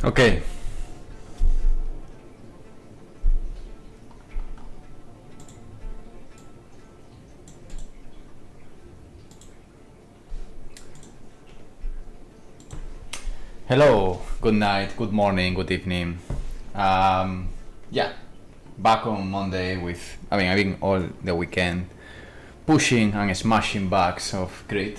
Okay. Hello, good night, good morning, good evening. Yeah, back on Monday with, I've been all the weekend pushing and smashing bags of CRETE.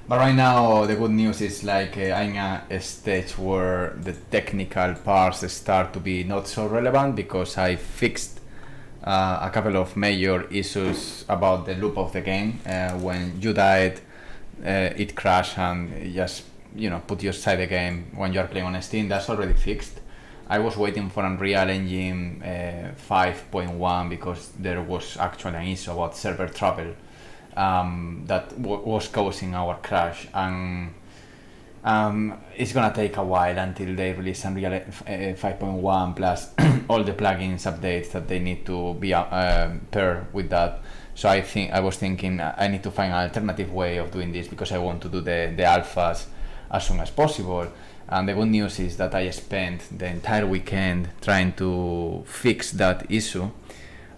But right now, the good news is like I'm at a stage where the technical parts start to be not so relevant because I fixed a couple of major issues about the loop of the game. When you died, it crashed and just put you aside the game when you're playing on Steam. That's already fixed. I was waiting for Unreal Engine 5.1 because there was actually an issue about server trouble that was causing our crash, and it's gonna take a while until they release Unreal 5.1 plus all the plugins updates that they need to be paired with that. So I was thinking I need to find an alternative way of doing this because I want to do the alphas as soon as possible. And the good news is that I spent the entire weekend trying to fix that issue,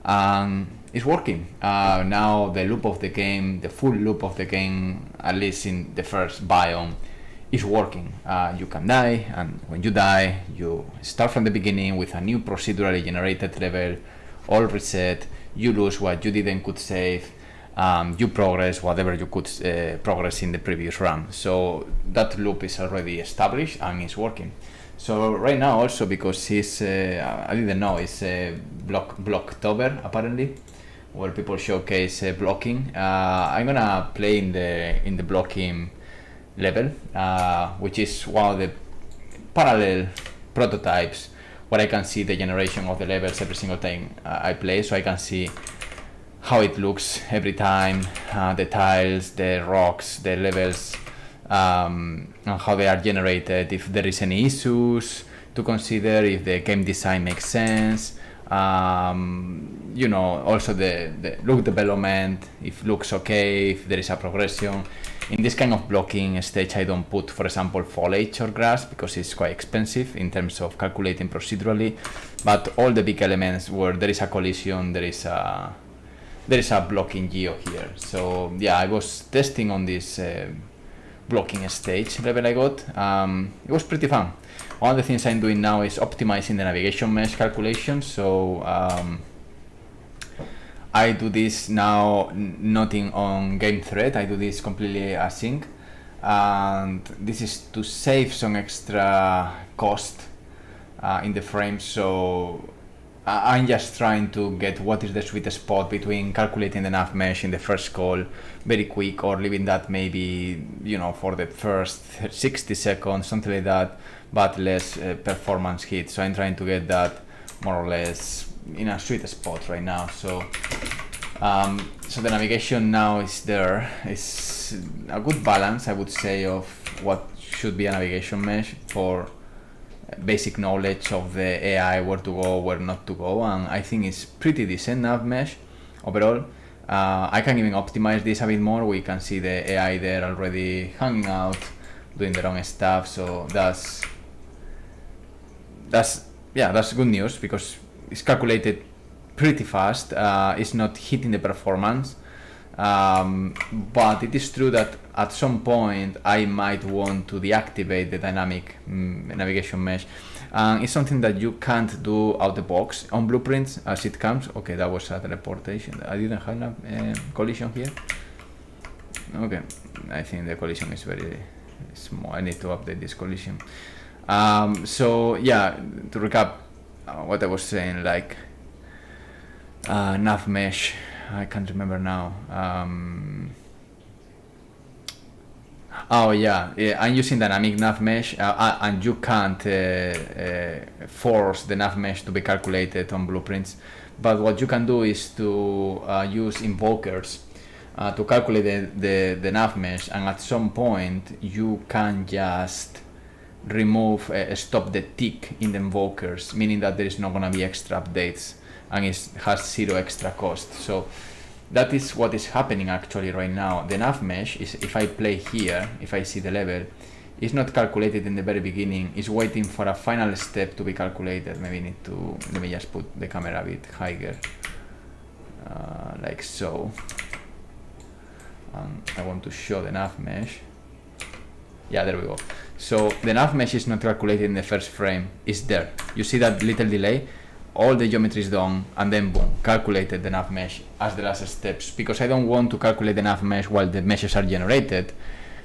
and it's working. Now the loop of the game, the full loop of the game, at least in the first biome, is working. You can die, and when you die, you start from the beginning with a new procedurally generated level, all reset. You lose what you didn't could save. You progress whatever you could progress in the previous run. So that loop is already established and is working. So right now also, because it's I didn't know, it's Blocktober apparently, where people showcase blocking. I'm gonna play in the blocking level, which is one of the parallel prototypes where I can see the generation of the levels every single time I play, so I can see how it looks every time, the tiles, the rocks, the levels, and how they are generated, if there is any issues to consider, if the game design makes sense, also the look development, if looks okay, if there is a progression. In this kind of blocking stage, I don't put, for example, foliage or grass because it's quite expensive in terms of calculating procedurally, but all the big elements where there is a collision, there is a blocking geo here. So yeah, I was testing on this blocking stage level I got. It was pretty fun. One of the things I'm doing now is optimizing the navigation mesh calculation. So I do this now not on game thread. I do this completely async, and this is to save some extra cost in the frame. So I'm just trying to get what is the sweet spot between calculating the nav mesh in the first call very quick, or leaving that maybe for the first 60 seconds, something like that, but less performance hit. So I'm trying to get that more or less in a sweet spot right now. So so the navigation now is there. It's a good balance, I would say, of what should be a navigation mesh for basic knowledge of the AI, where to go, where not to go, and I think it's pretty decent nav mesh overall. I can even optimize this a bit more. We can see the AI there already hanging out, doing their own stuff. So that's good news because it's calculated pretty fast. It's not hitting the performance, but it is true that at some point I might want to deactivate the dynamic navigation mesh. It's something that you can't do out the box on blueprints as it comes. Okay, that was a teleportation. I didn't have a collision here. Okay, I think the collision is very small. I need to update this collision. So yeah, to recap what I was saying, like nav mesh, I can't remember now. I'm using dynamic nav mesh, and you can't force the nav mesh to be calculated on blueprints. But what you can do is to use invokers to calculate the nav mesh, and at some point you can just remove stop the tick in the invokers, meaning that there is not going to be extra updates, and it has zero extra cost. So that is what is happening actually right now. The nav mesh is, if I play here, if I see the level, It's not calculated in the very beginning. It's waiting for a final step to be calculated. Maybe need to, let me just put the camera a bit higher, like so. I want to show the nav mesh. Yeah, there we go. So the nav mesh is not calculated in the first frame. It's there. You see that little delay? All the geometry is done, and then boom, calculated the nav mesh as the last steps. Because I don't want to calculate the nav mesh while the meshes are generated,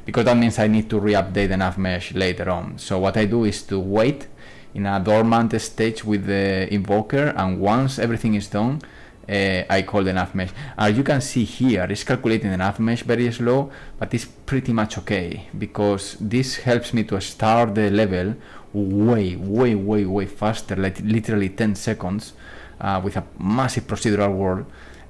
because that means I need to re-update the nav mesh later on. So what I do is to wait in a dormant stage with the invoker, and once everything is done, I call the nav mesh. As you can see here, it's calculating the nav mesh very slow, but it's pretty much okay, because this helps me to start the level way faster, like literally 10 seconds, with a massive procedural world.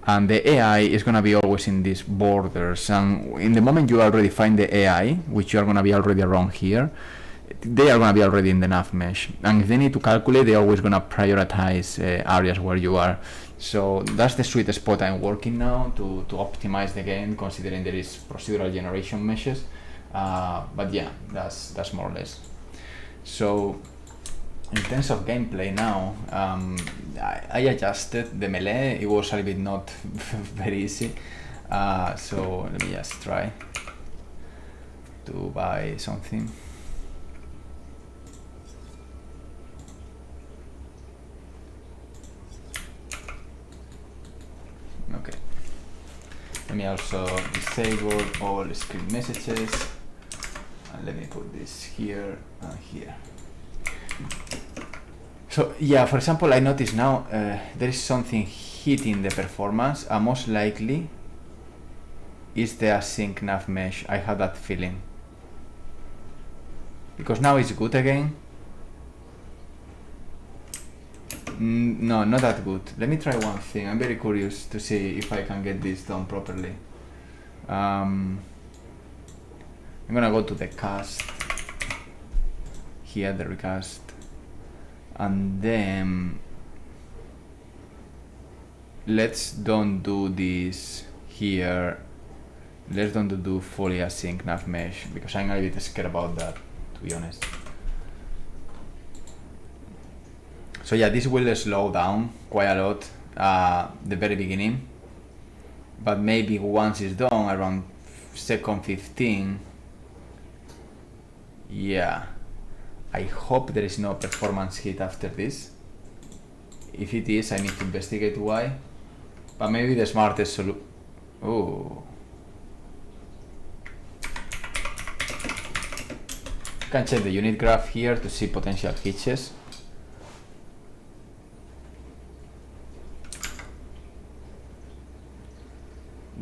And the AI is going to be always in these borders, and in the moment you already find the AI, which you are going to be already around here, they are going to be already in the nav mesh, and if they need to calculate, they're always going to prioritize areas where you are. So that's the sweet spot I'm working now to optimize the game, considering there is procedural generation meshes, but yeah, that's more or less. So in terms of gameplay now, I adjusted the melee. It was a little bit not very easy, so let me just try to buy something. Okay, let me also disable all script messages, and let me put this here and here. So yeah, for example, I notice now there is something hitting the performance, and most likely is the async nav mesh. I have that feeling, because now it's good again. No, not that good. Let me try one thing. I'm very curious to see if I can get this done properly. I'm gonna go to the cast here, the recast, and then let's don't do this here. Let's don't do fully async nav mesh, because I'm a little bit scared about that, to be honest. So yeah, this will slow down quite a lot the very beginning, but maybe once it's done around second 15, yeah, I hope there is no performance hit after this. If it is, I need to investigate why, but maybe the smartest solution. Oh, you can check the unit graph here to see potential hitches.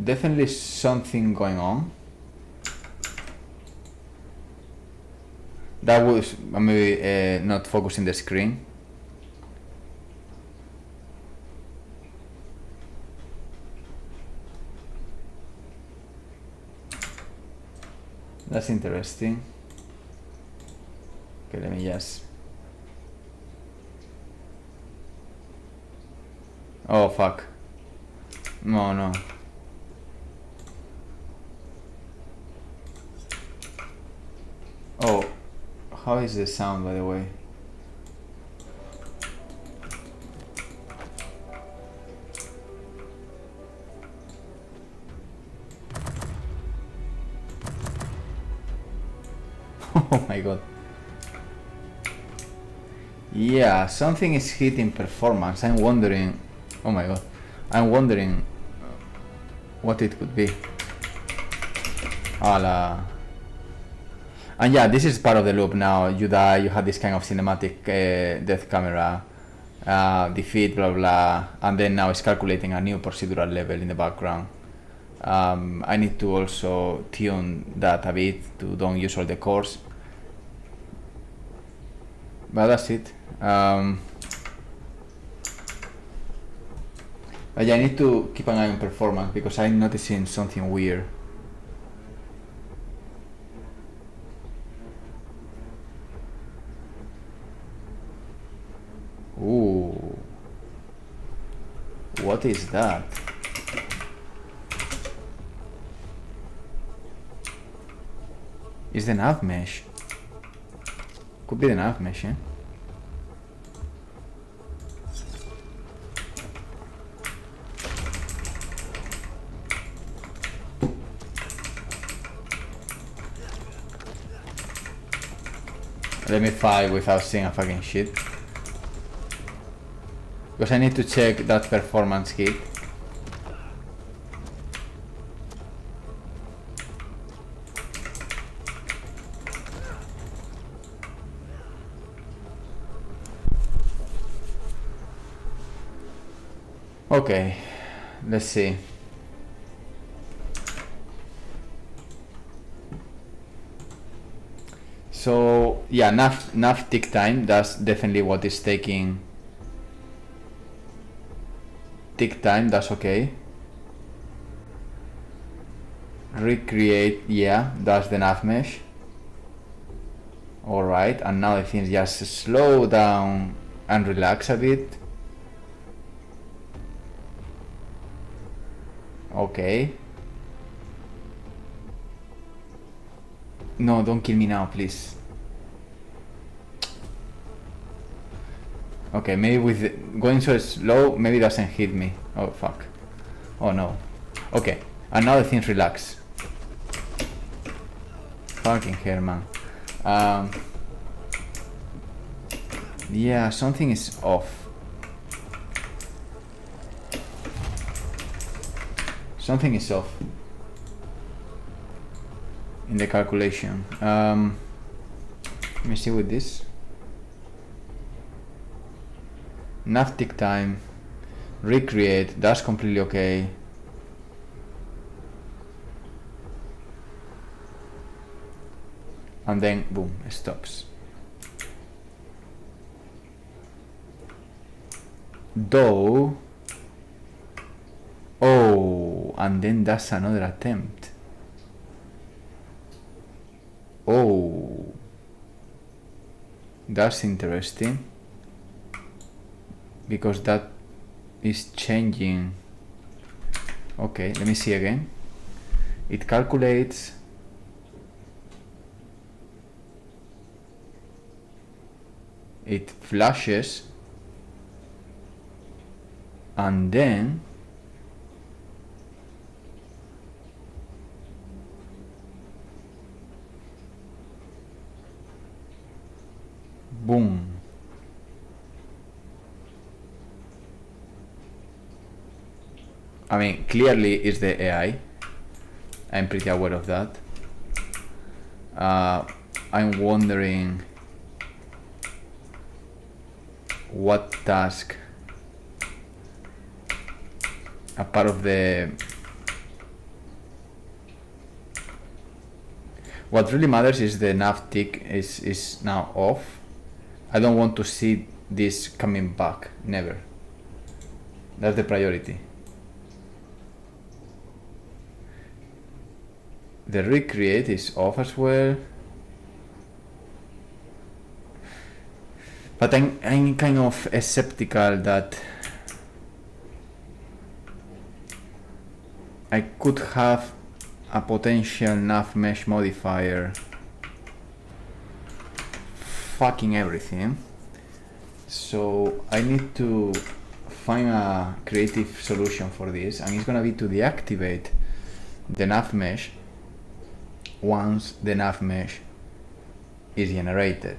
Definitely something going on. That was maybe not focusing the screen. That's interesting. Okay, let me just. Oh fuck. No. Oh, how is the sound, by the way? Oh my god. Yeah, something is hitting performance. I'm wondering. Oh my god. I'm wondering what it could be. And yeah, this is part of the loop now. You die, you have this kind of cinematic death camera, defeat, blah blah, and then now it's calculating a new procedural level in the background. I need to also tune that a bit to don't use all the cores. But that's it. But yeah, I need to keep an eye on performance, because I'm noticing something weird. Ooh, what is that? Is the nav mesh? Could be the nav mesh, eh? Let me fight without seeing a fucking shit. Because I need to check that performance hit. Okay, let's see. So yeah, nav tick time, that's definitely what is taking tick time, that's okay. Recreate, yeah, that's the nav mesh. Alright, and now the things just slow down and relax a bit. Okay. No, don't kill me now, please. Okay, maybe with going so slow, maybe it doesn't hit me. Oh, fuck. Oh, no. Okay, and now the things relax. Fucking hell, man. Yeah, something is off. Something is off in the calculation. Let me see with this. Nav tick time, recreate, that's completely okay. And then boom, it stops. Though, oh, and then that's another attempt. Oh, that's interesting, because that is changing. Okay, let me see again. It calculates. It flashes, and then boom. I mean, clearly it's the AI. I'm pretty aware of that. I'm wondering what task a part of the... What really matters is the nav tick is now off. I don't want to see this coming back, never. That's the priority. The recreate is off as well. But I'm kind of skeptical that I could have a potential nav mesh modifier fucking everything. So I need to find a creative solution for this, and it's gonna be to deactivate the nav mesh once the nav mesh is generated.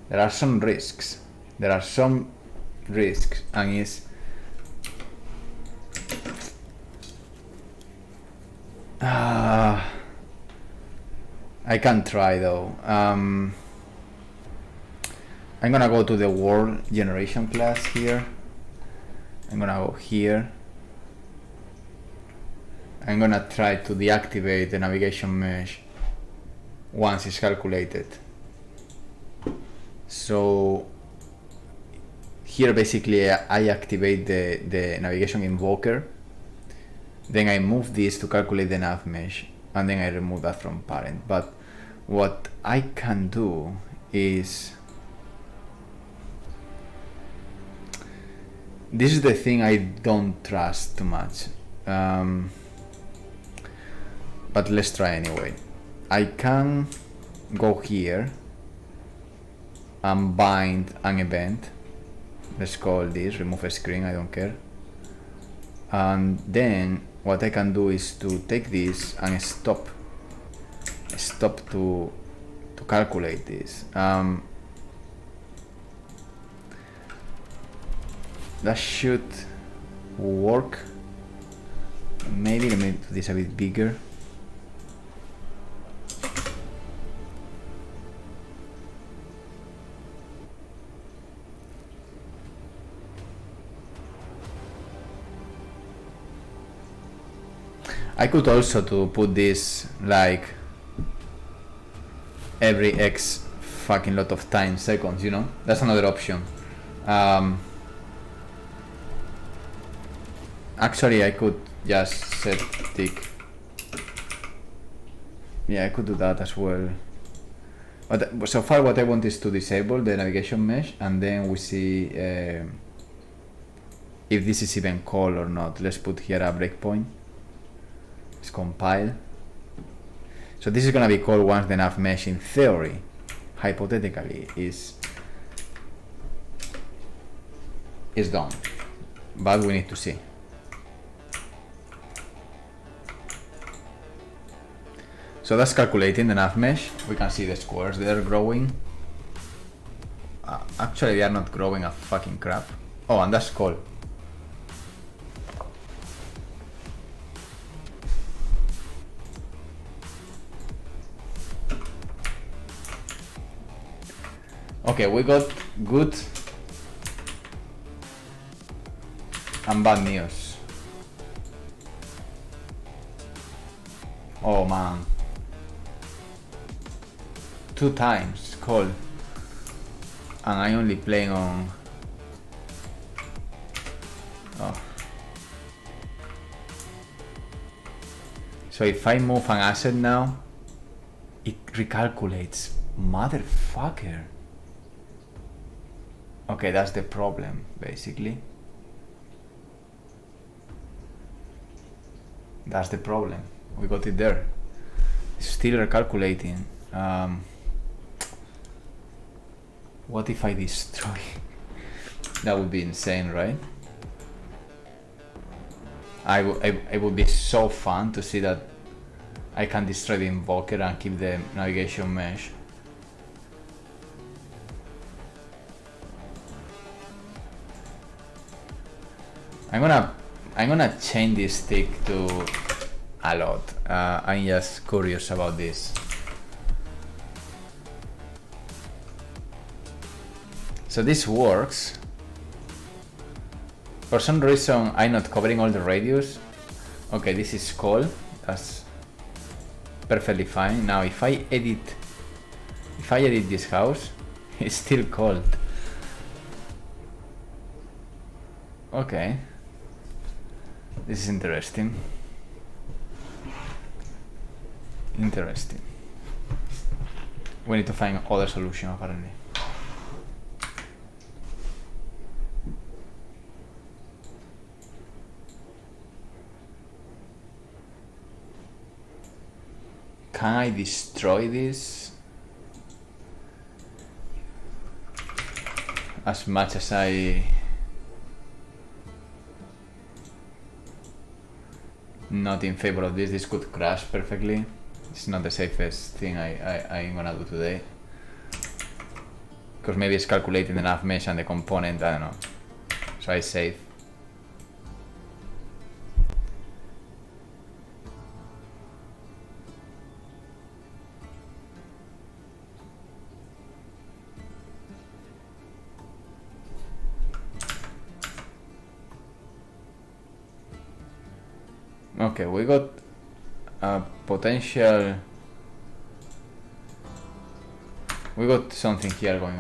There are some risks. And it's I can try though. I'm gonna go to the world generation class here. I'm gonna go here. I'm gonna try to deactivate the navigation mesh once it's calculated. So here basically I activate the navigation invoker, then I move this to calculate the nav mesh, and then I remove that from parent. But what I can do is, this is the thing I don't trust too much, but let's try anyway. I can go here unbind an event. Let's call this remove a screen, I don't care. And then what I can do is to take this and stop to calculate this. That should work. Maybe let me do this a bit bigger. I could also to put this like every X fucking lot of time seconds, you know? That's another option. Actually, I could just set tick. Yeah, I could do that as well. But so far what I want is to disable the navigation mesh, and then we see if this is even called or not. Let's put here a breakpoint. Let's compile. So this is gonna be called once the nav mesh, in theory, hypothetically, is done. But we need to see. So that's calculating the nav mesh. We can see the squares there growing. Actually, they are not growing a fucking crap. Oh, and that's call. Okay, we got good and bad news. Oh man. 2 times call, and I only playing on. Oh. So if I move an asset now, it recalculates. Motherfucker. Okay, that's the problem, basically. That's the problem. We got it there. It's still recalculating. What if I destroy? That would be insane, right? It would be so fun to see that I can destroy the invoker and keep the navigation mesh. I'm gonna change this stick to a lot. I'm just curious about this. So this works. For some reason I'm not covering all the radius. Okay, this is cold. That's perfectly fine. Now if I edit this house, it's still cold. Okay. This is interesting. Interesting. We need to find other solution apparently. Can I destroy this? As much as I... Not in favor of this. This could crash perfectly. It's not the safest thing I'm gonna do today. Because maybe it's calculating the nav mesh and the component, I don't know. So I save. Okay, we got a potential. We got something here going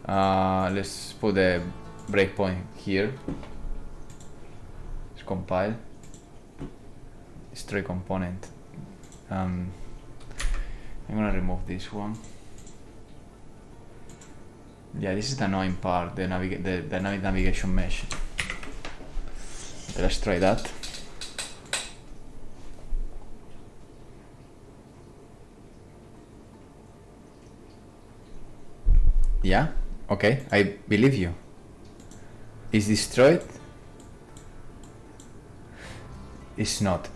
on. Let's put a breakpoint here. Let's compile. Destroy component. I'm gonna remove this one. Yeah, this is the annoying part, the navigation mesh. Let's try that. Yeah? Okay, I believe you. Is destroyed? It's not.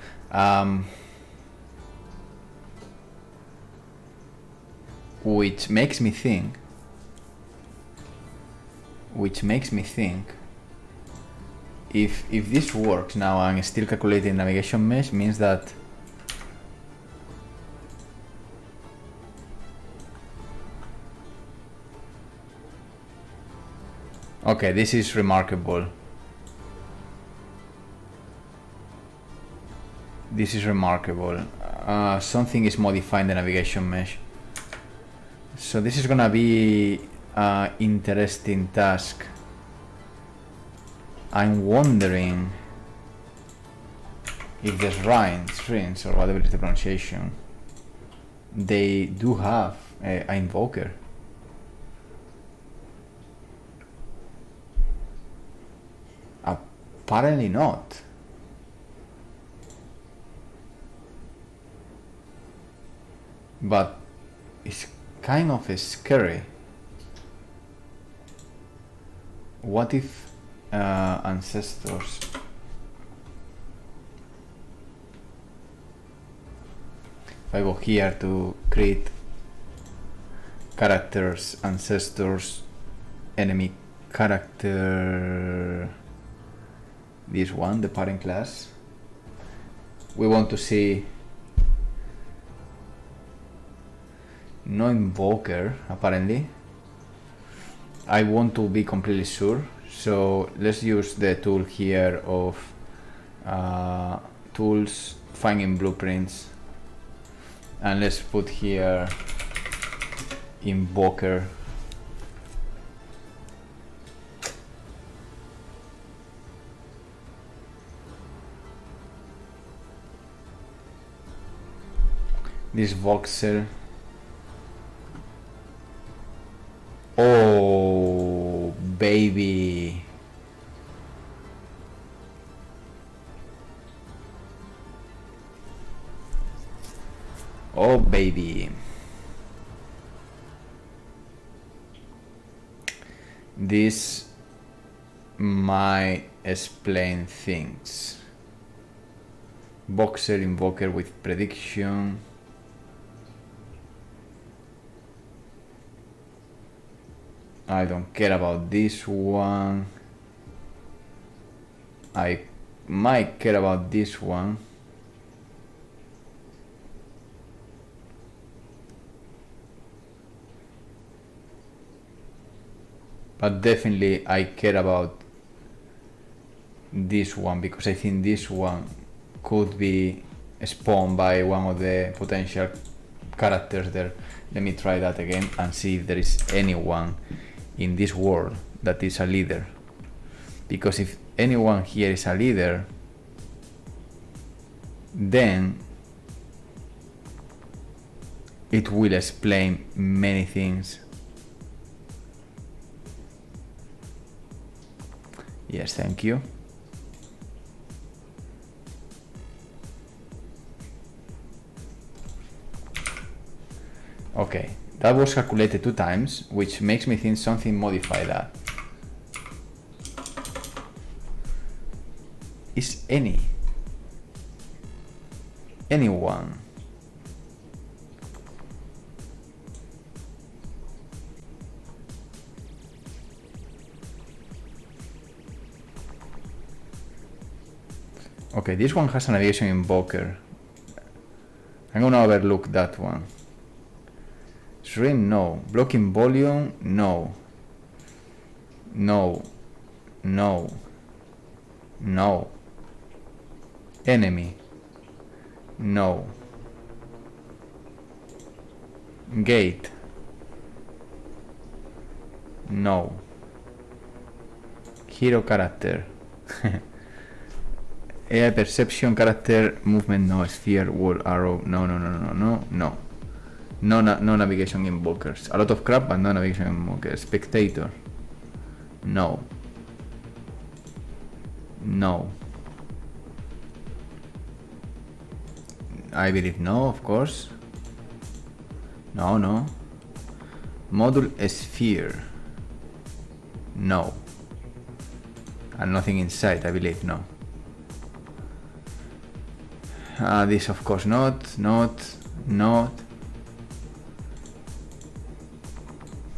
Which makes me think if this works now and still calculating navigation mesh means that okay, this is remarkable. This is remarkable. Something is modifying the navigation mesh. So this is gonna be an interesting task. I'm wondering if the shrines or whatever is the pronunciation, they do have an invoker. Apparently not. But it's kind of scary. What if ancestors? If I go here to create characters, ancestors, enemy character, this one, the parent class, we want to see no invoker apparently. I want to be completely sure, so let's use the tool here of tools, finding blueprints, and let's put here invoker. This voxel. Oh, baby. Oh, baby. This might explain things. Boxer invoker with prediction. I don't care about this one. I might care about this one. But definitely I care about this one because I think this one could be spawned by one of the potential characters there. Let me try that again and see if there is anyone in this world that is a leader, because if anyone here is a leader, then it will explain many things. Yes, thank you. Okay, that was calculated 2 times, which makes me think something modified that. Is anyone okay, this one has a navigation invoker. I'm gonna overlook that one. Shrine, no. Blocking volume, no. No. No. No. Enemy, no. Gate, no. Hero character. AI perception, character movement, no. Sphere, wall, arrow, no. No navigation invokers. A lot of crap, but no navigation invokers. Spectator, no. No. I believe no, of course. No. Module sphere. No. And nothing inside, I believe, no. This of course not.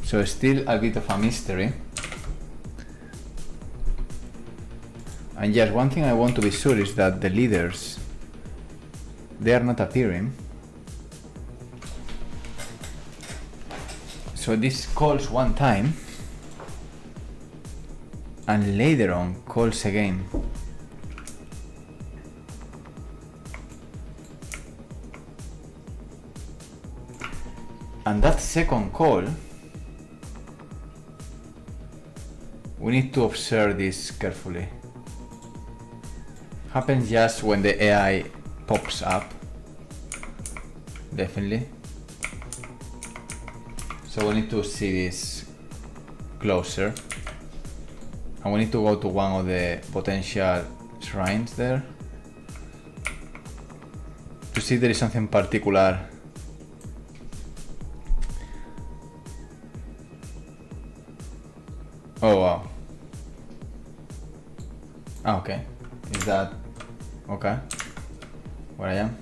So still a bit of a mystery. And yes, one thing I want to be sure is that the leaders, they are not appearing. So this calls one time and later on calls again. And that second call, we need to observe this carefully. Happens just when the AI pops up, definitely. So we need to see this closer. And we need to go to one of the potential shrines there to see if there is something particular. Oh wow. Okay. Is that okay? Where I am?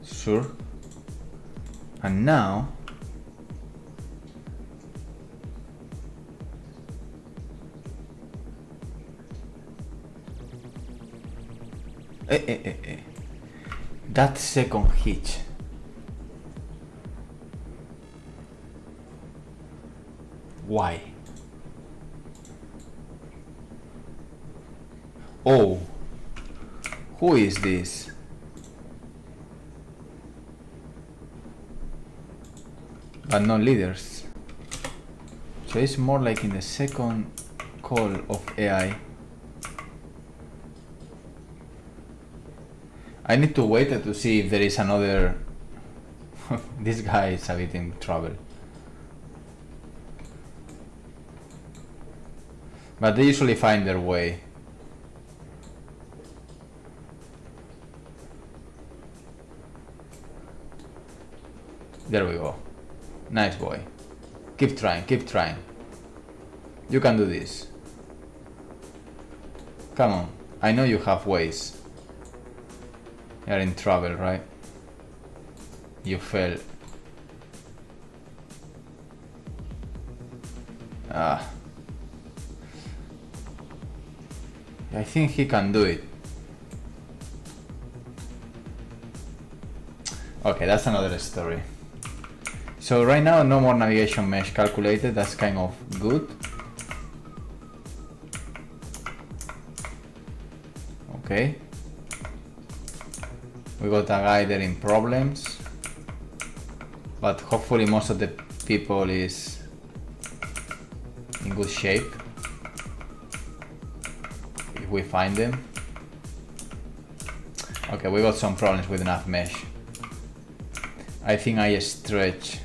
Sure. And now that second hitch. Why? Oh, who is this? But not leaders. So it's more like in the second call of AI. I need to wait to see if there is another. This guy is a bit in trouble. But they usually find their way. There we go. Nice boy. Keep trying, keep trying. You can do this. Come on. I know you have ways. You're in trouble, right? You fell. I think he can do it. Okay, that's another story. So right now, no more navigation mesh calculated. That's kind of good. Okay. We got a guy there in problems. But hopefully most of the people is in good shape. If we find them. Okay, we got some problems with enough mesh. I think I stretch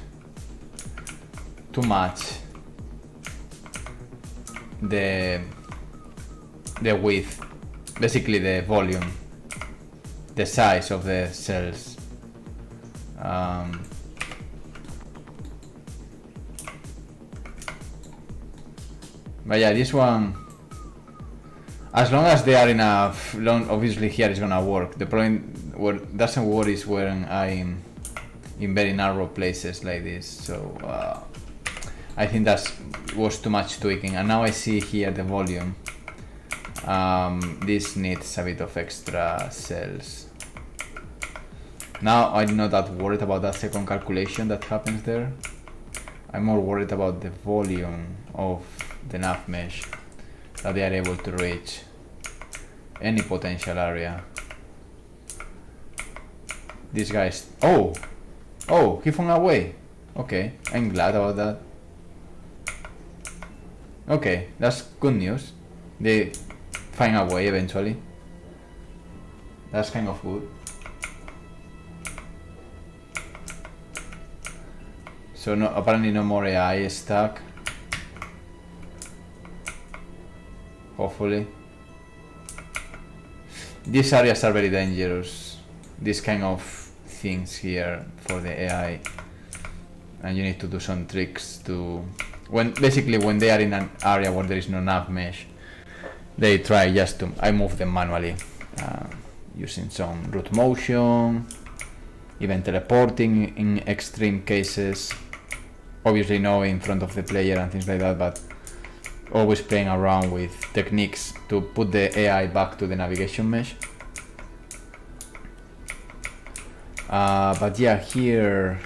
too much the width, basically the volume, the size of the cells. But yeah, this one, as long as they are enough long, obviously here is gonna work. The problem where doesn't work is when I'm in very narrow places like this. So I think that was too much tweaking, and now I see here the volume. This needs a bit of extra cells. Now I'm not that worried about that second calculation that happens there. I'm more worried about the volume of the nav mesh that they are able to reach any potential area. This guy's oh, he found a way. Okay, I'm glad about that. Okay, that's good news. They find a way eventually. That's kind of good. So no, apparently no more AI stuck. Hopefully. These areas are very dangerous. These kind of things here for the AI. and you need to do some tricks to when they are in an area where there is no nav mesh, they try just to I move them manually using some root motion, even teleporting in extreme cases, obviously no in front of the player and things like that, but always playing around with techniques to put the AI back to the navigation mesh. But yeah, here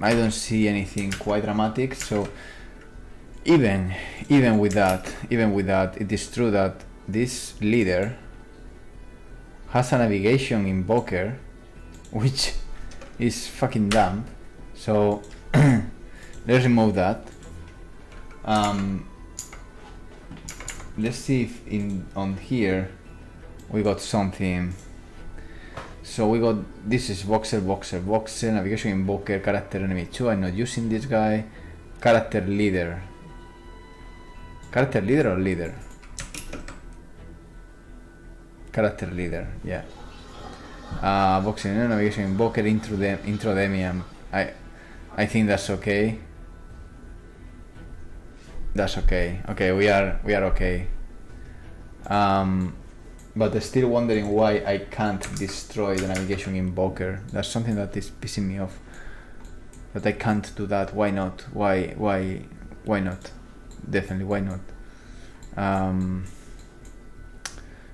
I don't see anything quite dramatic. So even with that, it is true that this leader has a navigation invoker, which is fucking dumb. So let's remove that. Let's see if on here we got something. So we got, this is voxel, navigation invoker, character enemy 2. I'm not using this guy. Character leader or leader? Character leader, yeah. Voxel, navigation invoker, intro demium. I think that's okay. That's okay. Okay, we are okay. But I'm still wondering why I can't destroy the navigation invoker. That's something that is pissing me off. That I can't do that. Why not? Why not? Definitely, why not?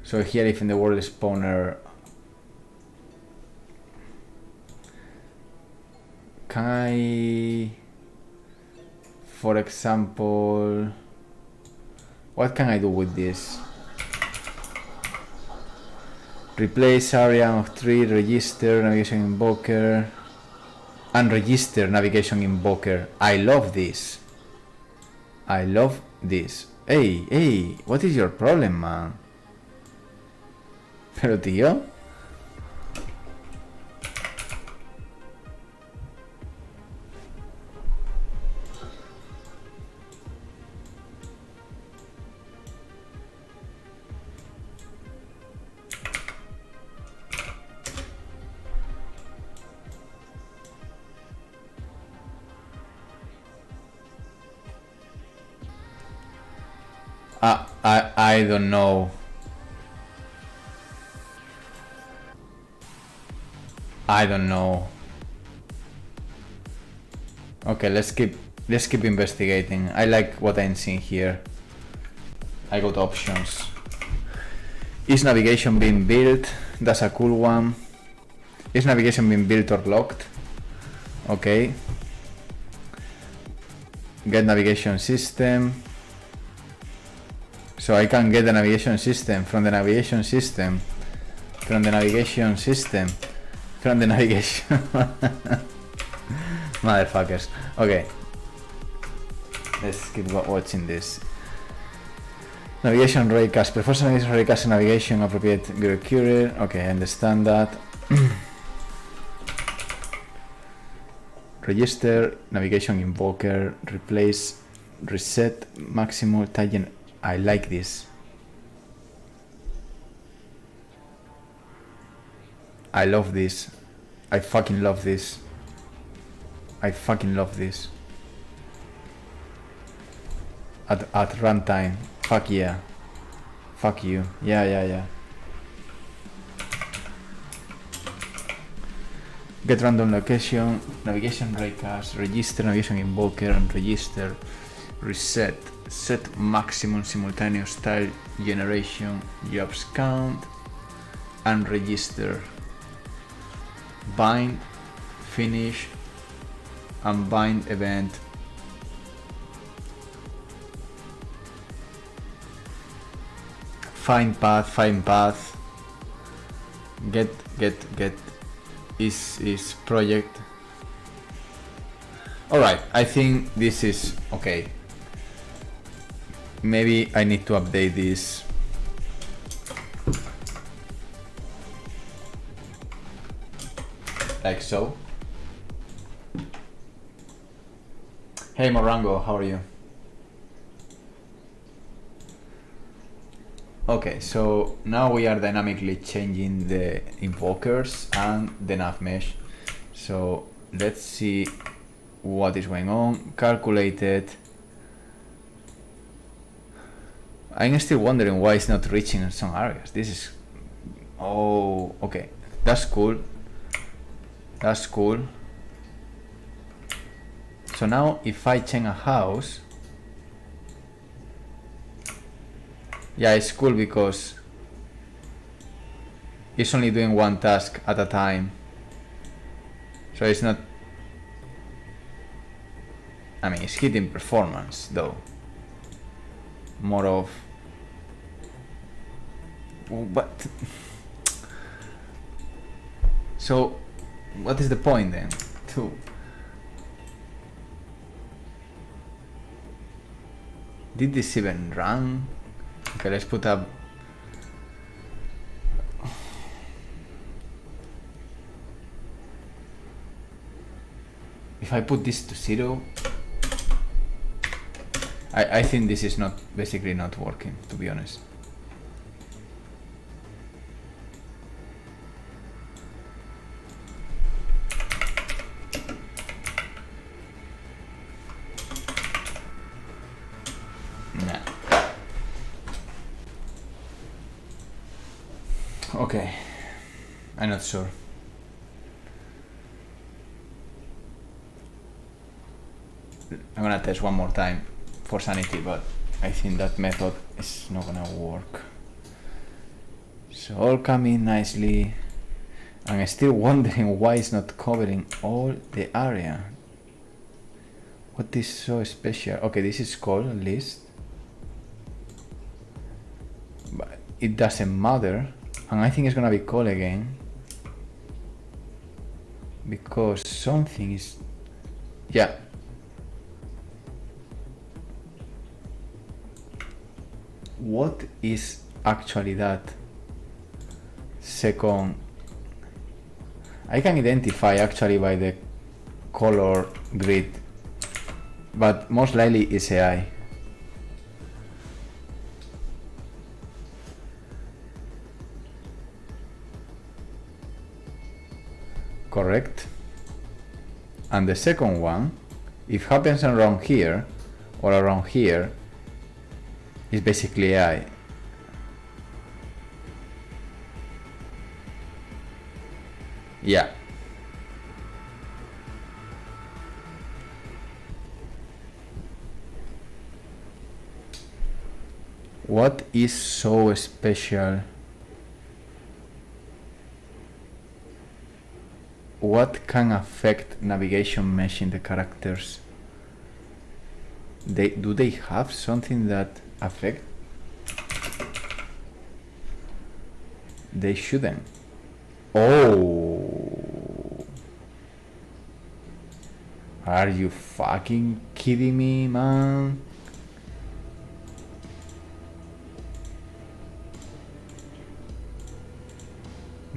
So here, if in the world spawner, can I, for example, what can I do with this? Replace area of 3, register navigation invoker, unregister navigation invoker. I love this. Hey, what is your problem, man? Pero tío. I don't know. Okay, let's keep investigating. I like what I'm seeing here. I got options. Is navigation being built? That's a cool one. Is navigation being built or locked? Okay. Get navigation system. So I can get the navigation system from the navigation system. Motherfuckers. Okay. Let's keep watching this. Navigation raycast. Prefers navigation raycast and navigation appropriate courier. Okay, I understand that. Register navigation invoker. Replace. Reset maximum tangent. I like this. I love this. I fucking love this. At runtime. Fuck yeah. Fuck you. Yeah. Get random location, navigation raycast, register navigation invoker, and register, reset, set maximum simultaneous tile generation, jobs count, and register, bind, finish, unbind event, find path, get is project. Alright, I think this is okay. Maybe I need to update this. Like so. Hey Morango, how are you? Okay, so now we are dynamically changing the invokers and the nav mesh. So let's see what is going on. Calculated. I'm still wondering why it's not reaching in some areas. This is... Oh, okay. That's cool. That's cool. So now if I change a house... Yeah, it's cool because it's only doing one task at a time. So it's not... I mean, it's hitting performance though. More of... But... So, what is the point then? Did this even run? Okay, let's put up... If I put this to 0, I think this is not basically not working, to be honest. Nah. Okay, I'm not sure. I'm gonna test one more time for sanity, but I think that method is not gonna work. So all coming nicely. I'm still wondering why it's not covering all the area. What is so special? Okay, this is called list, but it doesn't matter, and I think it's gonna be called again because something is... Yeah. What is actually that second? I can identify actually by the color grid, but most likely it's AI. Correct. And the second one, if happens around here or around here, is basically AI. Yeah. What is so special? What can affect navigation mesh in the characters? Do they have something that affect? They shouldn't. Oh, are you fucking kidding me, man?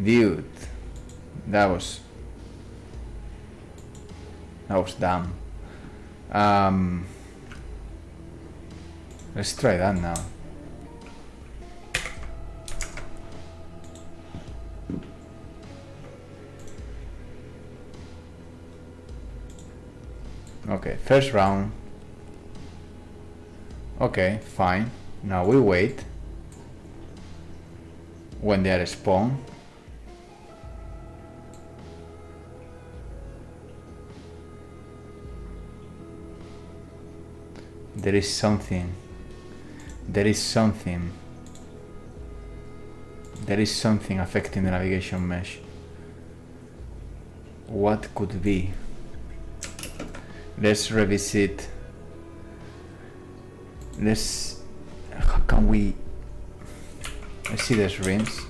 Dude, that was dumb. Let's try that now. Okay, first round. Okay, fine. Now we wait when they are spawned. There is something affecting the navigation mesh. What could be? Let's revisit. How can we... Let's see the rims.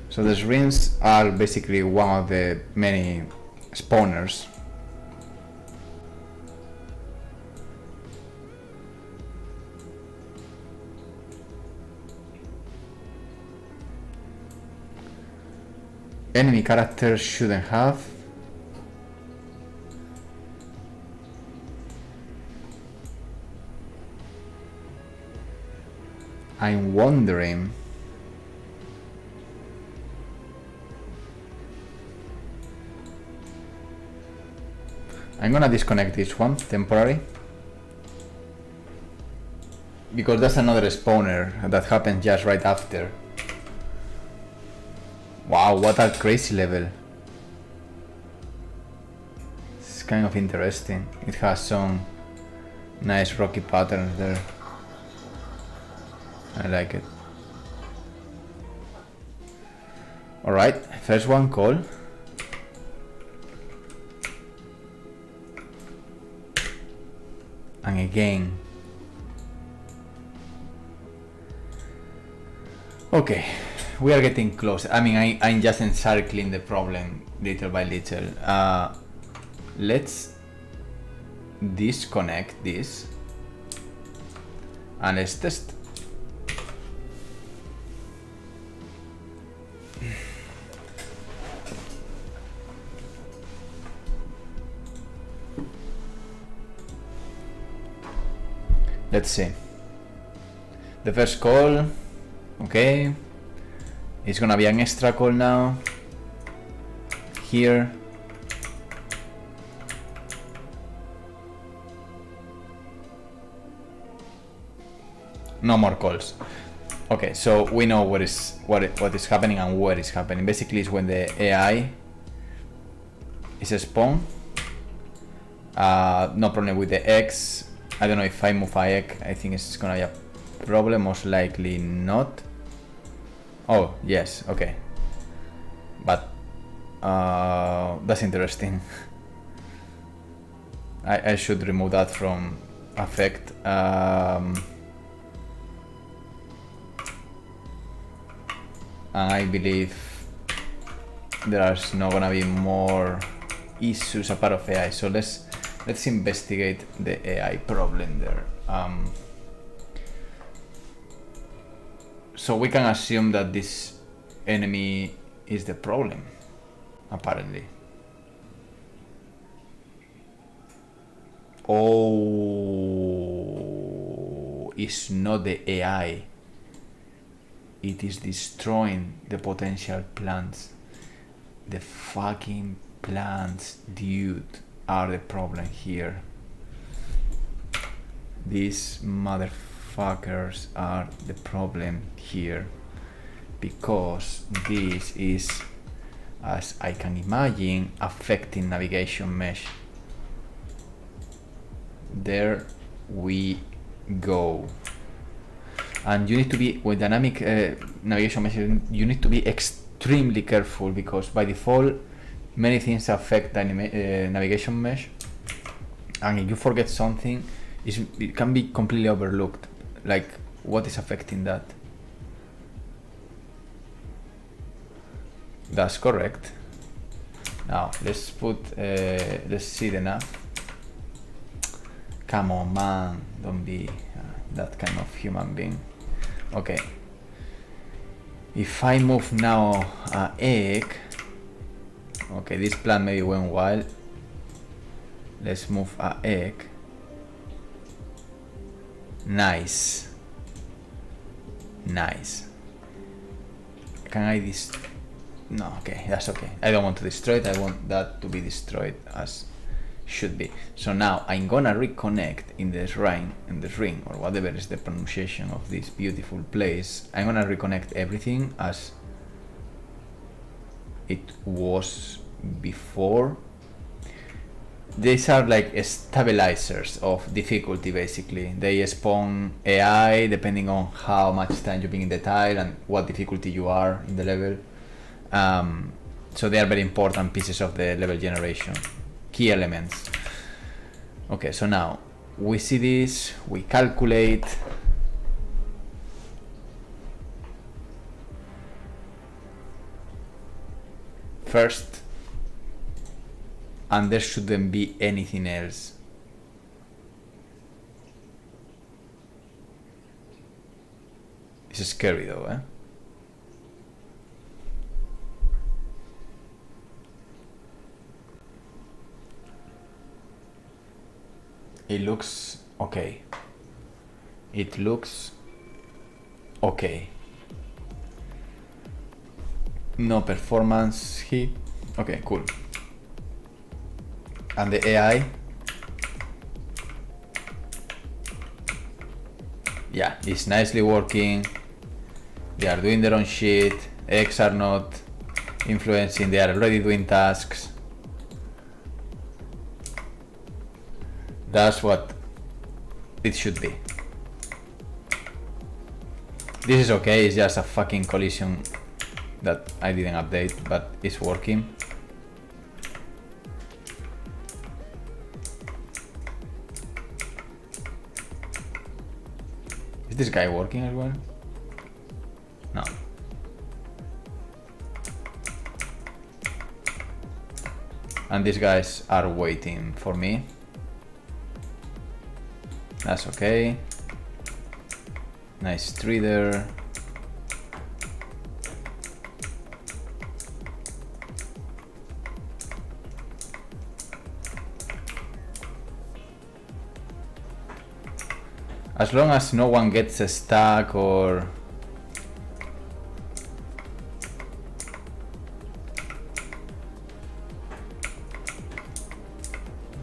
So the rims are basically one of the many spawners. Enemy characters shouldn't have. I'm wondering I'm gonna disconnect this one temporary, because that's another spawner that happened just right after. Wow, what a crazy level. It's kind of interesting. It has some nice rocky patterns there. I like it. Alright, first one call. And again. Okay, we are getting close. I mean, I'm just encircling the problem little by little. Let's disconnect this and let's test. Let's see. The first call, okay. It's gonna be an extra call now. Here. No more calls. Okay, so we know what is happening and where is happening. Basically, it's when the AI is spawned. No problem with the X. I don't know if I move a egg. I think it's gonna be a problem. Most likely not. Oh yes, okay. But that's interesting. I should remove that from effect. I believe there's not gonna be more issues apart of AI. So let's investigate the AI problem there. So we can assume that this enemy is the problem, apparently. Oh, it's not the AI. It is destroying the potential plants. The fucking plants, dude, are the problem here. These motherfuckers are the problem here, because this is, as I can imagine, affecting navigation mesh. There we go. And you need to be, with dynamic navigation mesh, you need to be extremely careful, because by default many things affect the navigation mesh, and if you forget something, it can be completely overlooked. Like, what is affecting that? That's correct. Now let's see the nav. Come on, man, don't be that kind of human being. Okay, if I move now egg, okay, this plan maybe went wild. Let's move egg. Nice. Can I no, okay, that's okay. I don't want to destroy it. I want that to be destroyed as should be. So now I'm gonna reconnect in this ring, or whatever is the pronunciation of this beautiful place. I'm gonna reconnect everything as it was before. These are like stabilizers of difficulty, basically. They spawn AI depending on how much time you've been in the tile and what difficulty you are in the level. So they are very important pieces of the level generation. Key elements. Okay, so now we see this, we calculate. First, and there shouldn't be anything else. It's scary though, eh? It looks okay. It looks okay. No performance hit. Okay, cool. And the AI. Yeah, it's nicely working. They are doing their own shit. Eggs are not influencing, they are already doing tasks. That's what it should be. This is okay, it's just a fucking collision that I didn't update, but it's working. Is this guy working as well? No. And these guys are waiting for me. That's okay. Nice tree there. As long as no one gets stuck or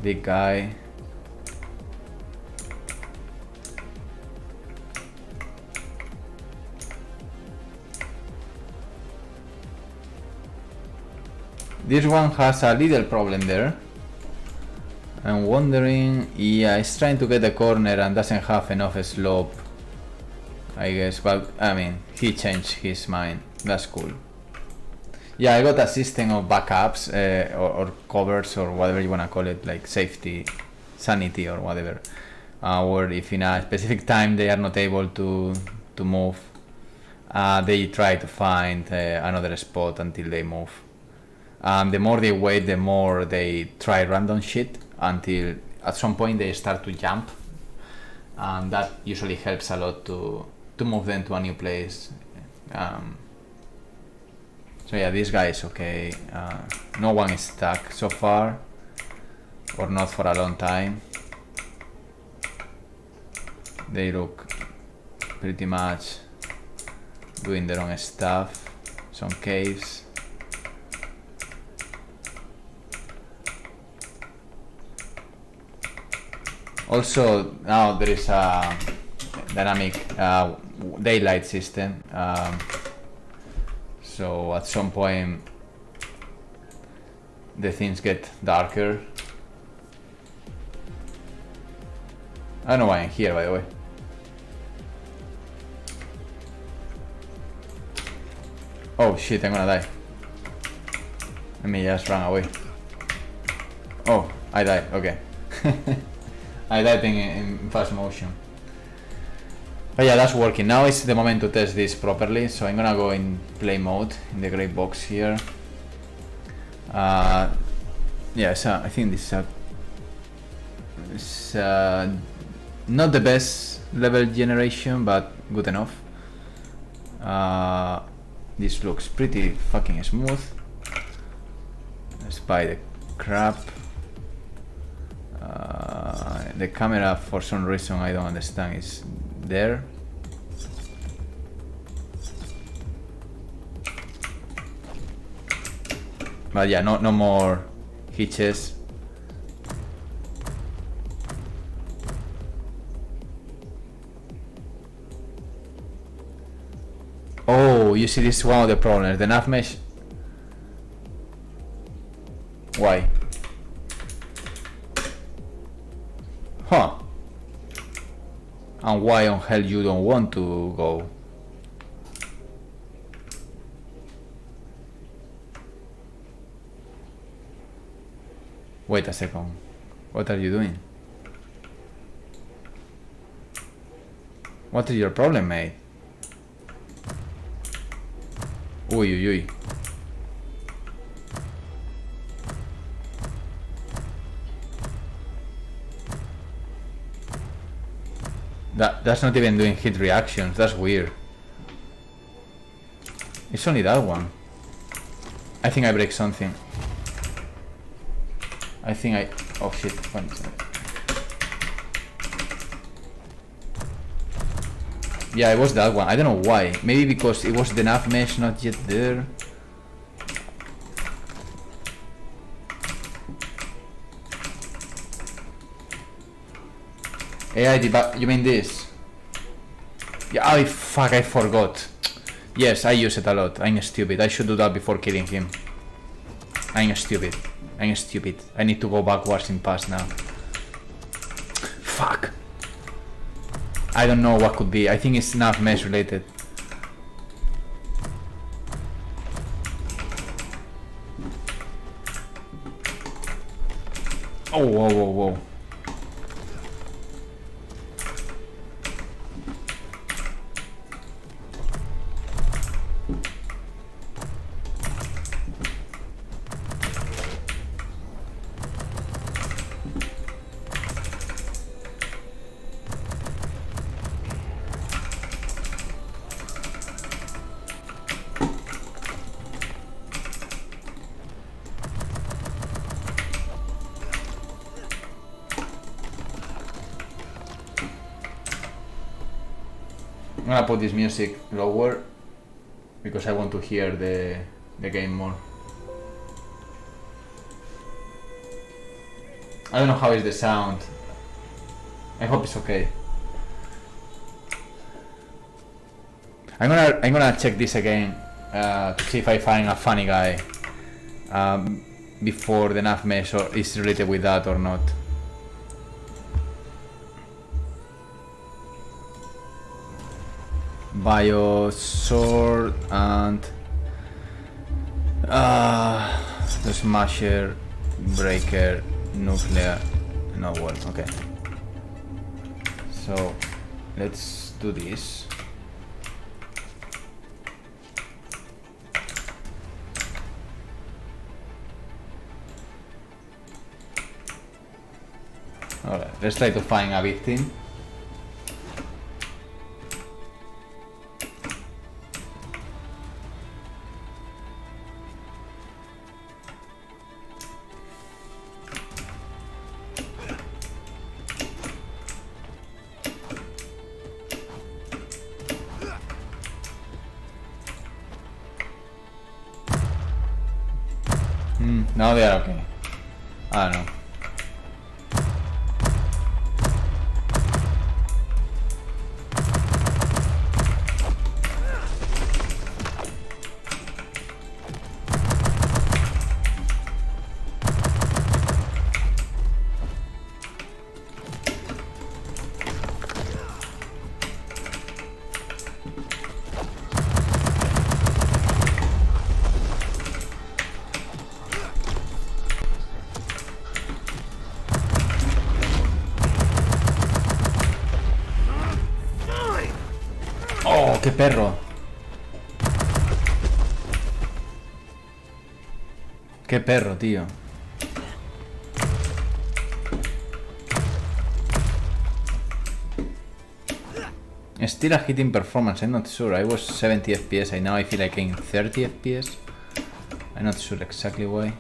big guy. This one has a little problem there. I'm wondering, yeah, it's trying to get the corner and doesn't have enough slope, I guess, but I mean, he changed his mind. That's cool. Yeah, I got a system of backups or covers or whatever you wanna call it, like safety, sanity or whatever, where if in a specific time they are not able to move, they try to find another spot until they move. The more they wait, the more they try random shit until at some point they start to jump, and that usually helps a lot to move them to a new place. So yeah, this guy is okay. No one is stuck so far, or not for a long time. They look pretty much doing their own stuff. Some caves. Also, now there is a dynamic daylight system. So at some point the things get darker. I don't know why I'm here, by the way. Oh shit, I'm gonna die. Let me just run away. Oh, I died, okay. I died in fast motion. But yeah, that's working. Now is the moment to test this properly, so I'm gonna go in play mode in the gray box here. Yeah, so I think this is not the best level generation, but good enough. This looks pretty fucking smooth, despite the crap. The camera, for some reason I don't understand, is there. But yeah, no more hitches. Oh, you see, this is one of the problems. The nav mesh. Why? Huh. And why on hell you don't want to go? Wait a second. What are you doing? What is your problem, mate? Uy, uy, uy. That's not even doing hit reactions. That's weird. It's only that one. I think I break something. I think I... Oh shit. One second. Yeah, it was that one. I don't know why. Maybe because it was the nav mesh not yet there. AI debug. You mean this? Yeah. Oh fuck! I forgot. Yes, I use it a lot. I'm stupid. I should do that before killing him. I'm stupid. I'm stupid. I need to go backwards in past now. Fuck. I don't know what could be. I think it's not mesh related. Oh, whoa, whoa, whoa. I'm gonna put this music lower because I want to hear the game more. I don't know how is the sound. I hope it's okay. I'm gonna check this again to see if I find a funny guy before the nav mesh is related with that or not. Bio sword and the smasher, breaker, nuclear, no well, okay. So let's do this. Alright, let's try to find a victim. No, they are okay. I don't know. ¡Oh, qué perro! ¡Qué perro, tío! Still a hitting performance, I'm not sure. I was 70 FPS, and now I feel like I'm 30 FPS. I'm not sure exactly why.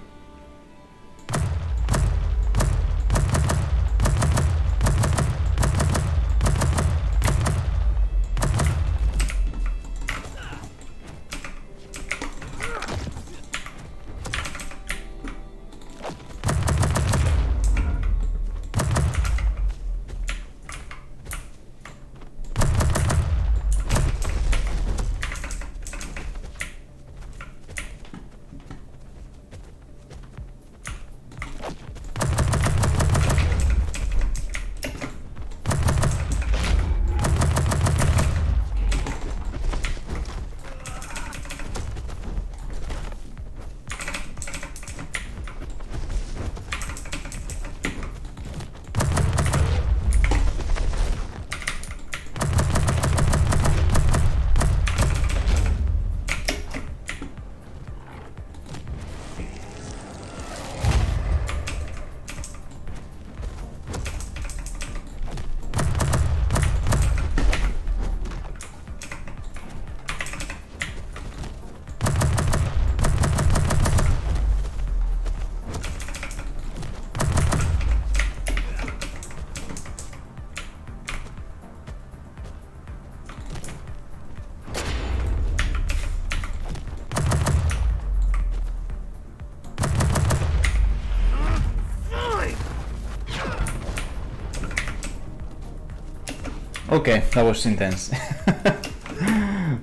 Okay, that was intense.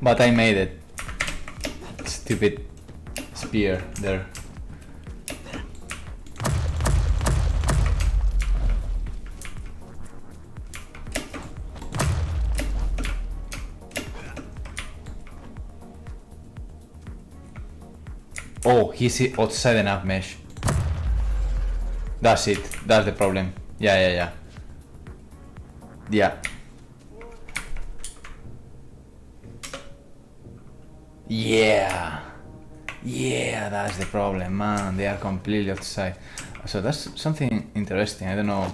But I made it. Stupid spear there. Oh, he's outside enough mesh. That's it. That's the problem. Yeah. Yeah, that's the problem, man. They are completely outside. So that's something interesting. I don't know.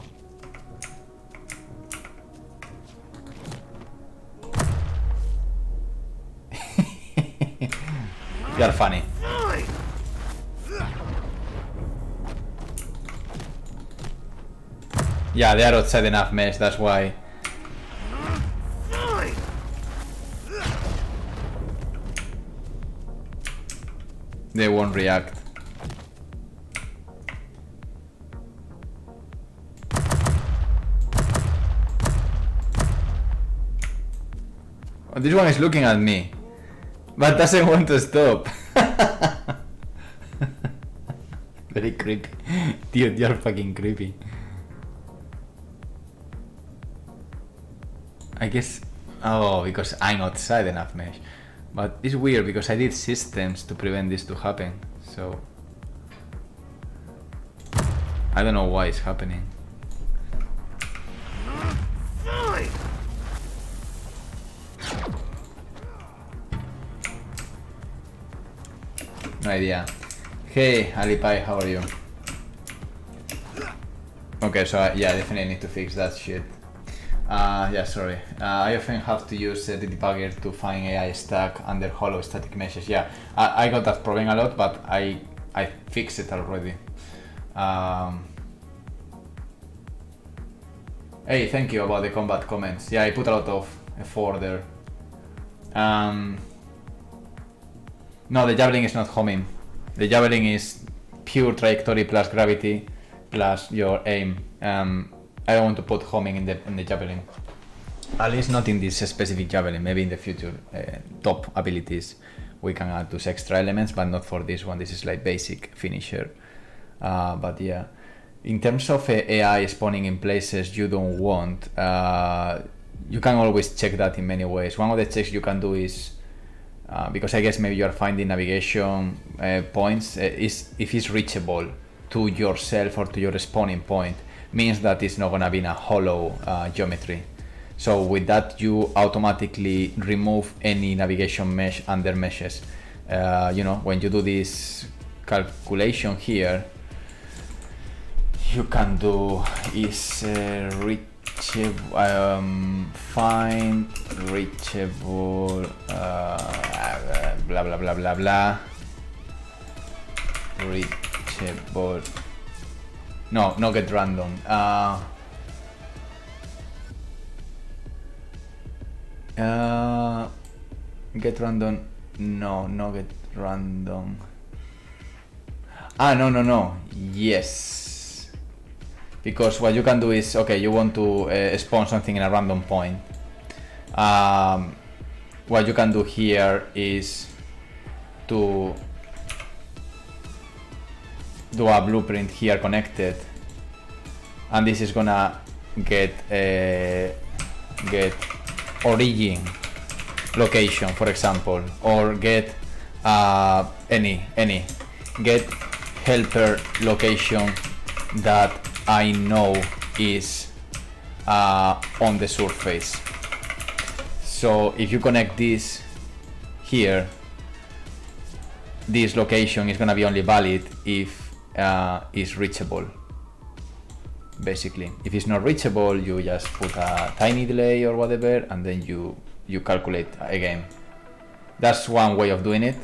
You are funny. Yeah, they are outside enough mesh, that's why. They won't react. Oh, this one is looking at me, but doesn't want to stop. Very creepy. Dude, you're fucking creepy. I guess, oh, because I'm outside enough mesh. But it's weird because I did systems to prevent this to happen, so I don't know why it's happening. No idea. Hey, Alipai, how are you? Okay, so yeah, I definitely need to fix that shit. Yeah, sorry. I often have to use the debugger to find AI stack under hollow static meshes. Yeah, I got that problem a lot, but I fixed it already. Hey, thank you about the combat comments. Yeah, I put a lot of effort there. No, the javelin is not homing. The javelin is pure trajectory plus gravity plus your aim. I don't want to put homing in the javelin. At least not in this specific javelin. Maybe in the future top abilities we can add those extra elements, but not for this one. This is like basic finisher. But yeah, in terms of AI spawning in places you don't want, you can always check that in many ways. One of the checks you can do is, because I guess maybe you are finding navigation points, is if it's reachable to yourself or to your spawning point, means that it's not going to be in a hollow geometry. So with that you automatically remove any navigation mesh under meshes. You know, when you do this calculation here, you can do is reachable, find reachable, blah blah blah blah blah, reachable. No, not get random. Get random. No, no get random. No. Yes. Because what you can do is, okay, you want to spawn something in a random point. What you can do here is to do a blueprint here connected, and this is gonna get origin location, for example, or get any get helper location that I know is on the surface. So if you connect this here, this location is gonna be only valid if is reachable. Basically, if it's not reachable, you just put a tiny delay or whatever, and then you calculate again. That's one way of doing it.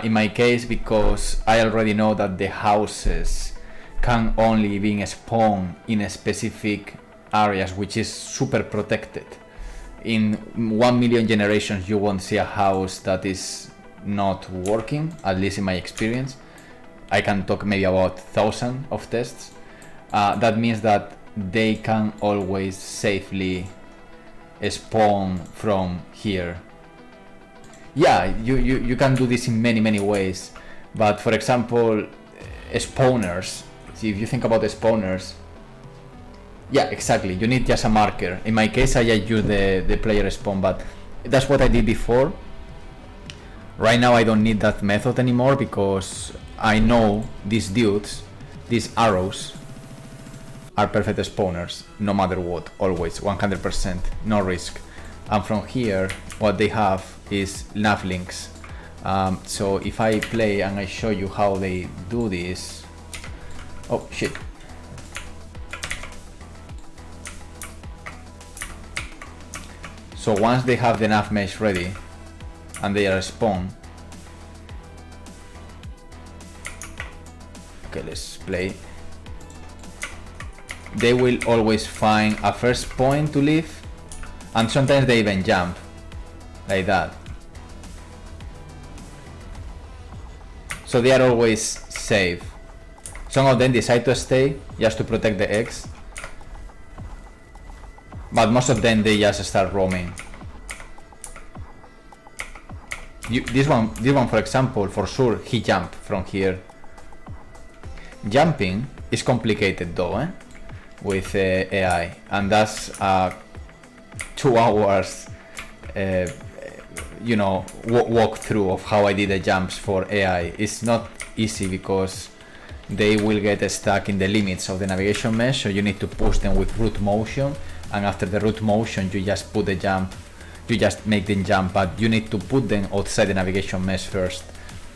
In my case, because I already know that the houses can only be spawned in a specific areas, which is super protected. In 1 million generations, you won't see a house that is not working, at least in my experience. I can talk maybe about 1,000 of tests. That means that they can always safely spawn from here. Yeah, you can do this in many ways, but for example, spawners. See, if you think about the spawners, yeah, exactly. You need just a marker. In my case, I just use the player spawn, but that's what I did before. Right now, I don't need that method anymore because I know these dudes, these arrows, are perfect spawners, no matter what, always, 100%, no risk. And from here, what they have is nav links. So if I play and I show you how they do this, oh shit. So once they have the nav mesh ready and they are spawned, okay, let's play. They will always find a first point to leave, and sometimes they even jump like that. So they are always safe. Some of them decide to stay just to protect the eggs, but most of them they just start roaming. This one for example, for sure he jumped from here. Jumping is complicated though, with AI, and that's 2 hours walkthrough of how I did the jumps for AI. It's not easy because they will get stuck in the limits of the navigation mesh, so you need to push them with root motion, and after the root motion you just put the jump, you just make them jump, but you need to put them outside the navigation mesh first.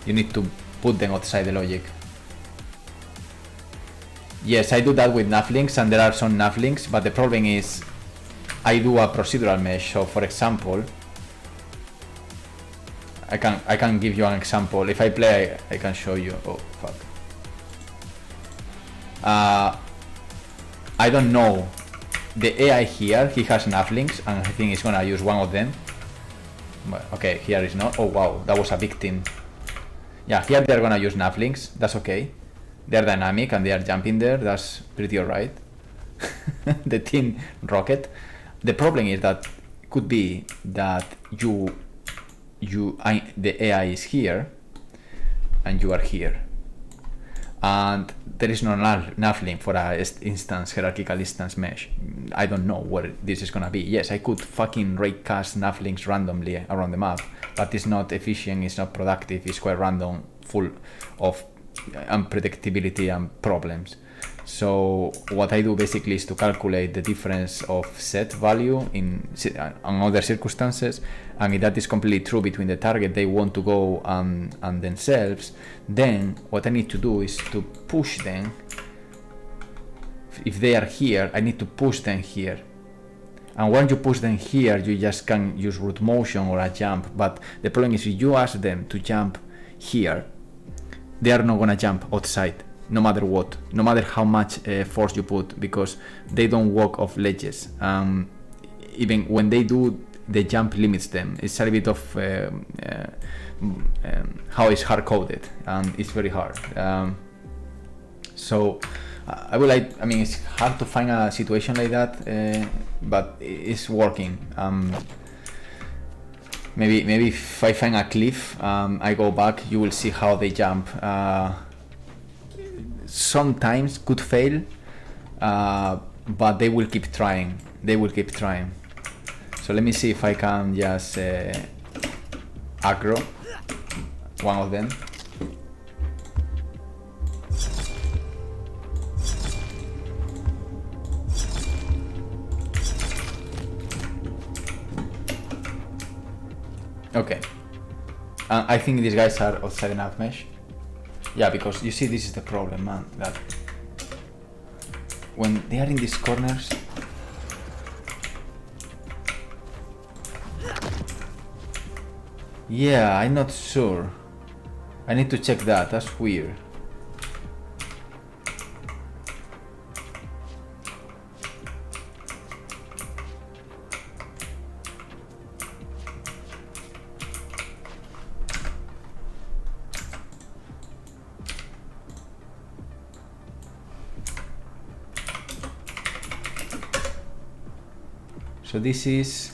You need to put them outside the logic. Yes, I do that with nav links, and there are some nav links, but the problem is I do a procedural mesh. So for example, I can give you an example. If I play, I can show you. Oh fuck. I don't know. The AI here, he has nav links, and I think he's gonna use one of them. But, okay, here is not. Oh wow, that was a big team. Yeah, here they're gonna use nav links. That's okay. They're dynamic and they are jumping there. That's pretty alright. The team rocket. The problem is that could be that the AI is here and you are here, and there is no nav link for a hierarchical instance mesh. I don't know where this is gonna be. Yes, I could fucking raycast nav links randomly around the map, but it's not efficient, it's not productive, it's quite random, full of unpredictability and problems. So what I do basically is to calculate the difference of set value in other circumstances, and if that is completely true between the target they want to go and themselves, then what I need to do is to push them. If they are here, I need to push them here, and when you push them here you just can use root motion or a jump, but the problem is if you ask them to jump here, they are not gonna jump outside, no matter what, no matter how much force you put, because they don't walk off ledges. Even when they do, the jump limits them. It's a little bit of how it's hard coded, and it's very hard. So I mean, it's hard to find a situation like that, but it's working. Maybe if I find a cliff, I go back, you will see how they jump. Sometimes could fail, but they will keep trying. So let me see if I can just aggro one of them. Okay, I think these guys are outside the nav mesh. Yeah, because you see, this is the problem, man, that when they are in these corners, yeah, I'm not sure. I need to check that. That's weird. So this is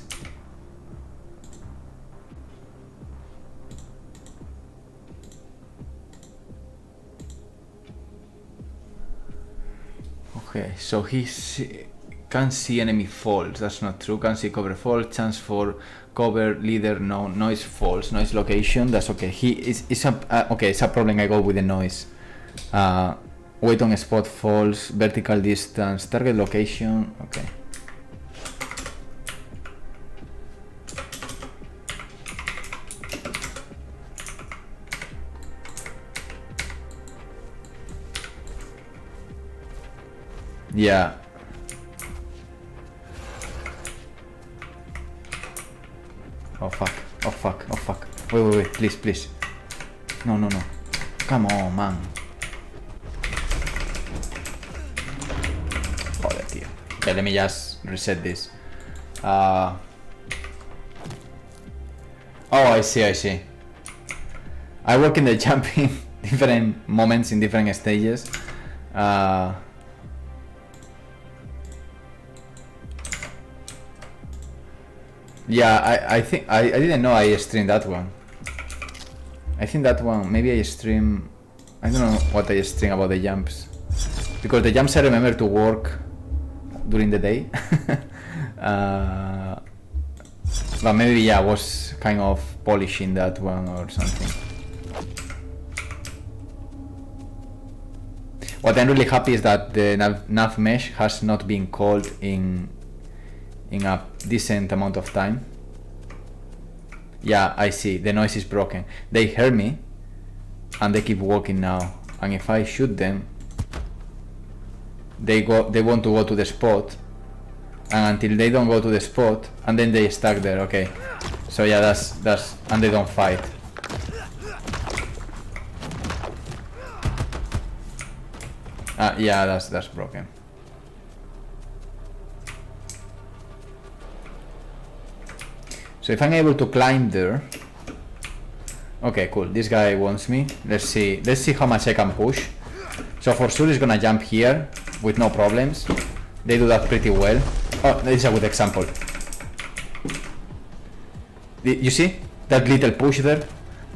Okay, so can't see enemy falls. That's not true. Can't see cover falls. Chance for cover leader no. Noise falls. Noise location. That's okay. Okay. It's a problem. I go with the noise. Wait on a spot falls. Vertical distance. Target location. Okay. Yeah. Oh fuck. Oh fuck. Oh fuck. Wait. Please. No. Come on, man. Joder, tío. Okay, let me just reset this. Oh, I see. I work in the jumping different moments in different stages. Yeah, I think I didn't know I streamed that one. I think that one, maybe I stream, I don't know what I stream about the jumps. Because the jumps I remember to work during the day. But maybe, yeah, I was kind of polishing that one or something. What I'm really happy is that the nav mesh has not been called in a decent amount of time. Yeah, I see. The noise is broken. They heard me and they keep walking now. And if I shoot them, they want to go to the spot. And until they don't go to the spot, and then they stuck there. Okay. So yeah, that's and they don't fight. Yeah, that's broken. So if I'm able to climb there, okay, cool. This guy wants me. Let's see how much I can push. So for sure he's gonna jump here with no problems. They do that pretty well. Oh, this is a good example. You see that little push there?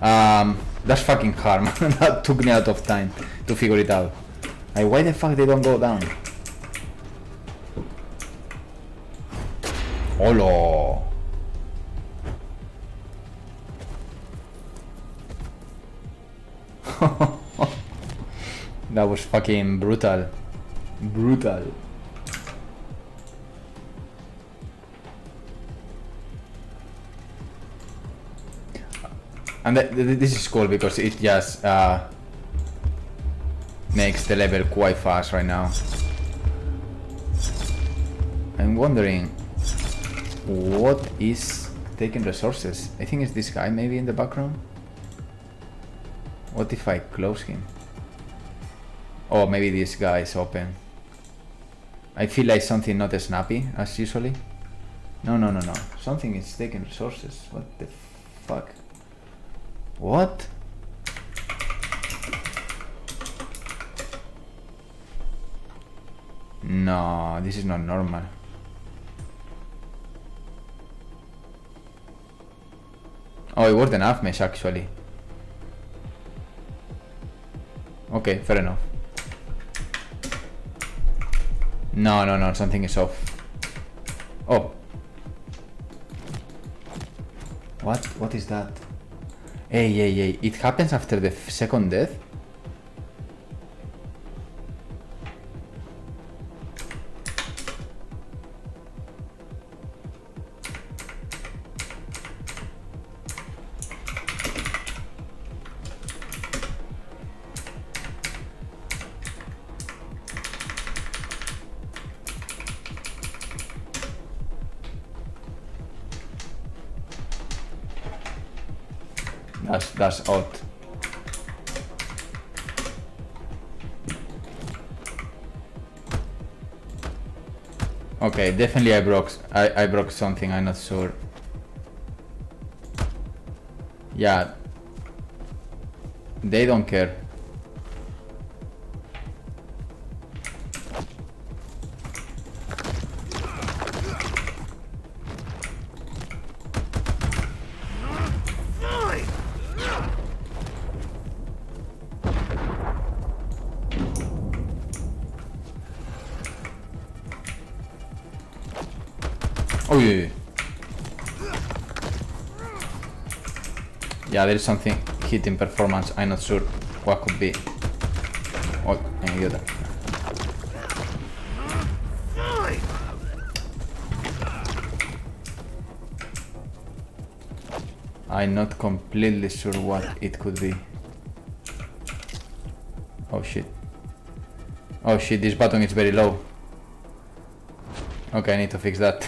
That's fucking hard, man. That took me a lot of time to figure it out. Like, why the fuck they don't go down? Olo. That was fucking brutal. And this is cool because it just makes the level quite fast right now. I'm wondering what is taking resources. I think it's this guy maybe in the background. What if I close him? Oh, maybe this guy is open. I feel like something not snappy as usually. No. Something is taking resources. What the fuck? What? No, this is not normal. Oh, it was the nav mesh actually. Okay, fair enough. No, something is off. Oh. What is that? Hey, it happens after the second death? That's odd. Okay, definitely I broke something, I'm not sure. Yeah. They don't care. Oh yeah. Yeah, there is something hitting performance. I'm not sure what could be. Oh, I'm an idiot. I'm not completely sure what it could be. Oh shit. Oh shit, this button is very low. Okay, I need to fix that.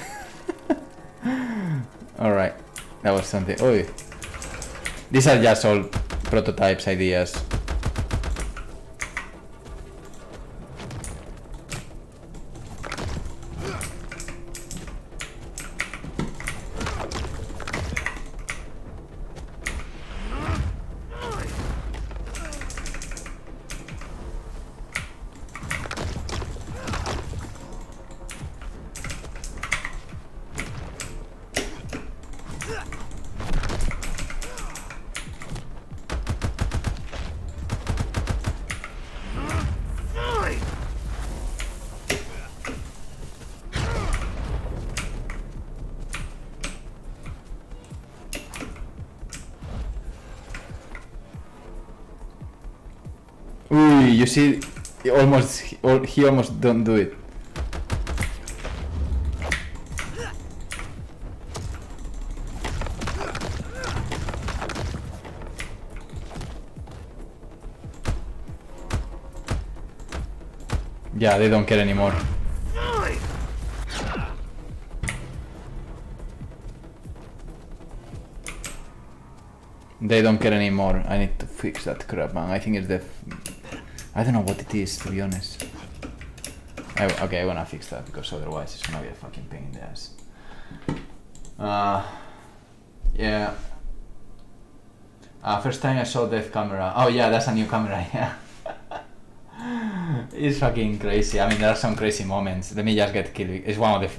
Alright, that was something. Oh, these are just all prototypes, ideas. Ooh, you see, he almost don't do it. Yeah, they don't care anymore. They don't care anymore. I need to fix that crap, man. I think it's the... I don't know what it is, to be honest. Okay, I wanna fix that, because otherwise it's gonna be a fucking pain in the ass. Yeah. First time I saw Death Camera. Oh yeah, that's a new camera, yeah. It's fucking crazy. I mean, there are some crazy moments. Let me just get killed. It's one of the...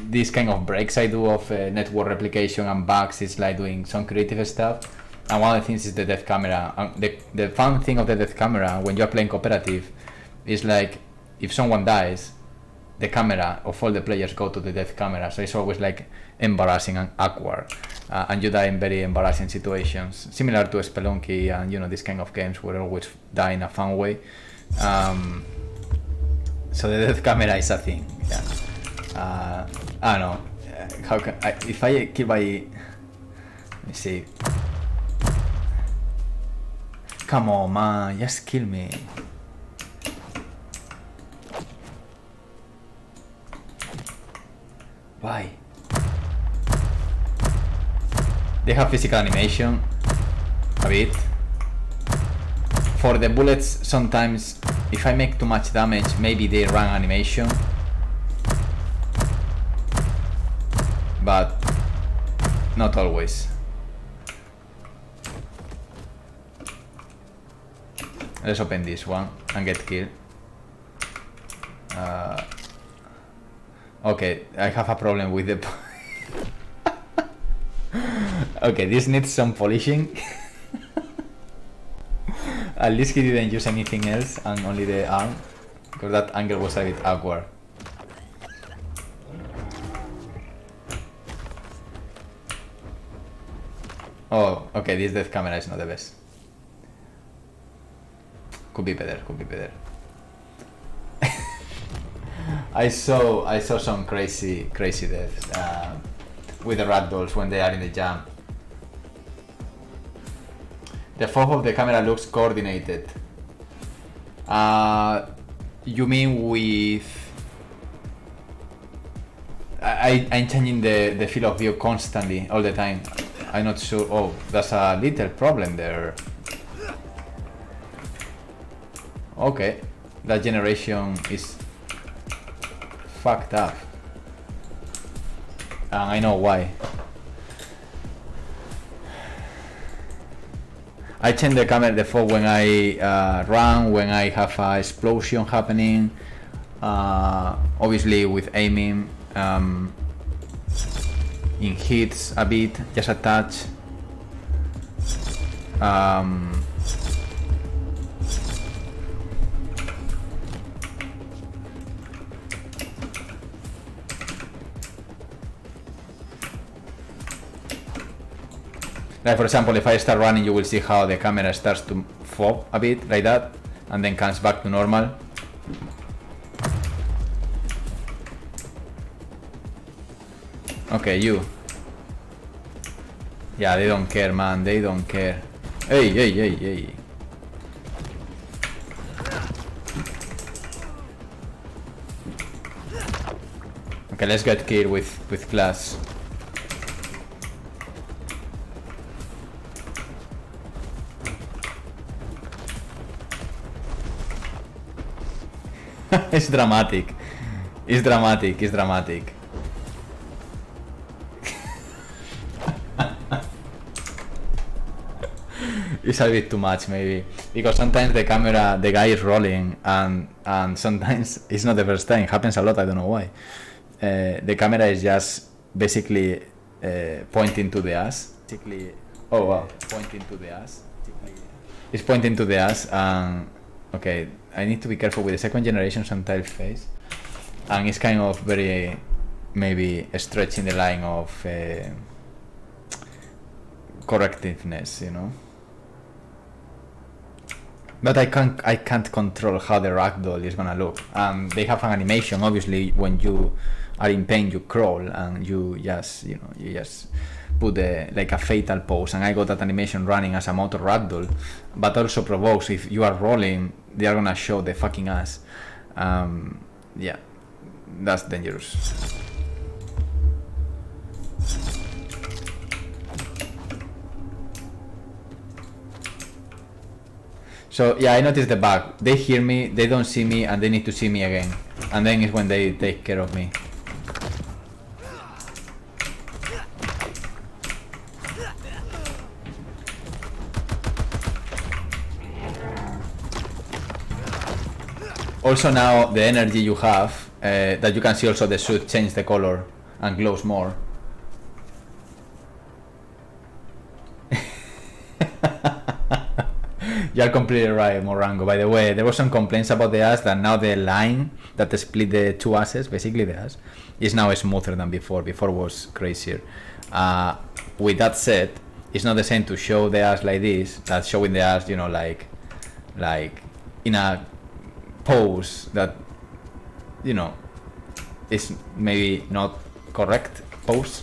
These kind of breaks I do of network replication and bugs. It's like doing some creative stuff. And one of the things is the death camera. The fun thing of the death camera when you're playing cooperative is like if someone dies, the camera of all the players go to the death camera. So it's always like embarrassing and awkward. And you die in very embarrassing situations. Similar to Spelunky and this kind of games where you always die in a fun way. So the death camera is a thing. Yeah. I don't know. How can if I kill by... Let me see. Come on, man, just kill me. Why? They have physical animation a bit. For the bullets, sometimes if I make too much damage, maybe they run animation. But not always. Let's open this one and get killed. Okay, I have a problem with the... Okay, this needs some polishing. At least he didn't use anything else and only the arm, because that angle was a bit awkward. Oh, okay, this death camera is not the best. Could be better, could be better. I saw some crazy deaths with the rat dolls when they are in the jump. The fob of the camera looks coordinated. You mean with... I'm changing the field of view constantly, all the time. I'm not sure. Oh, that's a little problem there. Okay, that generation is fucked up. And I know why. I change the camera default when I run, when I have an explosion happening. Obviously with aiming. In hits a bit, just a touch. Like for example, if I start running, you will see how the camera starts to fob a bit like that, and then comes back to normal. Okay, you. Yeah, they don't care, man. They don't care. Hey, hey, hey, hey. Okay, let's get killed with glass. It's dramatic. It's dramatic. It's dramatic. It's a bit too much, maybe, because sometimes the camera, the guy is rolling, and sometimes it's not the first time. It happens a lot. I don't know why. The camera is just basically pointing to the ass. Oh wow, pointing to the ass. It's pointing to the ass. Okay, I need to be careful with the second generation Untitled face, and it's kind of very maybe stretching the line of correctiveness, you know. But I can't control how the ragdoll is gonna look. They have an animation, obviously. When you are in pain, you crawl, and you just put like a fatal pose. And I got that animation running as a motor ragdoll, but also provokes. If you are rolling, they are gonna show the fucking ass. Yeah, that's dangerous. So yeah, I noticed the bug. They hear me, they don't see me, and they need to see me again. And then is when they take care of me. Also now the energy you have, that you can see also the suit change the color and glows more. You're completely right, Morango. By the way, there were some complaints about the ass, that now the line that split the two asses, basically the ass, is now smoother than before. Before was crazier. With that said, it's not the same to show the ass like this, that showing the ass, you know, like in a pose that, you know, is maybe not correct pose.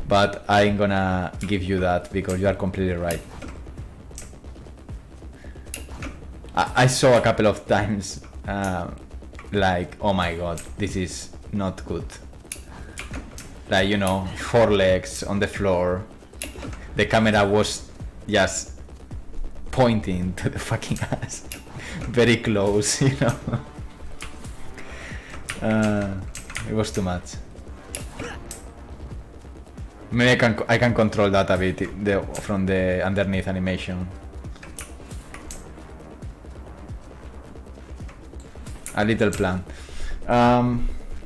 But I'm gonna give you that because you are completely right. I saw a couple of times like, oh my god, this is not good. Like, you know, 4 legs on the floor. The camera was just pointing to the fucking ass. Very close, you know. It was too much. Maybe I can control that a bit from the underneath animation. A little plan.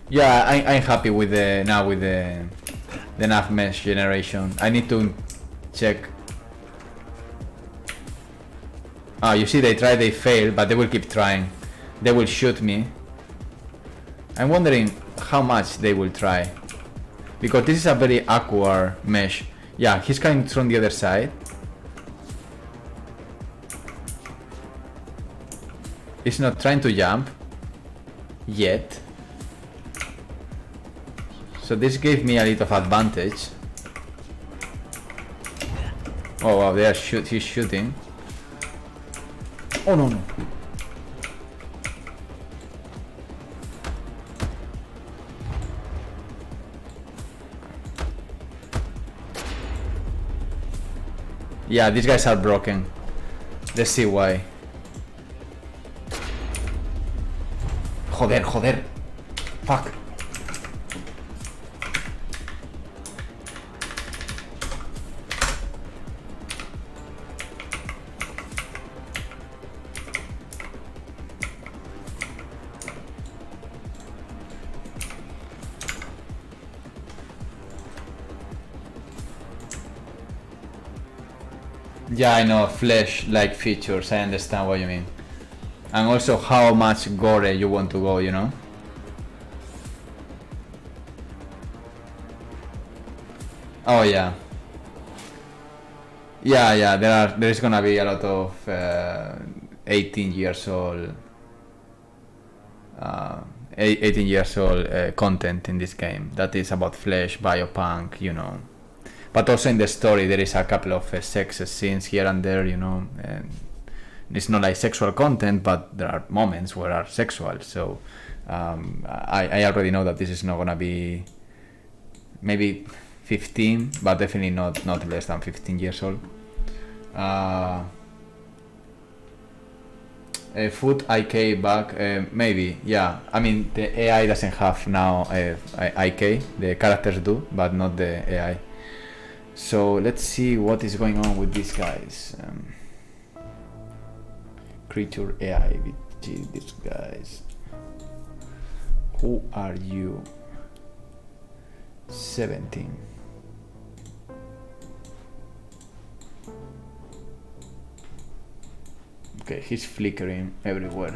Yeah, I'm happy with the nav mesh generation. I need to check. You see, they try, they fail, but they will keep trying. They will shoot me. I'm wondering how much they will try. Because this is a very awkward mesh. Yeah, he's coming from the other side. He's not trying to jump yet. So this gave me a little advantage. Oh wow, he's shooting. Oh no. Yeah, these guys are broken. Let's see why. Joder. Fuck. Yeah, I know, flesh-like features, I understand what you mean. And also how much gore you want to go, you know? Oh yeah. Yeah. There's gonna be a lot of 18 years old, uh, 18 years old content in this game that is about flesh, biopunk, you know. But also in the story there is a couple of sex scenes here and there, you know. And it's not like sexual content, but there are moments where are sexual. So I already know that this is not gonna be maybe 15, but definitely not less than 15 years old. Food IK bug, maybe, yeah. I mean, the AI doesn't have now IK, the characters do, but not the AI. So let's see what is going on with these guys. Creature AI, these guys. Who are you? 17. Okay, he's flickering everywhere.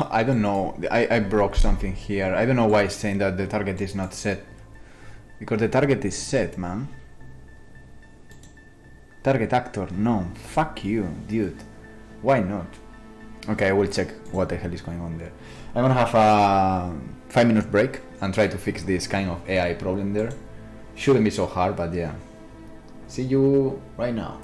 I don't know. I broke something here. I don't know why it's saying that the target is not set. Because the target is set, man. Target actor, no. Fuck you, dude. Why not? Okay, I will check what the hell is going on there. I'm gonna have a 5-minute break and try to fix this kind of AI problem there. Shouldn't be so hard, but yeah. See you right now.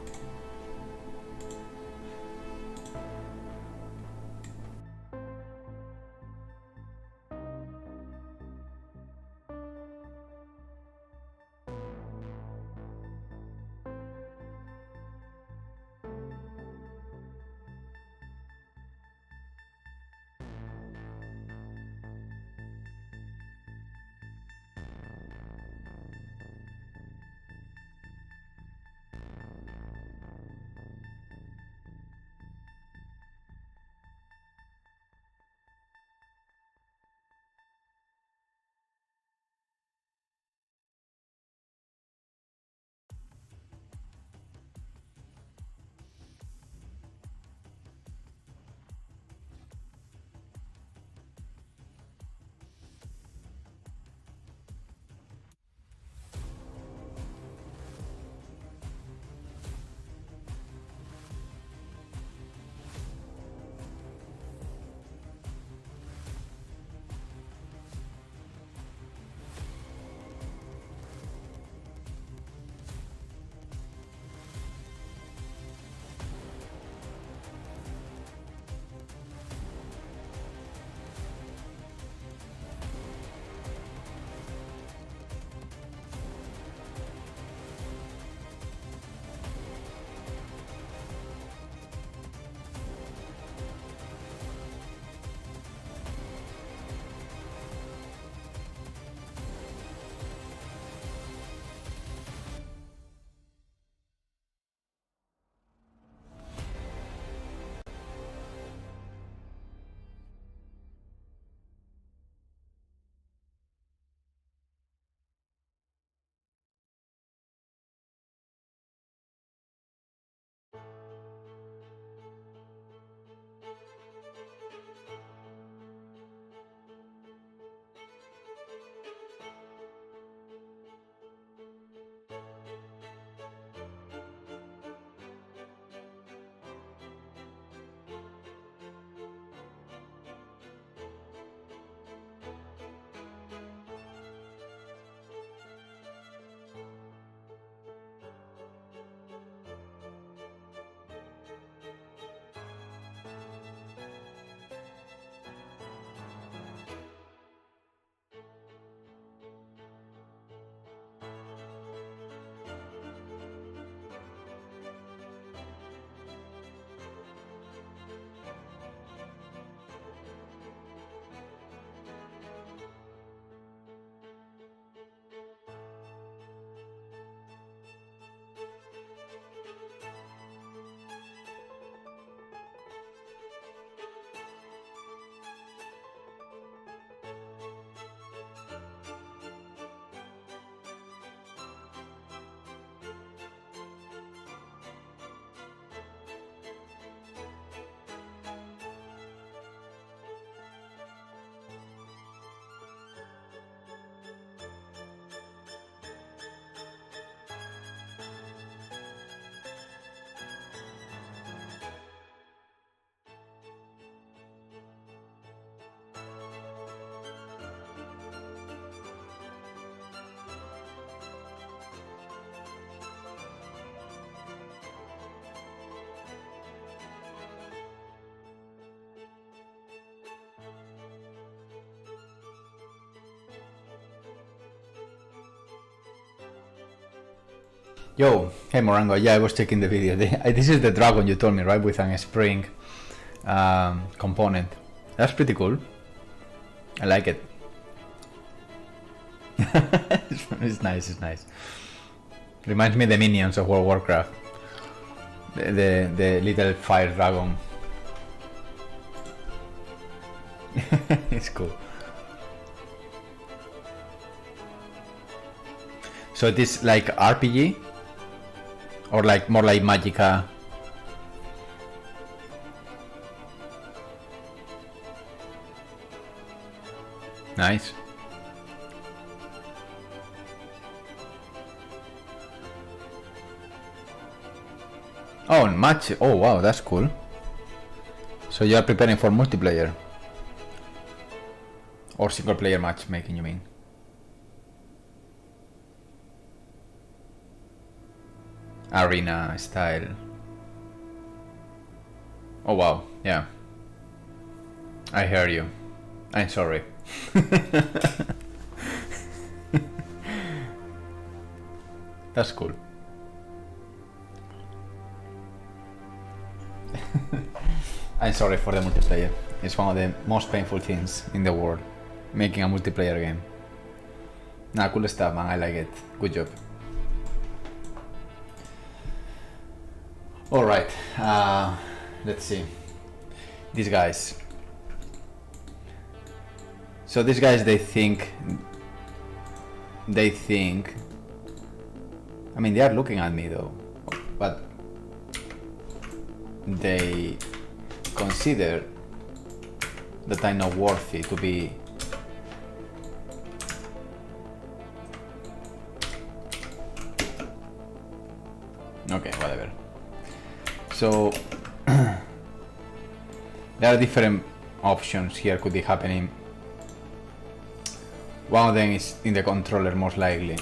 Yo, hey Morango, yeah, I was checking the video. This is the dragon you told me, right? With an spring component. That's pretty cool. I like it. It's nice, it's nice. Reminds me of the minions of World of Warcraft. The little fire dragon. It's cool. So it is like RPG? Or like more like Magica? Nice. Oh, match. Oh, wow, that's cool. So you are preparing for multiplayer? Or single player matchmaking, you mean? Arena style. Oh, wow, yeah. I hear you. I'm sorry. That's cool. I'm sorry for the multiplayer. It's one of the most painful things in the world, making a multiplayer game. Nah, cool stuff, man. I like it. Good job. Alright, let's see. These guys. So these guys, they think, I mean, they are looking at me though, but they consider that I'm not worthy to be okay, whatever. So there are different options here could be happening. One of them is in the controller, most likely,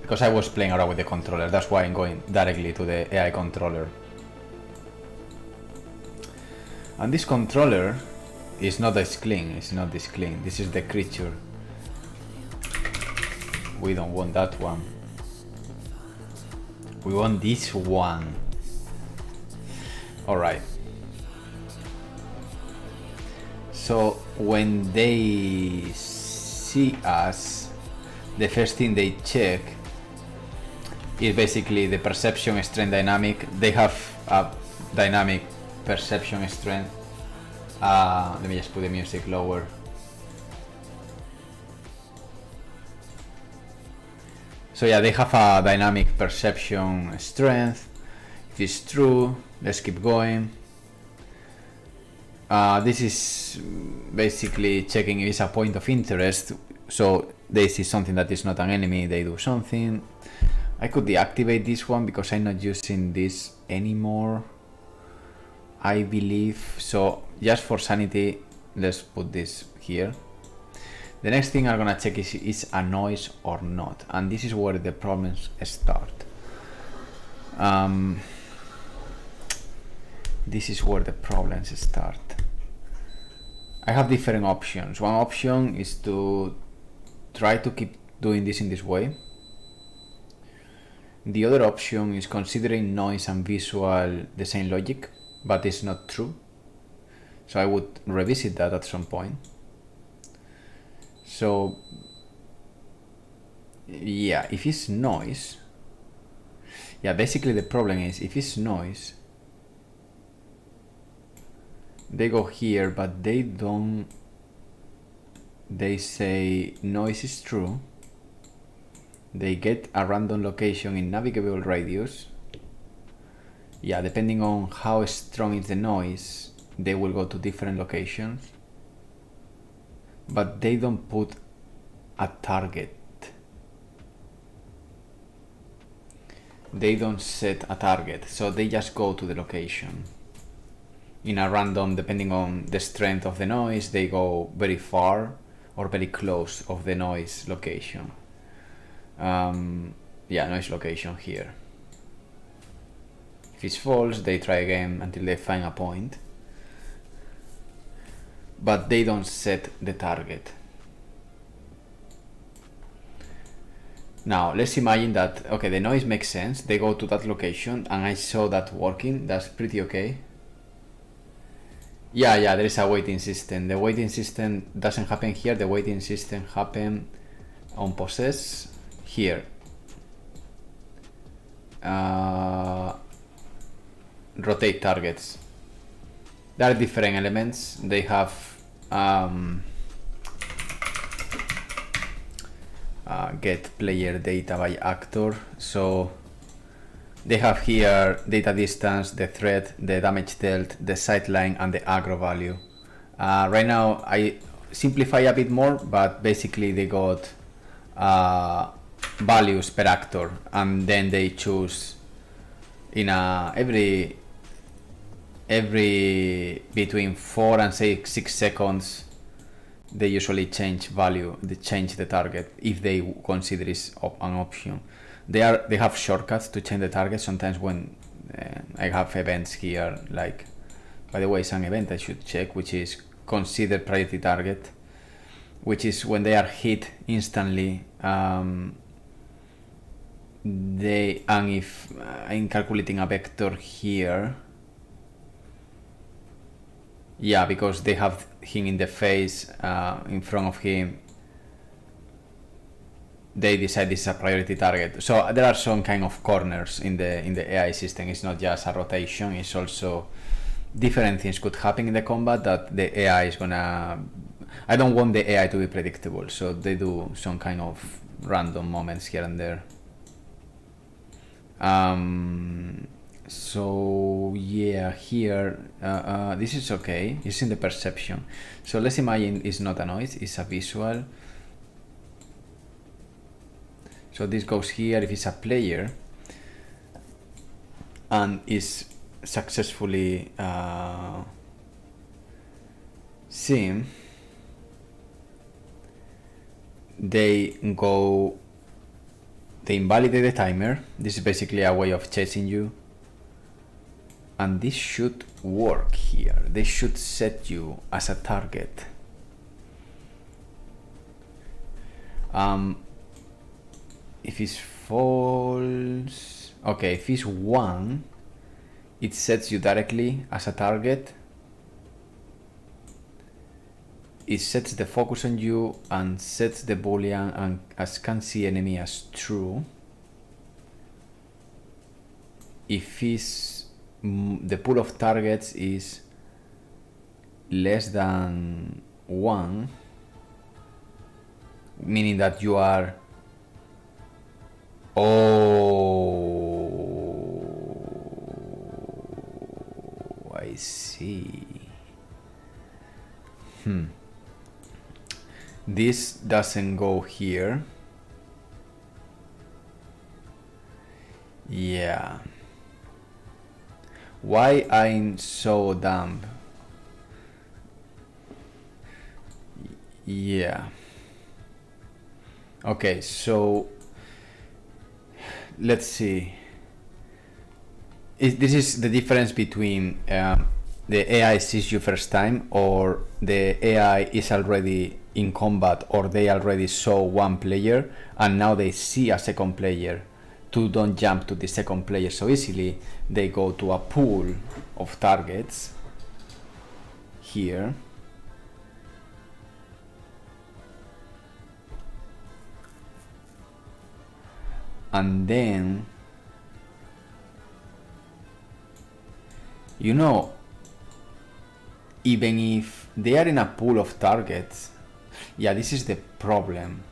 because I was playing around with the controller. That's why I'm going directly to the AI controller. And this controller is not as clean. It's not this clean. This is the creature. We don't want that one. We want this one. Alright. So when they see us, the first thing they check is basically the perception strength dynamic. They have a dynamic perception strength. Let me just put the music lower. So yeah, they have a dynamic perception strength. If it's true, let's keep going. This is basically checking if it's a point of interest. So they see something that is not an enemy, they do something. I could deactivate this one because I'm not using this anymore, I believe. So just for sanity, let's put this here. The next thing I'm gonna check is a noise or not, and this is where the problems start. This is where the problems start. I have different options. One option is to try to keep doing this in this way. The other option is considering noise and visual the same logic, but it's not true. So I would revisit that at some point. So yeah, if it's noise, yeah, basically the problem is if it's noise, they go here, but they don't, they say noise is true, they get a random location in navigable radius. Yeah, depending on how strong is the noise, they will go to different locations, but they don't put a target. They don't set a target, so they just go to the location in a random, depending on the strength of the noise. They go very far or very close of the noise location. Yeah, noise location here. If it's false, they try again until they find a point, but they don't set the target. Now let's imagine that, okay, the noise makes sense. They go to that location and I saw that working. That's pretty okay. Yeah, there is a waiting system. The waiting system doesn't happen here. The waiting system happen on possess here. Rotate targets. There are different elements. They have get player data by actor. So they have here data distance, the threat, the damage dealt, the sightline, and the aggro value. Right now I simplify a bit more, but basically they got values per actor, and then they choose in every between 4 and 6 seconds. They usually change value, they change the target if they consider it an option. They have shortcuts to change the target. Sometimes when I have events here, like, by the way, it's an event I should check, which is consider priority target, which is when they are hit instantly. If I'm calculating a vector here, yeah, because they have him in the face, in front of him, they decide this is a priority target. So there are some kind of corners in the AI system. It's not just a rotation, it's also different things could happen in the combat that the AI is gonna... I don't want the AI to be predictable, so they do some kind of random moments here and there. So yeah, here this is okay, it's in the perception. So let's imagine it's not a noise, it's a visual. So this goes here if it's a player and is successfully seen. They invalidate the timer. This is basically a way of chasing you, and this should work here. They should set you as a target. If it's false, okay, if it's 1, it sets you directly as a target. It sets the focus on you and sets the boolean and as can see enemy as true. If it's the pool of targets is less than 1, meaning that you are... Oh, I see. This doesn't go here. Yeah. Why I'm so dumb? Yeah. Okay, so let's see. This is the difference between the AI sees you first time, or the AI is already in combat, or they already saw one player and now they see a second player. To don't jump to the second player so easily, they go to a pool of targets here. And then, you know, even if they are in a pool of targets, yeah, this is the problem.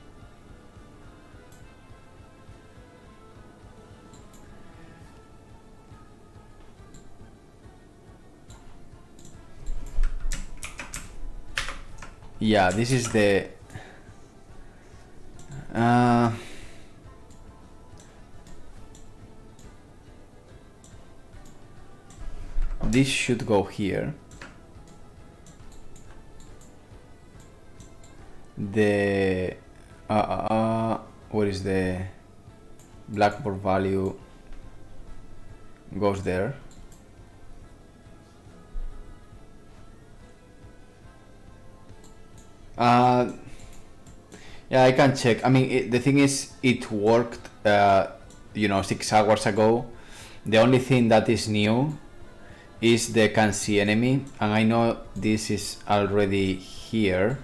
Yeah, this is the this should go here. The what is the blackboard value goes there. Yeah, I can check. I mean, the thing is, it worked, 6 hours ago. The only thing that is new is the can see enemy, and I know this is already here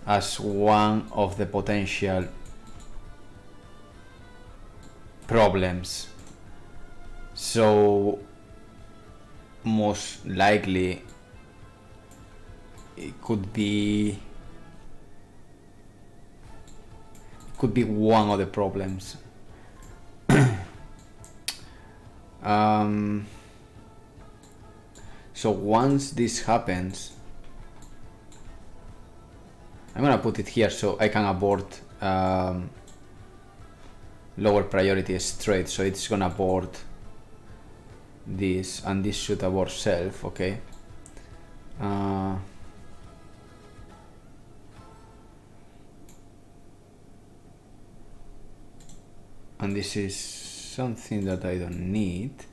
as one of the potential problems. So most likely it could be one of the problems. So once this happens, I'm gonna put it here so I can abort lower priority straight, so it's gonna abort this, and this should abort self. Okay. And this is something that I don't need.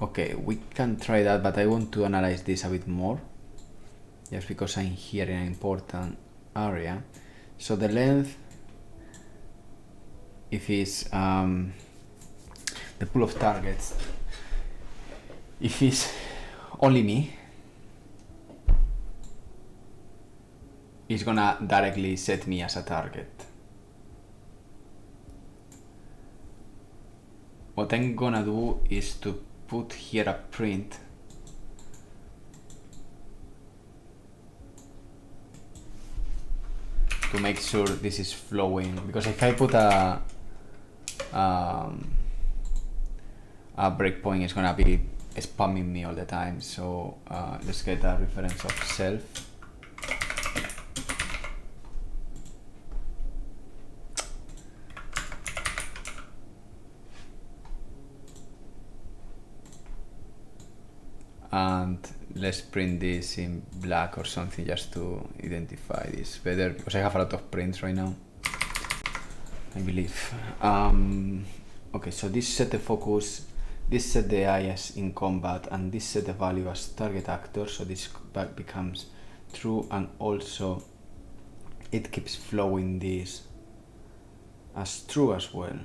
Okay, we can try that, but I want to analyze this a bit more, just because I'm here in an important area. So the length, if it's the pool of targets, if it's only me, it's gonna directly set me as a target. What I'm gonna do is to put here a print to make sure this is flowing, because if I put a breakpoint, it's gonna be spamming me all the time. So let's get a reference of self. And let's print this in black or something just to identify this better, because I have a lot of prints right now, I believe. Okay, so this set the focus, this set the eye as in combat, and this set the value as target actor, so this becomes true, and also it keeps flowing this as true as well.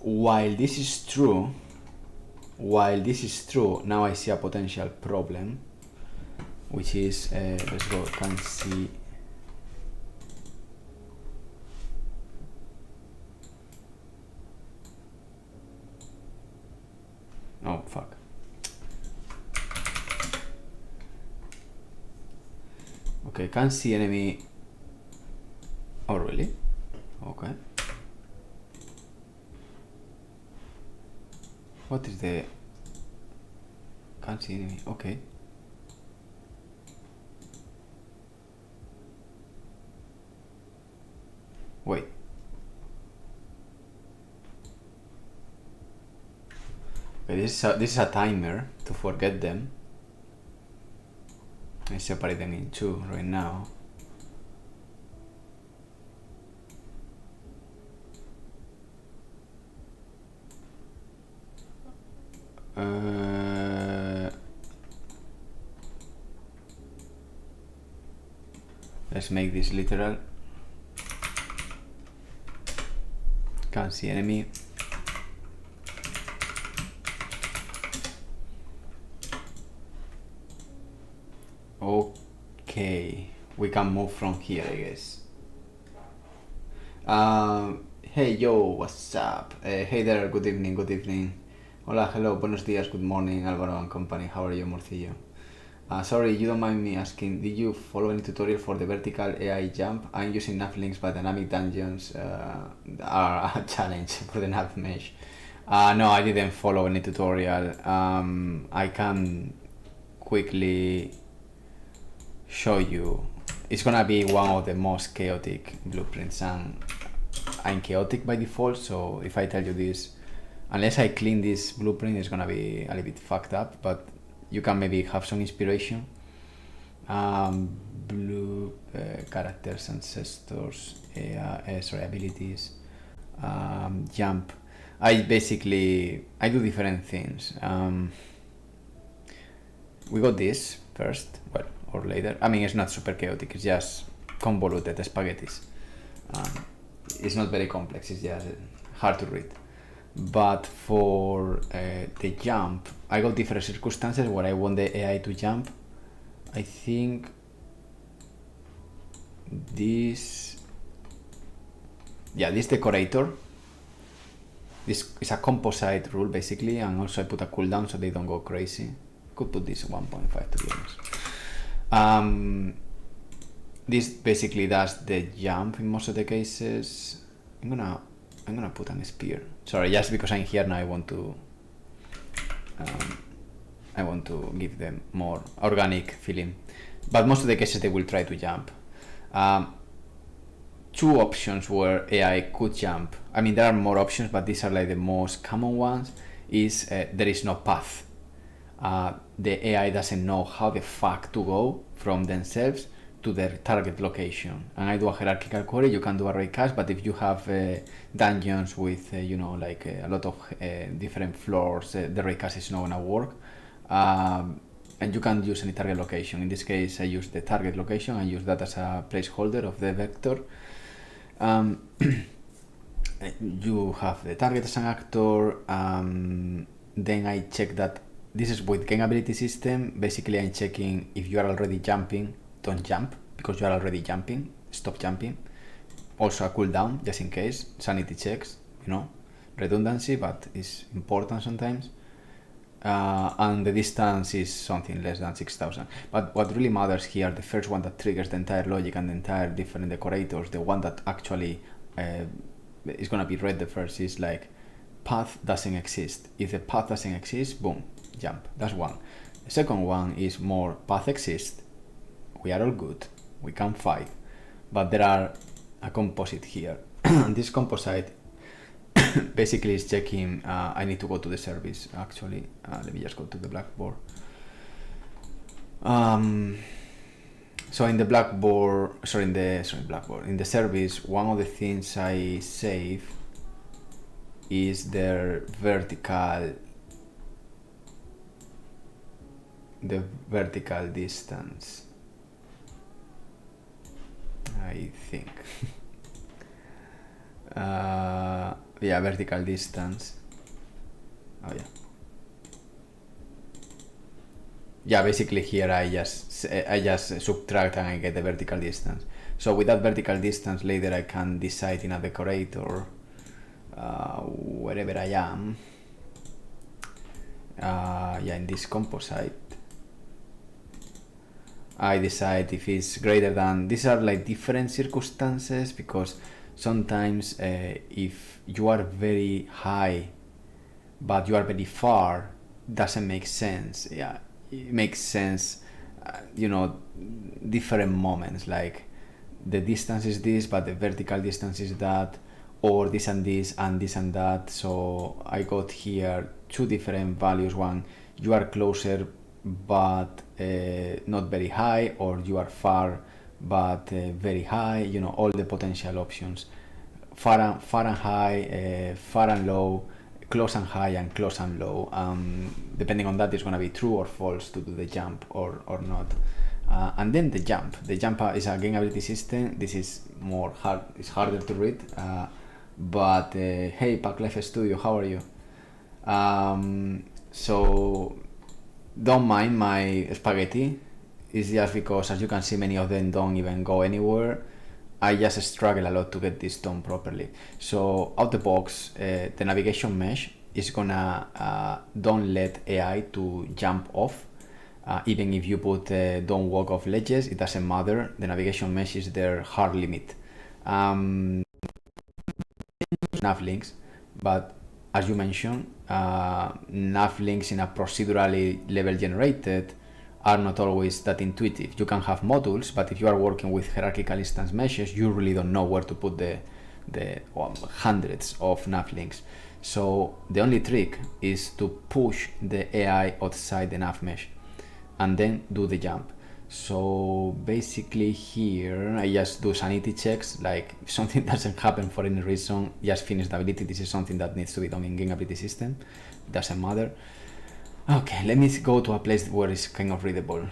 While this is true, now I see a potential problem, which is, let's go, can see. Oh, fuck. Okay, can see enemy. Oh, really? Okay. What is the can't see enemy? Okay. Wait. Okay, this is a timer to forget them. I separate them in two right now. Let's make this literal. Can't see enemy. Okay, we can move from here, I guess. Hey, yo, what's up? Hey there, good evening. Hola, hello, buenos días, good morning, Alvaro and company. How are you, Morcillo? Sorry, you don't mind me asking, did you follow any tutorial for the vertical AI jump? I'm using nav links, but dynamic dungeons are a challenge for the nav mesh. No, I didn't follow any tutorial. I can quickly show you. It's gonna be one of the most chaotic blueprints, and I'm chaotic by default, so if I tell you this, unless I clean this blueprint, it's gonna be a little bit fucked up, but you can maybe have some inspiration. Blue characters, ancestors, abilities. jump. I do different things. We got this first, well, or later. I mean, it's not super chaotic, it's just convoluted spaghettis. It's not very complex, it's just hard to read. But for the jump, I got different circumstances where I want the AI to jump. I think this decorator. This is a composite rule basically, and also I put a cooldown so they don't go crazy. Could put this 1.5 to be honest. This basically does the jump in most of the cases. I'm gonna put an spear. Sorry, just because I'm here now, I want to give them more organic feeling. But most of the cases they will try to jump. Two options where AI could jump. I mean, there are more options, but these are like the most common ones. Is there is no path. The AI doesn't know how the fuck to go from themselves to their target location. And I do a hierarchical query. You can do array cache, but if you have dungeons with a lot of different floors, the array cache is not gonna work. And you can use any target location. In this case, I use the target location and use that as a placeholder of the vector. You have the target as an actor. Then I check that this is with gain ability system. Basically, I'm checking if you are already jumping, don't jump because you are already jumping. Stop jumping. Also a cooldown just in case. Sanity checks, redundancy, but it's important sometimes. And the distance is something less than 6,000. But what really matters here, the first one that triggers the entire logic and the entire different decorators, the one that actually is gonna be read the first is like path doesn't exist. If the path doesn't exist, boom, jump. That's one. The second one is more path exists. We are all good. We can fight. But there are a composite here. And this composite basically is checking. I need to go to the service actually. Let me just go to the Blackboard. So in the Blackboard, in the service, one of the things I save is the vertical distance, I think. Vertical distance. Oh yeah. Basically here I just subtract and I get the vertical distance. So with that vertical distance, later I can decide in a decorator wherever I am. In this composite, I decide if it's greater than. These are like different circumstances because sometimes if you are very high but you are very far, doesn't make sense. Yeah, it makes sense, different moments, like the distance is this but the vertical distance is that, or this and this and this and that. So I got here two different values. One, you are closer but not very high, or you are far but very high, all the potential options. Far and high, far and low, close and high, and close and low. Depending on that, it's going to be true or false to do the jump or not. And then the jump is a gain ability system. This is more hard, it's harder to read, but hey, Pack Life Studio, how are you? So don't mind my spaghetti. It's just because, as you can see, many of them don't even go anywhere. I just struggle a lot to get this done properly. So out the box, the navigation mesh is gonna don't let AI to jump off. Even if you put don't walk off ledges, it doesn't matter. The navigation mesh is their hard limit. Nav links, but as you mentioned, nav links in a procedurally level generated are not always that intuitive. You can have modules, but if you are working with hierarchical instance meshes, you really don't know where to put the hundreds of nav links. So the only trick is to push the AI outside the nav mesh and then do the jump. So basically here I just do sanity checks, like if something doesn't happen for any reason, just finish the ability. This is something that needs to be done in game ability system, doesn't matter. Okay, let me go to a place where it's kind of readable.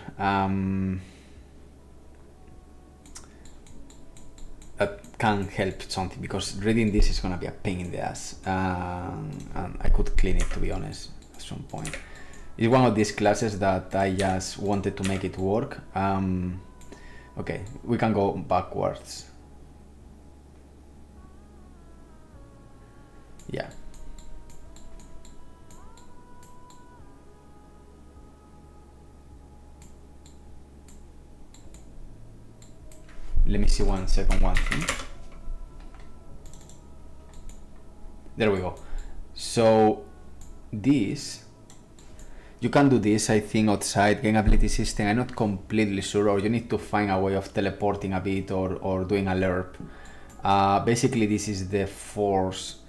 That can help something, because reading this is gonna be a pain in the ass, and I could clean it, to be honest, at some point. It's one of these classes that I just wanted to make it work. Okay, we can go backwards. Yeah. Let me see one second, one thing. There we go. So this, you can do this, I think, outside game ability system. I'm not completely sure, or you need to find a way of teleporting a bit, or doing a lerp. Basically, this is the force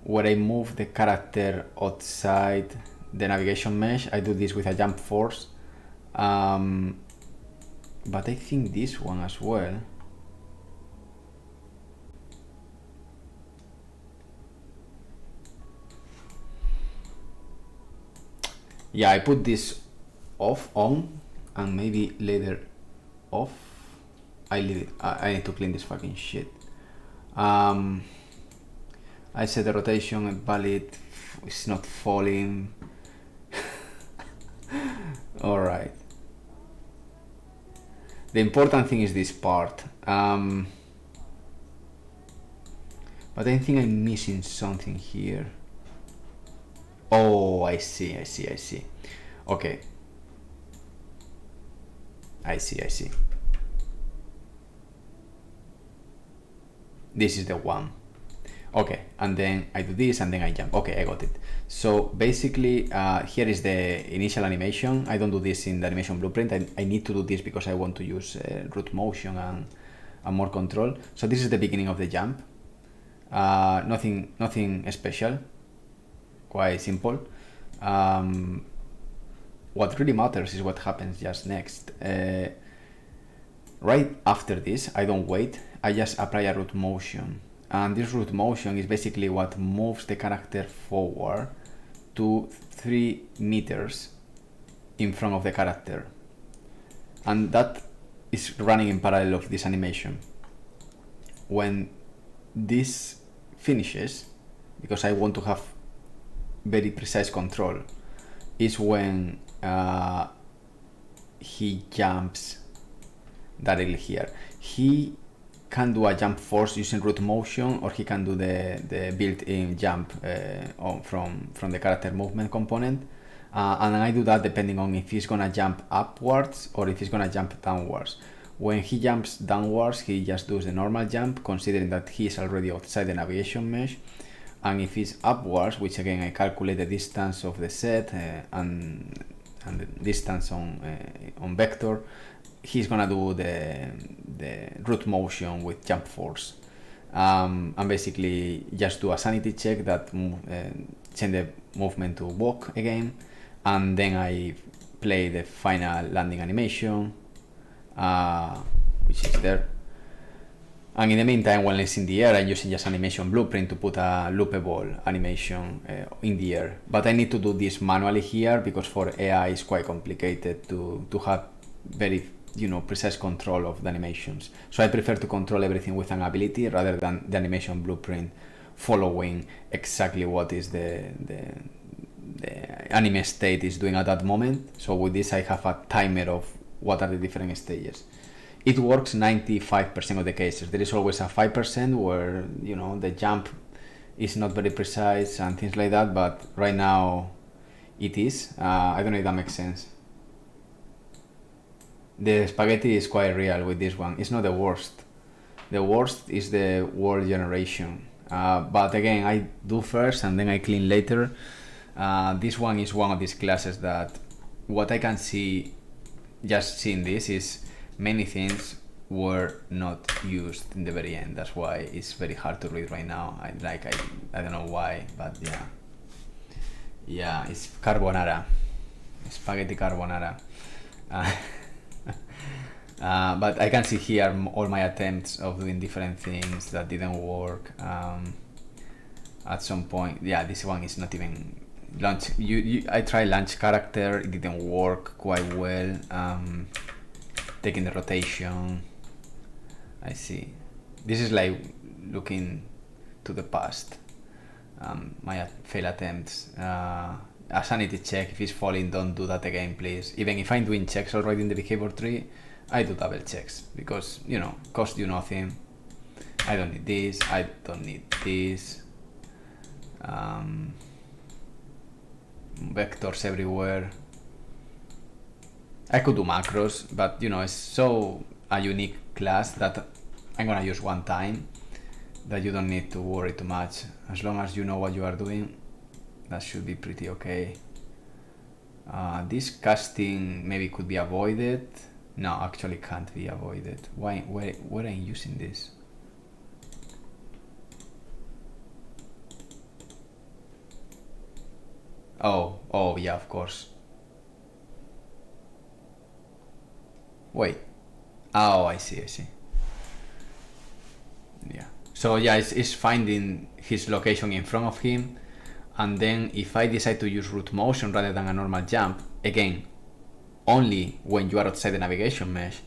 where I move the character outside the navigation mesh. I do this with a jump force, but I think this one as well. Yeah, I put this on, and maybe later off. I leave it. I need to clean this fucking shit. I set the rotation and valid. It's not falling. All right. The important thing is this part. But I think I'm missing something here. Oh, I see. Okay. I see. This is the one. Okay, and then I do this, and then I jump. Okay, I got it. So basically, here is the initial animation. I don't do this in the animation blueprint. I need to do this because I want to use root motion and more control. So this is the beginning of the jump. Nothing special. Quite simple. What really matters is what happens just next. Right after this, I don't wait. I just apply a root motion. And this root motion is basically what moves the character forward to 3 meters in front of the character. And that is running in parallel of this animation. When this finishes, because I want to have very precise control, is when he jumps directly here. He can do a jump force using root motion, or he can do the built-in jump from the character movement component, and I do that depending on if he's gonna jump upwards or if he's gonna jump downwards. When he jumps downwards, he just does the normal jump, considering that he is already outside the navigation mesh. And if it's upwards, which again I calculate the distance of the set and the distance on vector, he's gonna do the root motion with jump force, and basically just do a sanity check that change the movement to walk again, and then I play the final landing animation, which is there. And in the meantime, while it's in the air, I'm using just animation blueprint to put a loopable animation in the air. But I need to do this manually here, because for AI it's quite complicated to have very precise control of the animations. So I prefer to control everything with an ability rather than the animation blueprint following exactly what is the anime state is doing at that moment. So with this I have a timer of what are the different stages. It works 95% of the cases. There is always a 5% where the jump is not very precise and things like that, but right now it is. I don't know if that makes sense. The spaghetti is quite real with this one. It's not the worst. The worst is the world generation. But again, I do first and then I clean later. This one is one of these classes that what I can see just seeing this is many things were not used in the very end. That's why it's very hard to read right now. I don't know why, but yeah, it's carbonara, spaghetti carbonara. But I can see here all my attempts of doing different things that didn't work. At some point, yeah, this one is not even launch. I tried launch character, it didn't work quite well. Taking the rotation, I see. This is like looking to the past. My failed attempts. A sanity check. If it's falling, don't do that again, please. Even if I'm doing checks already in the behavior tree, I do double checks because, you know, cost you nothing. I don't need this. I don't need this. Vectors everywhere. I could do macros, but you know, it's so a unique class that I'm gonna use one time that you don't need to worry too much. As long as you know what you are doing, that should be pretty okay. This casting maybe could be avoided. No, actually can't be avoided. Why? Where am I using this? Oh yeah, of course. Wait. Oh, I see. Yeah. So yeah, it's finding his location in front of him, and then if I decide to use root motion rather than a normal jump, again, only when you are outside the navigation mesh.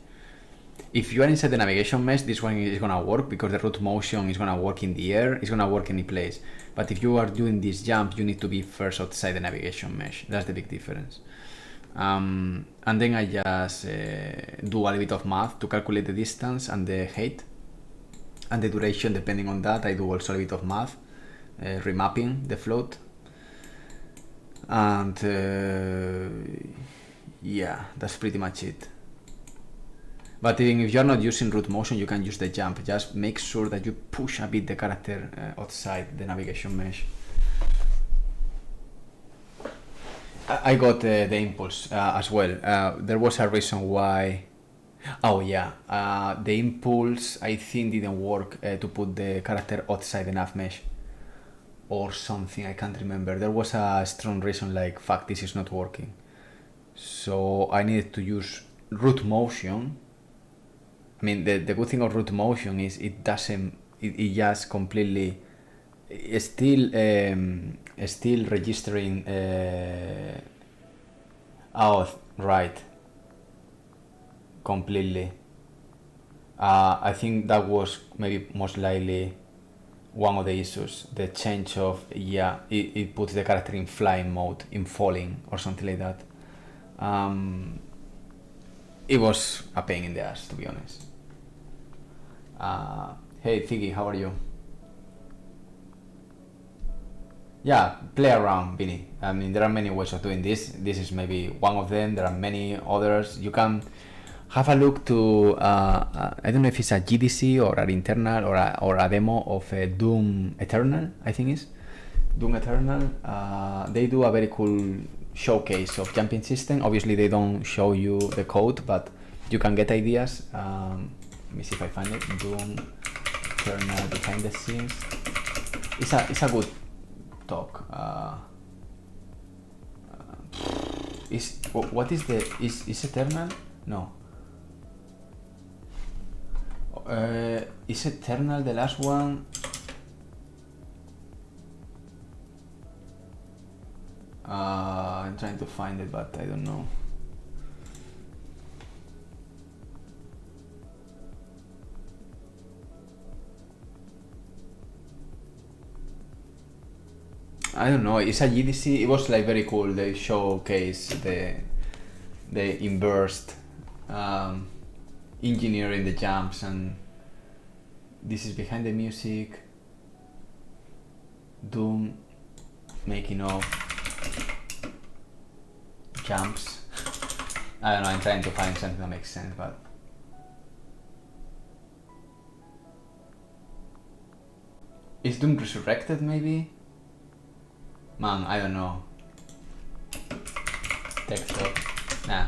If you are inside the navigation mesh, this one is gonna work because the root motion is gonna work in the air, it's gonna work any place. But if you are doing this jump, you need to be first outside the navigation mesh. That's the big difference. And then I just do a little bit of math to calculate the distance and the height and the duration. Depending on that, I do also a bit of math, remapping the float. And yeah, that's pretty much it. But even if you're not using root motion, you can use the jump. Just make sure that you push a bit the character outside the navigation mesh. I got the impulse as well. There was a reason why. Oh yeah, the impulse I think didn't work to put the character outside the nav mesh or something. I can't remember. There was a strong reason like, fuck, this is not working. So I needed to use root motion. I mean, the good thing of root motion is it doesn't, it just completely, it's still registering, right, completely. I think that was maybe most likely one of the issues, the change of, yeah, it puts the character in flying mode, in falling or something like that. It was a pain in the ass, to be honest. Hey Figgy, how are you? Yeah, play around, Vinny. I mean, there are many ways of doing this. This is maybe one of them. There are many others. You can have a look to, I don't know if it's a GDC or an internal or a demo of Doom Eternal, I think is. Doom Eternal. They do a very cool showcase of jumping system. Obviously, they don't show you the code, but you can get ideas. Let me see if I find it. Doom Eternal behind the scenes. It's a good talk. What is the is Eternal? No. Is Eternal the last one? I'm trying to find it, but I don't know. I don't know. It's a GDC. It was like very cool. They showcase the inversed engineering the jumps, and this is behind the music. Doom making of jumps. I don't know. I'm trying to find something that makes sense, but is Doom resurrected maybe? Man, I don't know. Text up. Nah.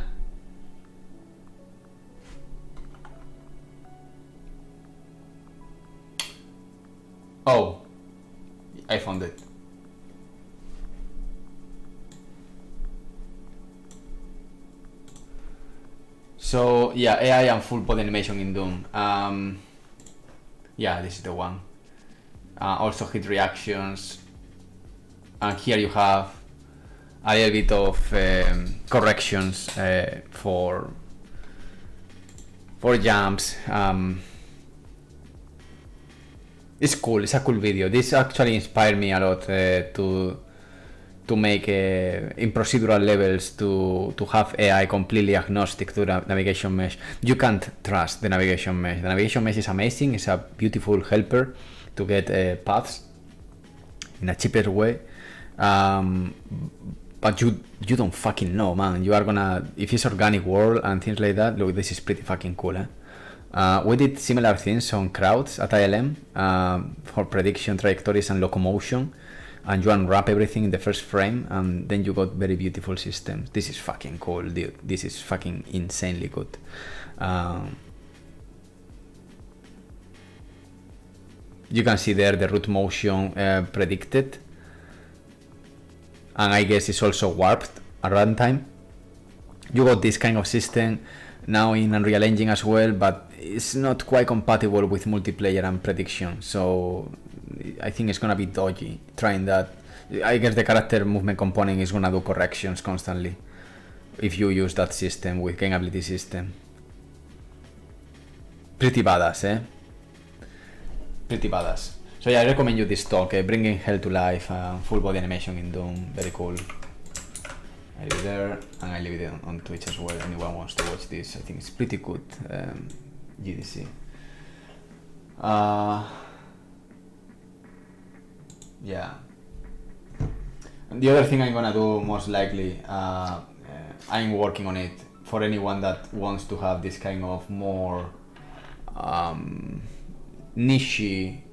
Oh, I found it. So yeah, AI and full body animation in Doom. Yeah, this is the one. Also hit reactions, and here you have a little bit of corrections for jumps. It's cool. It's a cool video. This actually inspired me a lot to make in procedural levels to have AI completely agnostic to the navigation mesh. You can't trust the navigation mesh. The navigation mesh is amazing. It's a beautiful helper to get paths in a cheaper way. But you don't fucking know, man. You are gonna, if it's organic world and things like that, look, this is pretty fucking cool, eh? We did similar things on crowds at ILM for prediction, trajectories and locomotion, and you unwrap everything in the first frame and then you got very beautiful systems. This is fucking cool, dude. This is fucking insanely good. You can see there the root motion predicted, and I guess it's also warped at runtime. You got this kind of system now in Unreal Engine as well, but it's not quite compatible with multiplayer and prediction, so I think it's gonna be dodgy trying that. I guess the character movement component is gonna do corrections constantly if you use that system with game ability system. Pretty badass, eh? Pretty badass. So yeah, I recommend you this talk, Bringing Hell to Life, full body animation in Doom, very cool. I leave it there, and I leave it on Twitch as well. Anyone wants to watch this, I think it's pretty good. GDC. Yeah. And the other thing I'm gonna do most likely, I'm working on it for anyone that wants to have this kind of more niche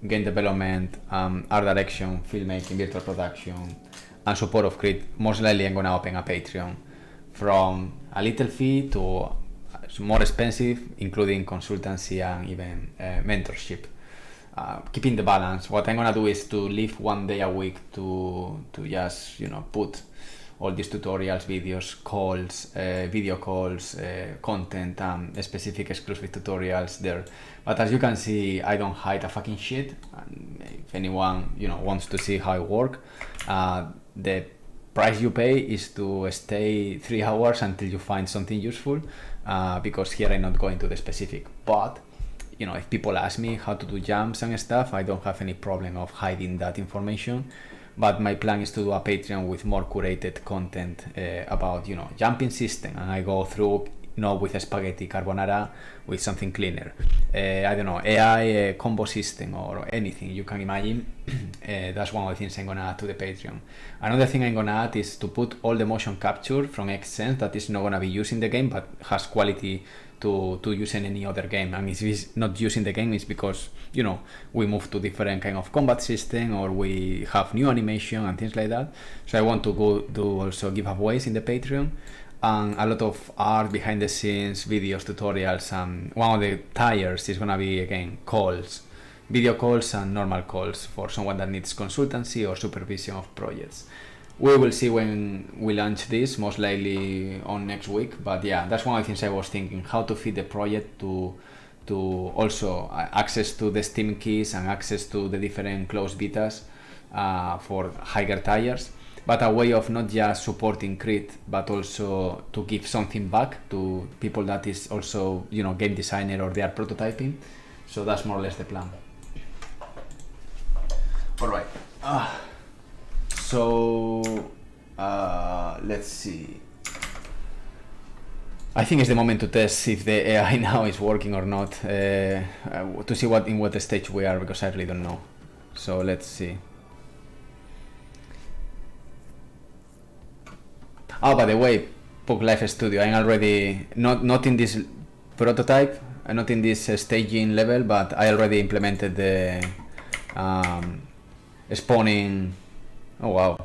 game development, art direction, filmmaking, virtual production, and support of CRETE. Most likely I'm gonna open a Patreon from a little fee to more expensive, including consultancy and even mentorship. Keeping the balance. What I'm gonna do is to leave one day a week to just put all these tutorials, videos, calls, video calls, content, specific exclusive tutorials there. But as you can see, I don't hide a fucking shit. And if anyone wants to see how I work, the price you pay is to stay 3 hours until you find something useful, because here I'm not going to the specific. But if people ask me how to do jumps and stuff, I don't have any problem of hiding that information. But my plan is to do a Patreon with more curated content about jumping system, and I go through not with a spaghetti carbonara, with something cleaner. I don't know, AI combo system or anything you can imagine. That's one of the things I'm gonna add to the Patreon. Another thing I'm gonna add is to put all the motion capture from XSense that is not gonna be used in the game but has quality to use in any other game. And if it's not used in the game, it's because we move to different kind of combat system, or we have new animation and things like that. So I want to go do also giveaways in the Patreon, and a lot of art, behind the scenes, videos, tutorials, and one of the tiers is gonna be again calls, video calls and normal calls for someone that needs consultancy or supervision of projects. We will see when we launch this, most likely on next week. But yeah, that's one of the things I was thinking, how to fit the project to also access to the Steam keys and access to the different closed betas for higher tiers, but a way of not just supporting CRETE, but also to give something back to people that is also game designer or they are prototyping. So that's more or less the plan. All right. So let's see. I think it's the moment to test if the AI now is working or not, to see in what stage we are, because I really don't know. So let's see. Oh, by the way, Pug Life Studio, I'm already not in this prototype, not in this staging level, but I already implemented the spawning. Oh wow,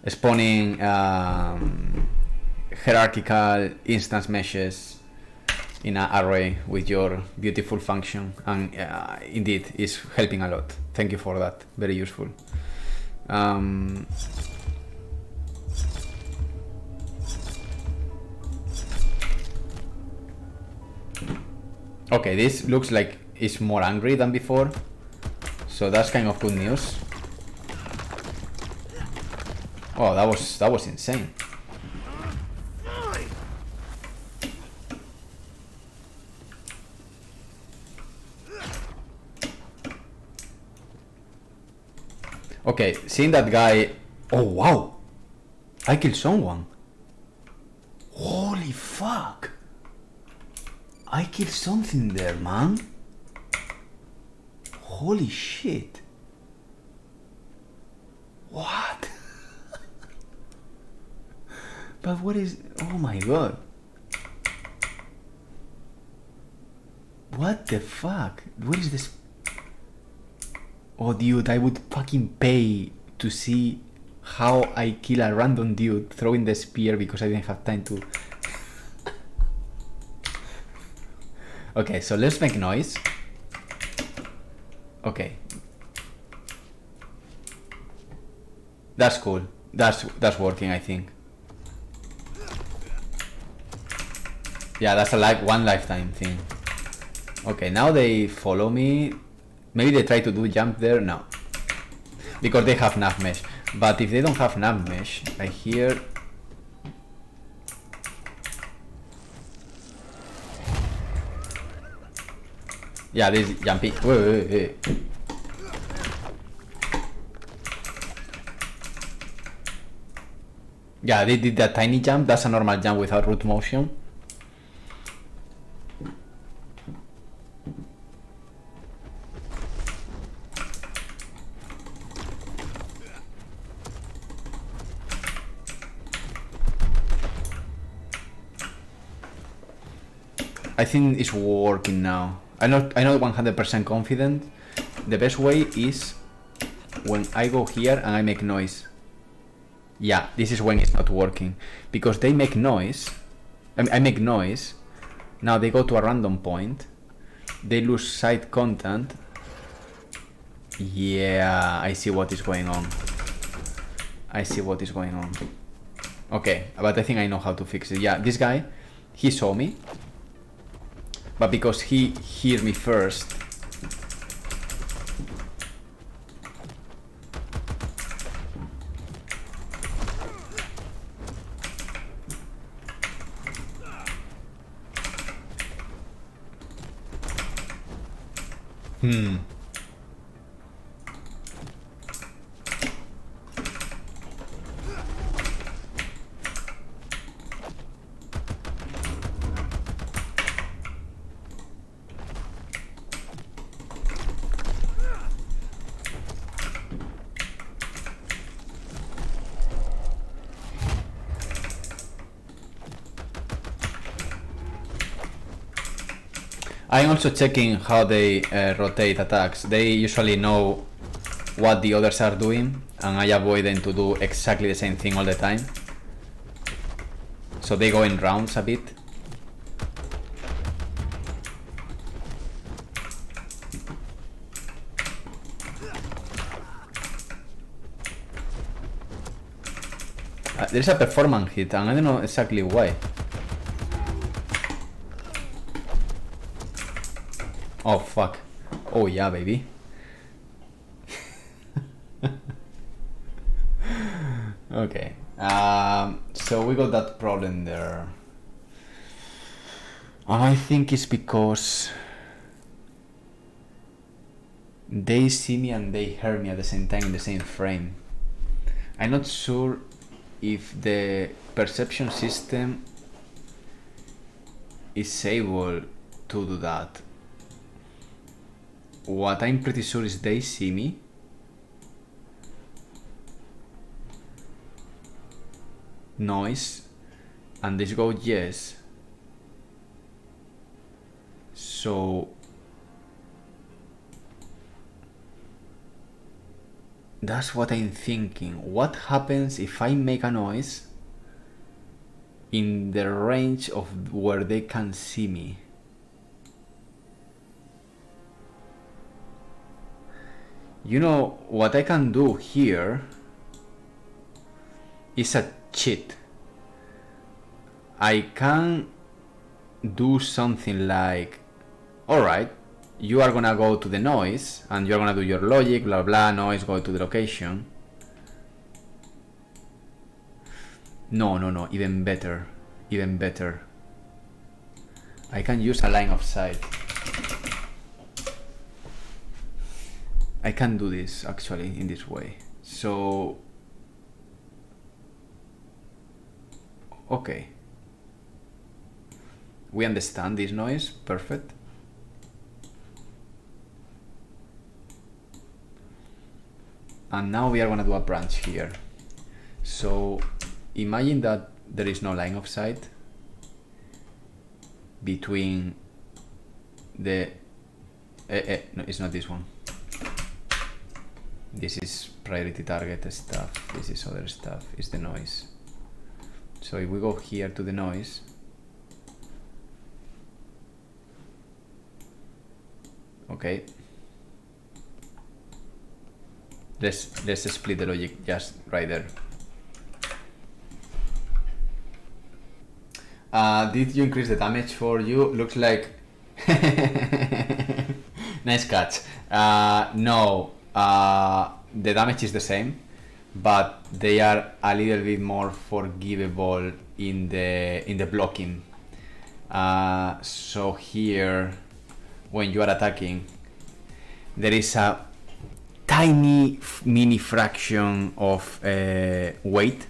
spawning hierarchical instance meshes in an array with your beautiful function, and indeed is helping a lot. Thank you for that, very useful. Okay, this looks like it's more angry than before, so that's kind of good news. Oh, that was insane. Okay, seeing that guy. Oh wow, I killed someone. Holy fuck, I killed something there, man. Holy shit. What? But what is... Oh my god. What the fuck? What is this? Oh dude, I would fucking pay to see how I kill a random dude throwing the spear because I didn't have time to... Okay, so let's make noise. Okay. That's cool. That's working, I think. Yeah, that's a one lifetime thing. Okay, now they follow me. Maybe they try to do jump there. No, because they have nav mesh. But if they don't have nav mesh, I hear... Yeah, this is jumping. Wait. Yeah, they did that tiny jump. That's a normal jump without root motion. I think it's working now. I'm not 100% confident. The best way is when I go here and I make noise. Yeah, this is when it's not working. Because they make noise. I make noise. Now they go to a random point. They lose side content. Yeah, I see what is going on. Okay, but I think I know how to fix it. Yeah, this guy, he saw me. But because he heard me first, I'm also checking how they rotate attacks. They usually know what the others are doing, and I avoid them to do exactly the same thing all the time. So they go in rounds a bit. There's a performance hit, and I don't know exactly why. Oh fuck. Oh yeah, baby. Okay. So we got that problem there. And I think it's because they see me and they hear me at the same time in the same frame. I'm not sure if the perception system is able to do that. What I'm pretty sure is they see me. Noise. And this go yes. So that's what I'm thinking. What happens if I make a noise in the range of where they can see me? You know, what I can do here is a cheat. I can do something like Alright, you are gonna go to the noise and you're gonna do your logic, blah blah, noise, go to the location. No, even better. I can use a line of sight. I can do this actually in this way. So, okay. We understand this noise, perfect. And now we are gonna do a branch here. So imagine that there is no line of sight between the no, it's not this one. This is priority target stuff. This is other stuff. It's the noise. So if we go here to the noise, okay. Let's split the logic just right there. Did you increase the damage for you? Looks like nice catch. No, the damage is the same, but they are a little bit more forgivable in the blocking. So here, when you are attacking, there is a tiny mini fraction of weight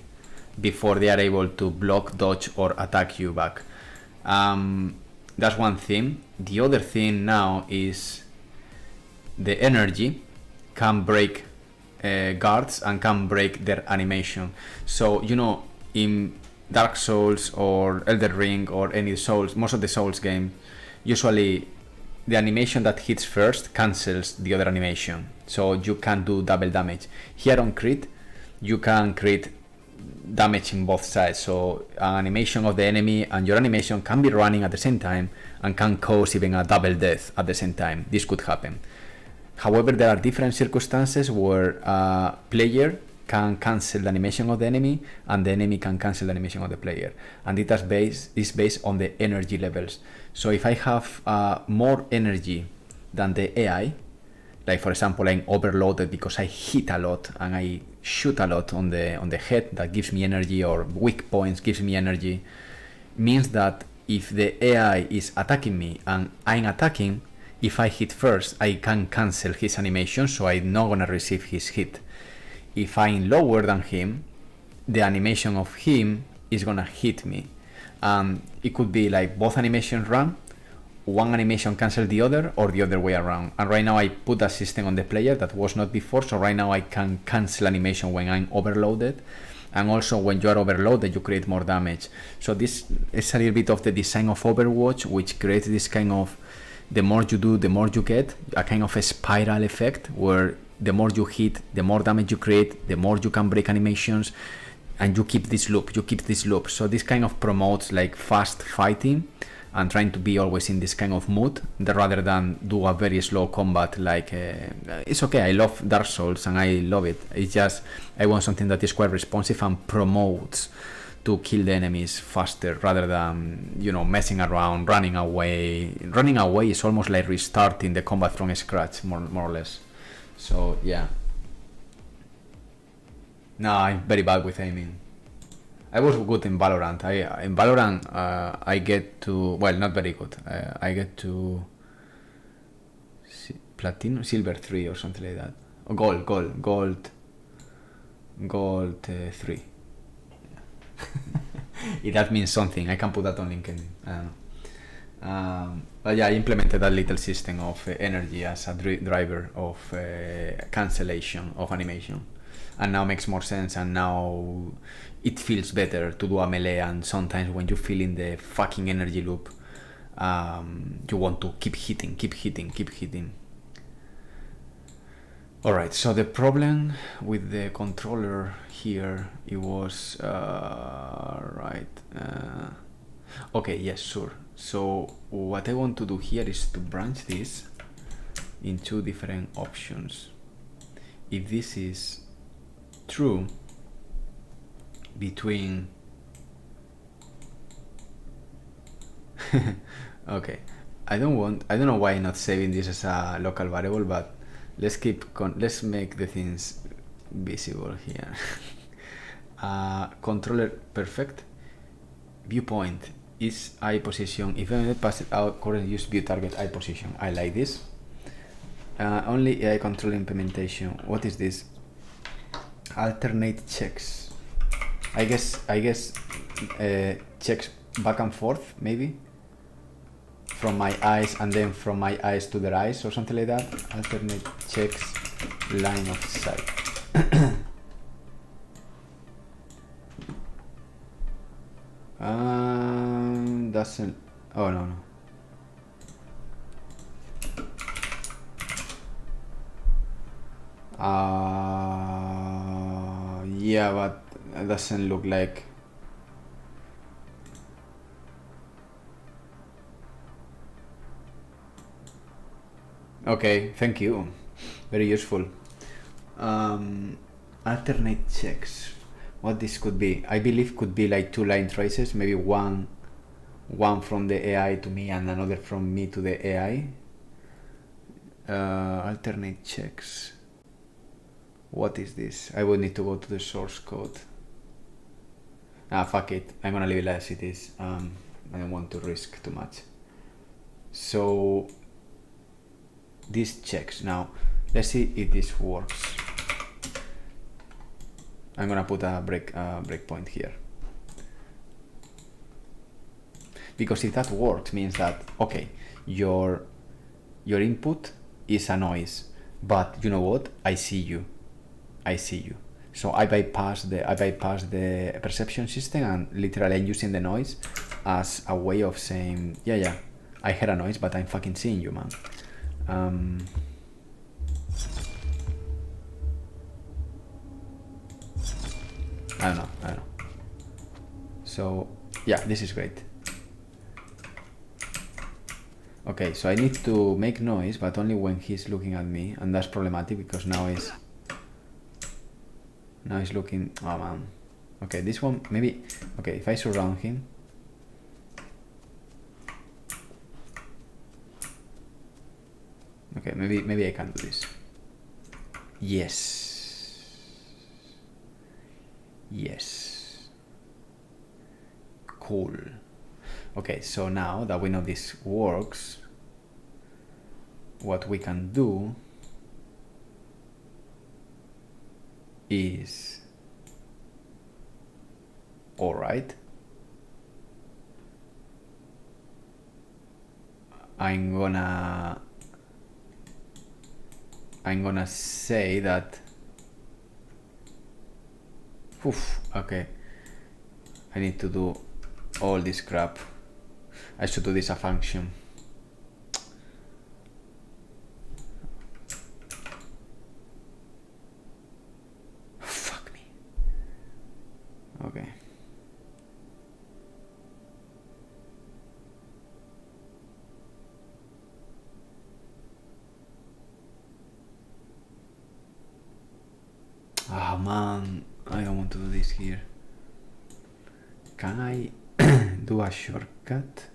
before they are able to block, dodge, or attack you back. That's one thing. The other thing now is the energy can break guards and can break their animation. So, you know, in Dark Souls or Elden Ring or any Souls, most of the Souls game, usually the animation that hits first cancels the other animation. So you can do double damage. Here on Crit, you can create damage in both sides. So animation of the enemy and your animation can be running at the same time and can cause even a double death at the same time. This could happen. However, there are different circumstances where a player can cancel the animation of the enemy and the enemy can cancel the animation of the player. And it is based on the energy levels. So if I have more energy than the AI, like for example, I'm overloaded because I hit a lot and I shoot a lot on the head, that gives me energy, or weak points gives me energy, means that if the AI is attacking me and I'm attacking, if I hit first, I can cancel his animation, so I'm not gonna receive his hit. If I'm lower than him, the animation of him is gonna hit me. It could be like both animations run, one animation cancel the other, or the other way around. And right now I put that system on the player that was not before, so right now I can cancel animation when I'm overloaded. And also when you are overloaded, you create more damage. So this is a little bit of the design of Overwatch, which creates this kind of, the more you do, the more you get, a kind of a spiral effect, where the more you hit, the more damage you create, the more you can break animations, and you keep this loop. So this kind of promotes like fast fighting and trying to be always in this kind of mood, rather than do a very slow combat. Like it's okay, I love Dark Souls and I love it. It's just I want something that is quite responsive and promotes to kill the enemies faster, rather than, you know, messing around, running away. Running away is almost like restarting the combat from scratch, more or less. So yeah. No, I'm very bad with aiming. I was good in Valorant. In Valorant, I get to, well, not very good. I get to platinum, silver 3 or something like that. Or gold 3. If that means something, I can put that on LinkedIn. I don't know. But yeah, I implemented that little system of energy as a driver of cancellation of animation. And now makes more sense, and now it feels better to do a melee. And sometimes when you feel in the fucking energy loop, you want to keep hitting. Alright, so the problem with the controller here, it was okay, yes, sure. So what I want to do here is to branch this in two different options. If this is true between okay, I don't know why not saving this as a local variable, but let's make the things visible here. Controller perfect. Viewpoint is eye position. If I pass it out, current use view target eye position. I like this. Only AI control implementation. What is this? Alternate checks. I guess checks back and forth, maybe from my eyes and then from my eyes to their eyes or something like that. Alternate checks line of sight. Doesn't. Oh no. Yeah, but it doesn't look like. Okay, thank you. Very useful. Alternate checks. What this could be? I believe could be like 2 line traces, maybe one from the AI to me and another from me to the AI. Alternate checks. What is this? I would need to go to the source code. Fuck it. I'm gonna leave it as it is. I don't want to risk too much. So these checks. Now let's see if this works. I'm gonna put a breakpoint here, because if that works, means that okay, your input is a noise, but you know what? I see you. So I bypass the perception system, and literally I'm using the noise as a way of saying, yeah, I heard a noise, but I'm fucking seeing you, man. I don't know. So yeah, this is great. Okay, so I need to make noise, but only when he's looking at me, and that's problematic because now he's looking. Oh man. Okay, this one maybe. Okay, if I surround him. Okay, maybe I can do this. Yes. Cool. Okay, so now that we know this works, what we can do is, all right, I'm gonna say that. Okay, I need to do all this crap. I should do this a function. Fuck me. Okay. Oh man, I don't want to do this here. Can I do a shortcut?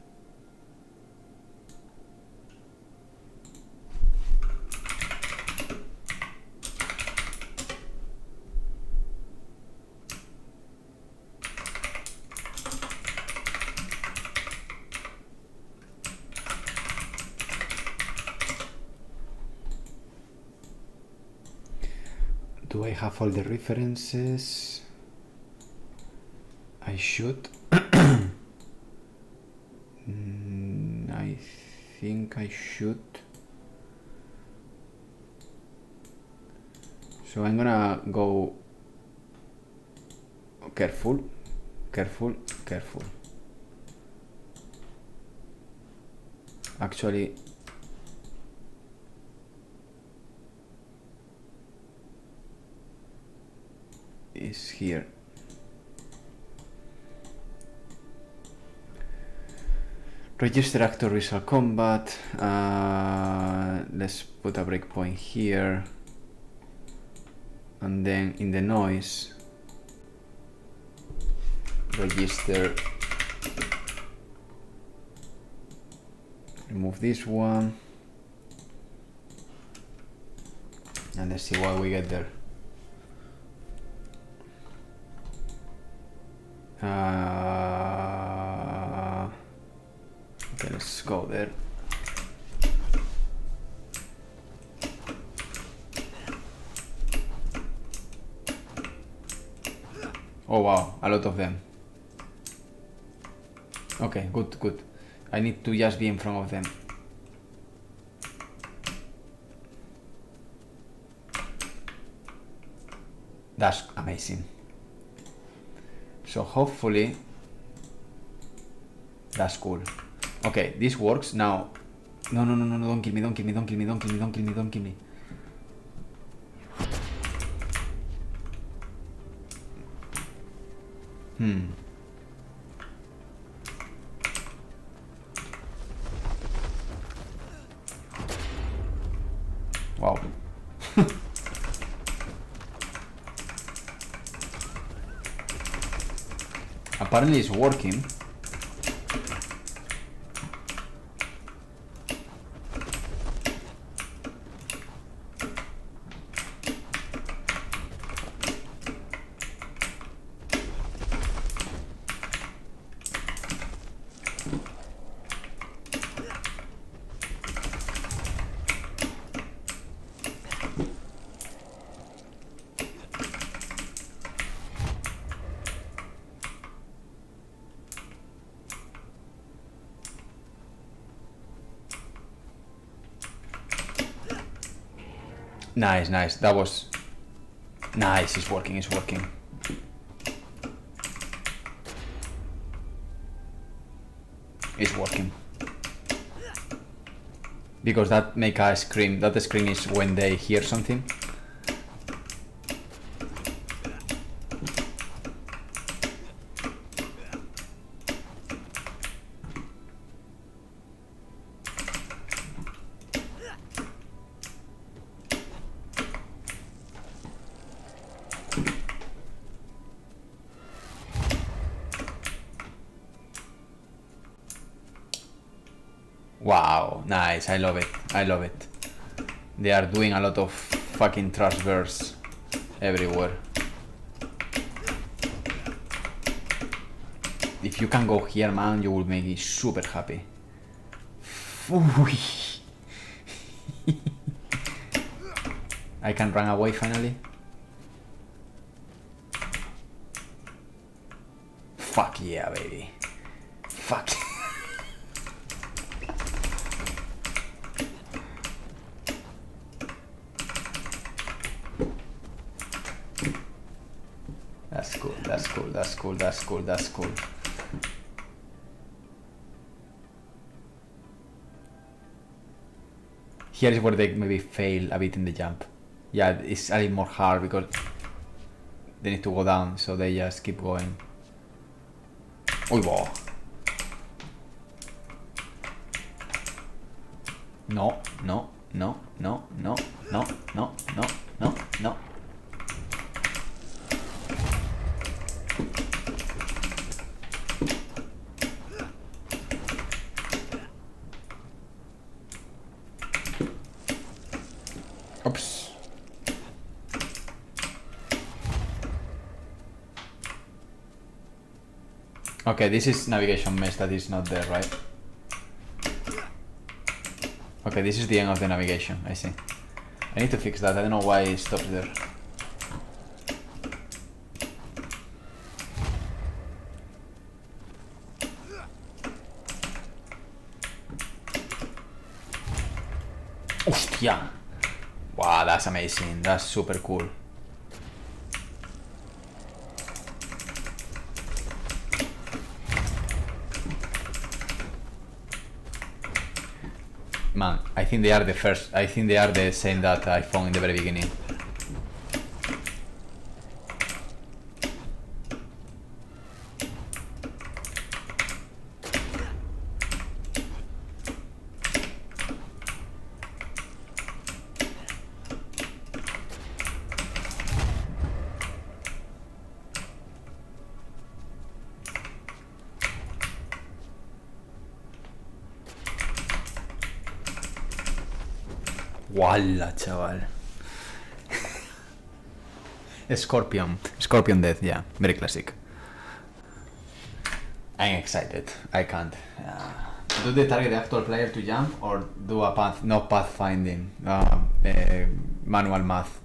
Do I have all the references? I should. I think I should. So I'm gonna go careful. Actually, is here. Register actor result combat. Let's put a breakpoint here, and then in the noise, register Remove this one. And let's see what we get there. Okay, let's go there. Oh wow, a lot of them. Okay, good, good. I need to just be in front of them. That's amazing. So hopefully that's cool. Okay, this works now. No, no, no, no, no, don't kill me, don't kill me, don't kill me, don't kill me, don't kill me, don't kill me. Wow. Apparently it's working. Nice, nice. That was nice. It's working. It's working. It's working. Because that make a scream. That scream is when they hear something. Wow, nice. I love it. I love it. They are doing a lot of fucking transverse everywhere. If you can go here, man, you will make me super happy. I can run away finally. Fuck yeah, baby. Fuck. That's cool, that's cool, that's cool, that's cool, that's cool. Here is where they maybe fail a bit in the jump. Yeah, it's a little more hard because they need to go down, so they just keep going. Uy, wow. No, no, no, no, no, no, no, no, no, no. Oops. Okay, this is navigation mess that is not there, right? Okay, this is the end of the navigation, I see. I need to fix that, I don't know why it stops there. Hostia! Wow, that's amazing, that's super cool. Man, I think they are the first, I think they are the same that I found in the very beginning. Walla, chaval. Scorpion death, yeah, very classic. I'm excited. I can't. Do they target the actual player to jump or do a path? No pathfinding. Manual math.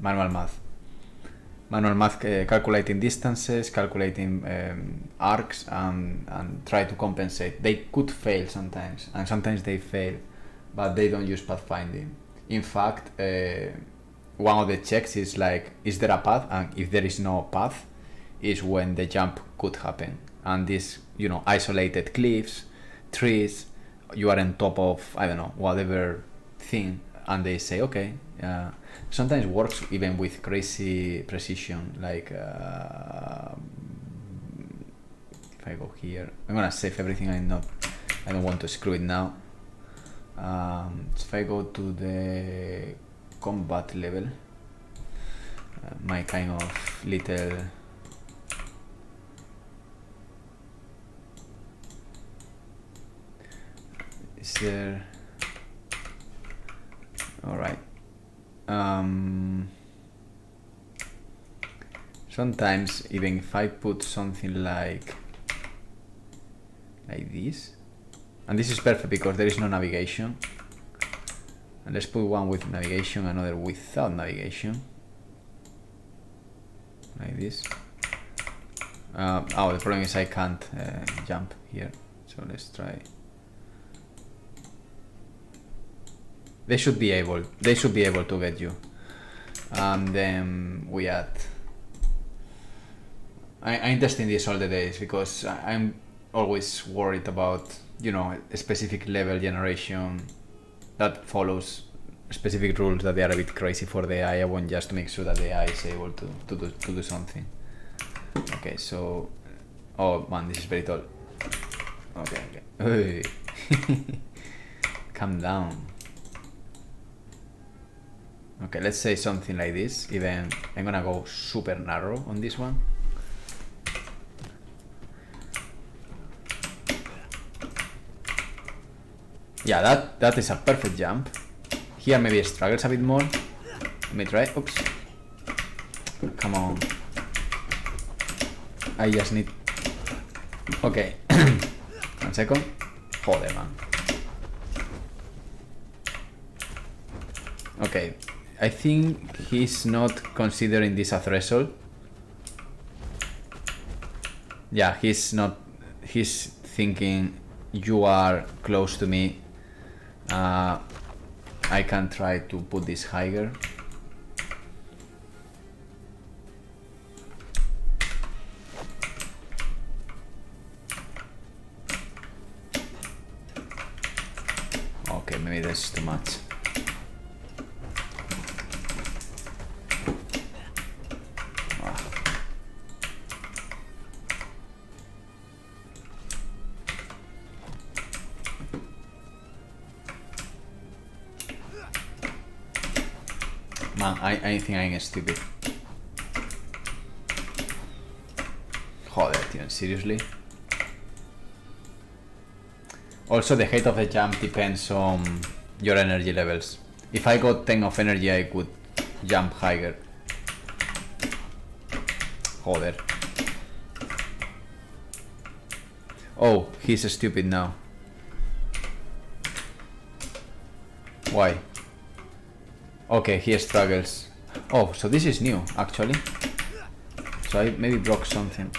Calculating distances, calculating arcs, and try to compensate. They could fail sometimes, and sometimes they fail, but they don't use pathfinding. In fact, one of the checks is like, is there a path? And if there is no path, is when the jump could happen. And these, isolated cliffs, trees, you are on top of, I don't know, whatever thing, and they say, okay. Sometimes works even with crazy precision, like if I go here, I'm gonna save everything. I don't want to screw it now. If I go to the combat level, my kind of little is there. All right. Sometimes even if I put something like this, and this is perfect because there is no navigation, and let's put one with navigation, another without navigation, like this. The problem is I can't jump here, so let's try. They should be able to get you. And then we add. I'm testing this all the days because I'm always worried about a specific level generation that follows specific rules that they are a bit crazy for the AI. I want just to make sure that the AI is able to do something. Okay, so man, this is very tall. Okay. Calm down. Okay, let's say something like this. Even I'm gonna go super narrow on this one. Yeah, that is a perfect jump. Here maybe it struggles a bit more. Let me try. Oops. Come on. I just need. Okay. 1 second. Joder, man. Okay. I think he's not considering this a threshold. Yeah, he's not. He's thinking you are close to me. I can try to put this higher. Okay, maybe that's too much. Man, I think I'm stupid. Joder, tío, seriously? Also, the height of the jump depends on your energy levels. If I got 10 of energy, I could jump higher. Joder. Oh, he's stupid now. Why? Okay, he struggles. Oh, so this is new, actually. So I maybe broke something.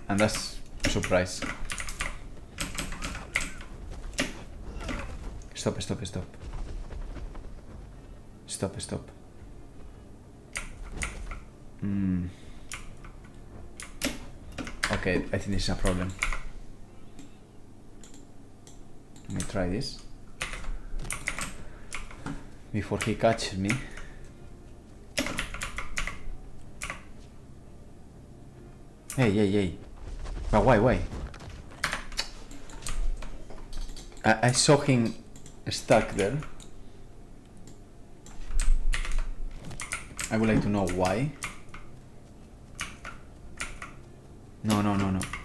And that's a surprise. Stop. Stop. Okay, I think this is a problem. Let me try this. Before he catches me. Hey. But why? I saw him stuck there. I would like to know why. No.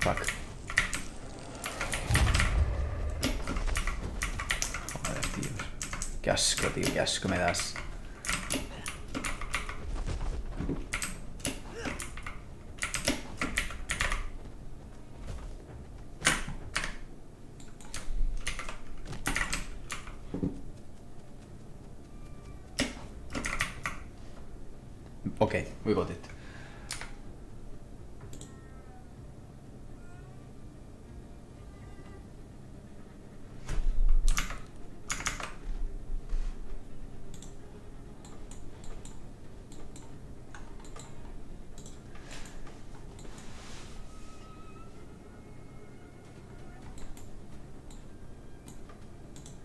Fuck. Joder, tío. Qué asco, tío, qué asco me das. Okay, we got it.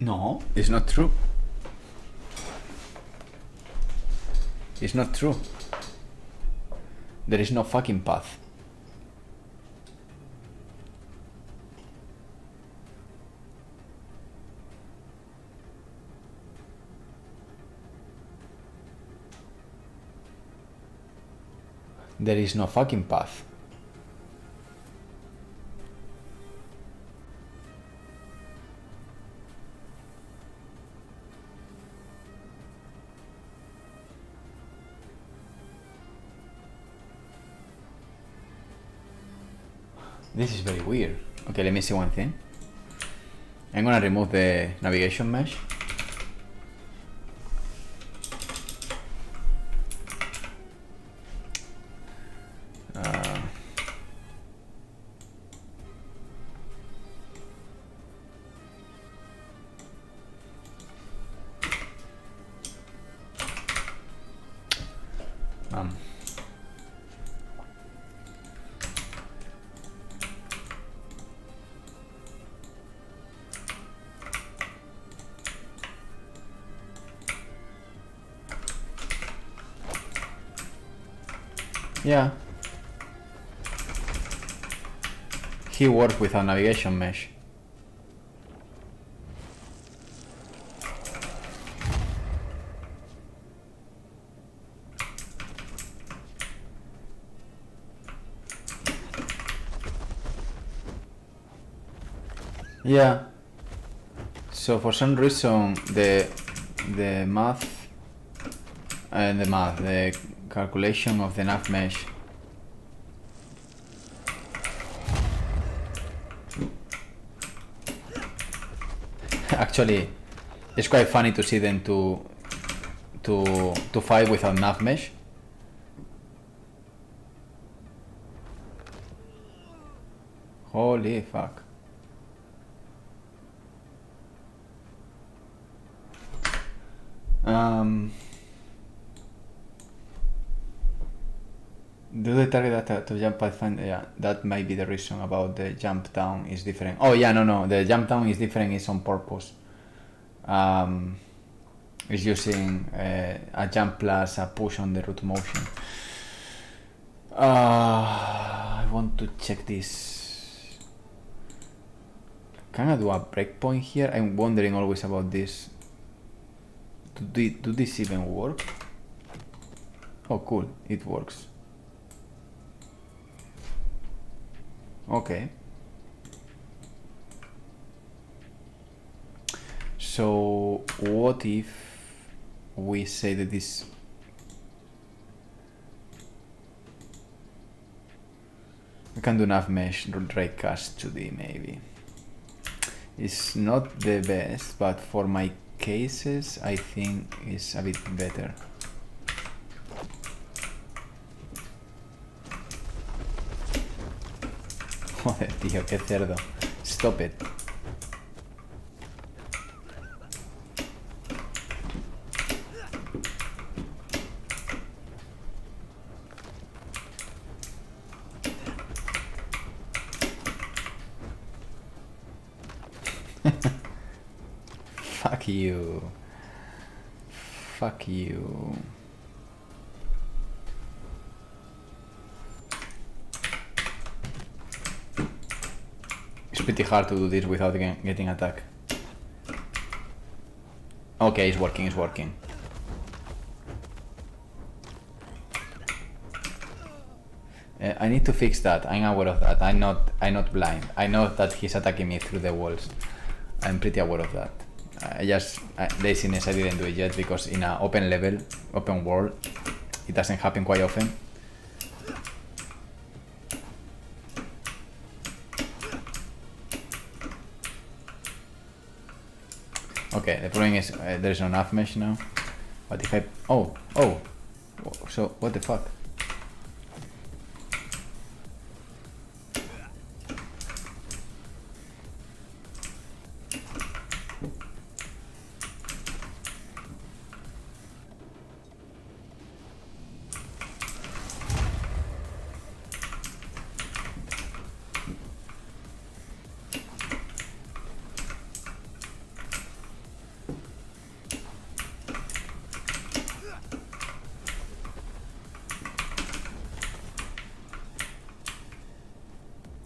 No, it's not true. It's not true. There is no fucking path. There is no fucking path. This is very weird. Okay, let me see one thing. I'm gonna remove the navigation mesh. Yeah. He worked with a navigation mesh. Yeah. So for some reason the calculation of the nav mesh actually it's quite funny to see them to fight without nav mesh. Holy fuck. Do the target data to jump pathfinder? Yeah, that might be the reason about the jump down is different. Oh yeah, no, the jump down is different. It's on purpose. It's using a jump plus a push on the root motion. I want to check this. Can I do a breakpoint here? I'm wondering always about this. Do this even work? Oh cool, it works. Okay. So what if we say that this we can do nav mesh raycast 2D maybe. It's not the best, but for my cases I think it's a bit better. Joder, tío, qué cerdo. Stop it. Fuck you. Fuck you. It's pretty hard to do this without getting attacked. Okay, it's working, it's working. I need to fix that. I'm aware of that. I'm not blind. I know that he's attacking me through the walls. I'm pretty aware of that. laziness, I didn't do it yet because in an open level, open world, it doesn't happen quite often. Okay, the problem is there's no enough mesh now. But if I... Oh! So, what the fuck?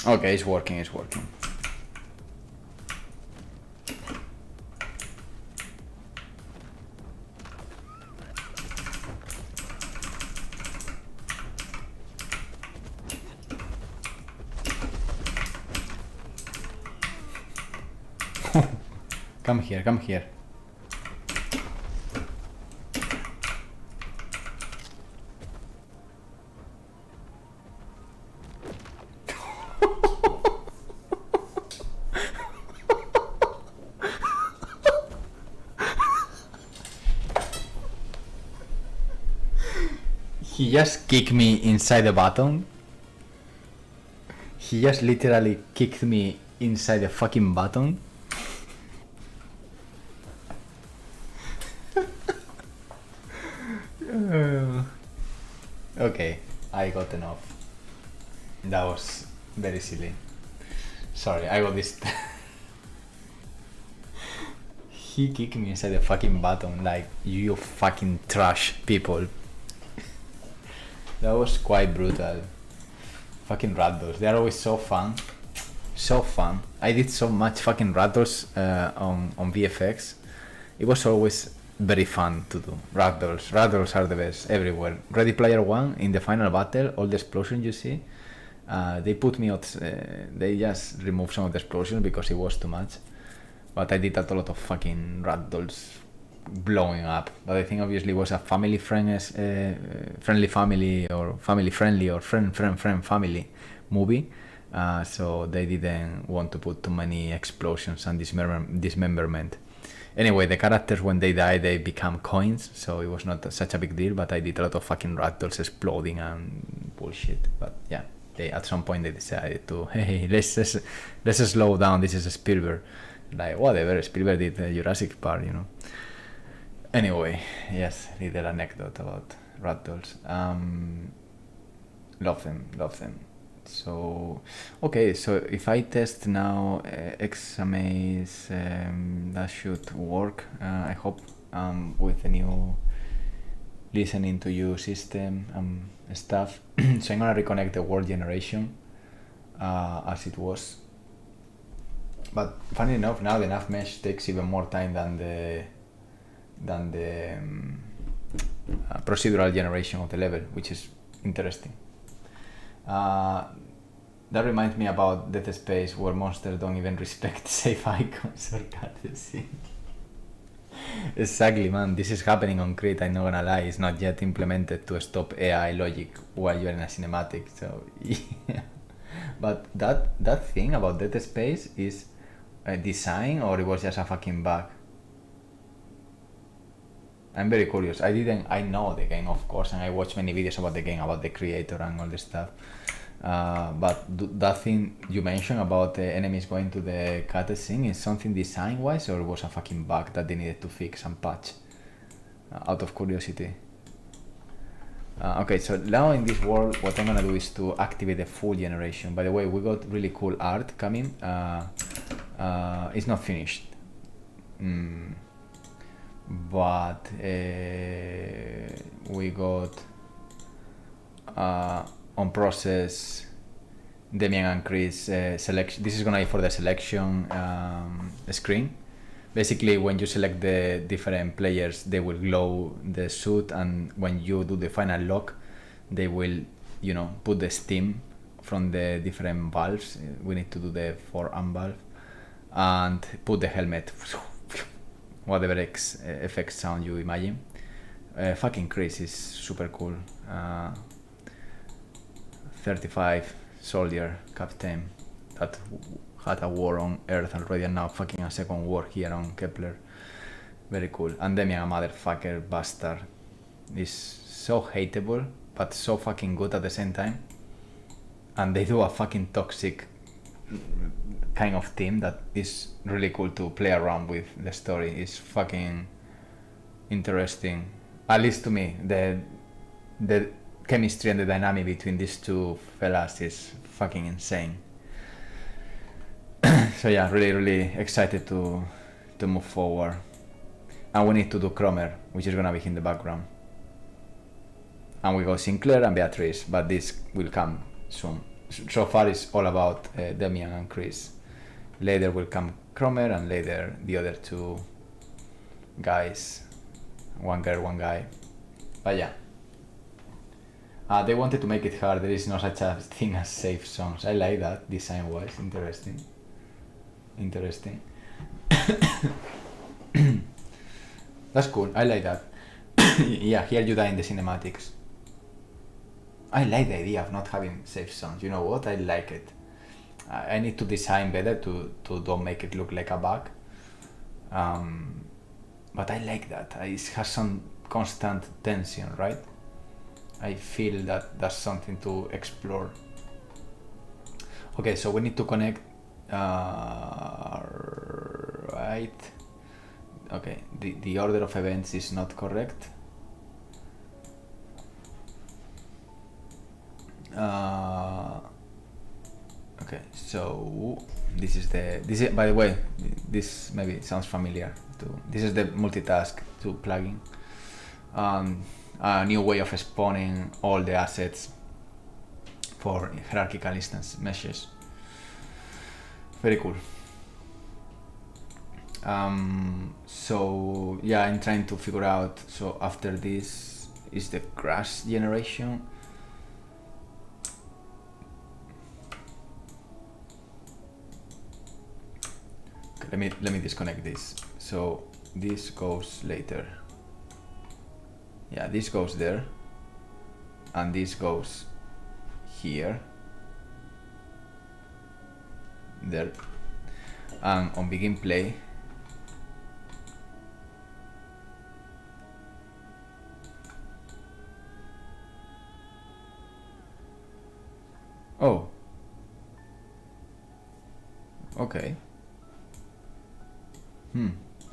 Okay, it's working, it's working. Come here, come here. He just kicked me inside the button. He just literally kicked me inside the fucking button. Okay, I got enough. That was very silly. Sorry, I got this. He kicked me inside the fucking button, like, you fucking trash people. That was quite brutal. Fucking ragdolls, they are always so fun. So fun. I did so much fucking ragdolls on VFX. It was always very fun to do. Ragdolls are the best everywhere. Ready Player One, in the final battle, all the explosions you see, they put me out, they just removed some of the explosions because it was too much. But I did a lot of fucking ragdolls blowing up. But I think obviously it was a family friendly family or family friendly or friend family movie. So they didn't want to put too many explosions and dismemberment. Anyway, the characters, when they die, they become coins, so it was not such a big deal, but I did a lot of fucking ragdolls exploding and bullshit. But yeah, at some point they decided to, hey, let's slow down, this is a Spielberg. Like, whatever, Spielberg did the Jurassic Park, you know. Anyway, yes, little anecdote about ragdolls. Love them. So, okay, so if I test now XMAs, that should work, I hope, with the new listening to you system and stuff. So I'm gonna reconnect the world generation as it was. But funny enough, now the nav mesh takes even more time than the procedural generation of the level, which is interesting. That reminds me about Dead Space, where monsters don't even respect save icons or cutscenes. Exactly, man. This is happening on Crete, I'm not gonna lie. It's not yet implemented to stop AI logic while you're in a cinematic, so yeah. But that thing about Dead Space is a design, or it was just a fucking bug? I'm very curious. I know the game, of course, and I watched many videos about the game, about the creator and all this stuff. But that thing you mentioned about the enemies going to the cutscene is something design-wise, or was a fucking bug that they needed to fix and patch? Out of curiosity. Okay, so now in this world, what I'm gonna do is to activate the full generation. By the way, we got really cool art coming. It's not finished. But we got on process Demian and Chris selection. This is gonna be for the selection screen. Basically, when you select the different players, they will glow the suit, and when you do the final lock, they will, put the steam from the different valves. We need to do the forearm valve and put the helmet. whatever effect sound you imagine. Fucking Chris is super cool. 35 soldier captain that had a war on Earth already and now fucking a second war here on Kepler. Very cool. And Demian, a motherfucker bastard, is so hateable but so fucking good at the same time. And they do a fucking toxic kind of team that is really cool to play around with. The story is fucking interesting, at least to me. The chemistry and the dynamic between these two fellas is fucking insane. So yeah, really excited to move forward. And we need to do Cromer, which is gonna be in the background. And we go Sinclair and Beatrice, but this will come soon. So far it's all about Demian and Chris. Later will come Cromer, and later the other two guys. One girl, one guy. But yeah. They wanted to make it hard. There is no such a thing as safe songs. I like that, design-wise. Interesting. That's cool. I like that. Yeah, here you die in the cinematics. I like the idea of not having safe zones. You know what? I like it. I need to design better to don't make it look like a bug. But I like that. It has some constant tension, right? I feel that that's something to explore. Okay, so we need to connect. Right. Okay, the order of events is not correct. Okay, so this is by the way, this maybe sounds familiar too. This is the multitask to plugin. A new way of spawning all the assets for hierarchical instance meshes. Very cool. So yeah, I'm trying to figure out. So after this is the crash generation. Okay, let me disconnect this. So this goes later. Yeah, this goes there, and this goes here, there, and on begin play. Oh, okay.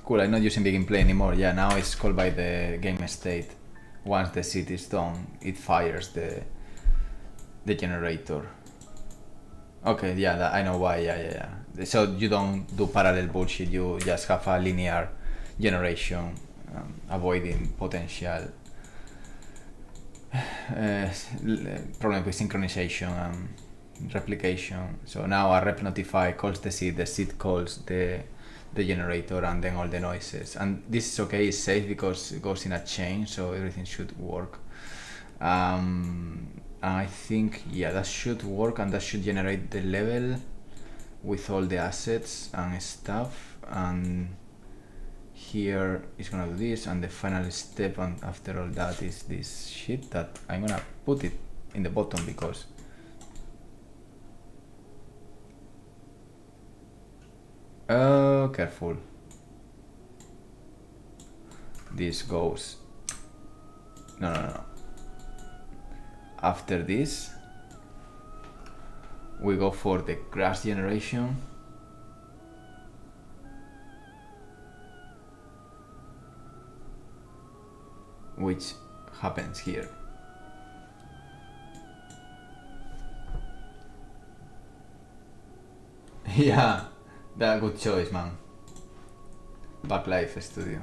Cool. I'm not using begin play anymore. Yeah, now it's called by the game state. Once the seed is done, it fires the generator. Okay, yeah, I know why. Yeah. So you don't do parallel bullshit. You just have a linear generation, avoiding potential problem with synchronization and replication. So now a rep notify calls the seed calls the generator, and then all the noises. And this is okay, it's safe because it goes in a chain, so everything should work. I think, yeah, that should work, and that should generate the level with all the assets and stuff. And here it's gonna do this, and the final step, and after all that is this shit that I'm gonna put it in the bottom because careful. This goes. No. After this, we go for the crash generation. Which happens here. Yeah. That's a good choice, man. Backlife Studio.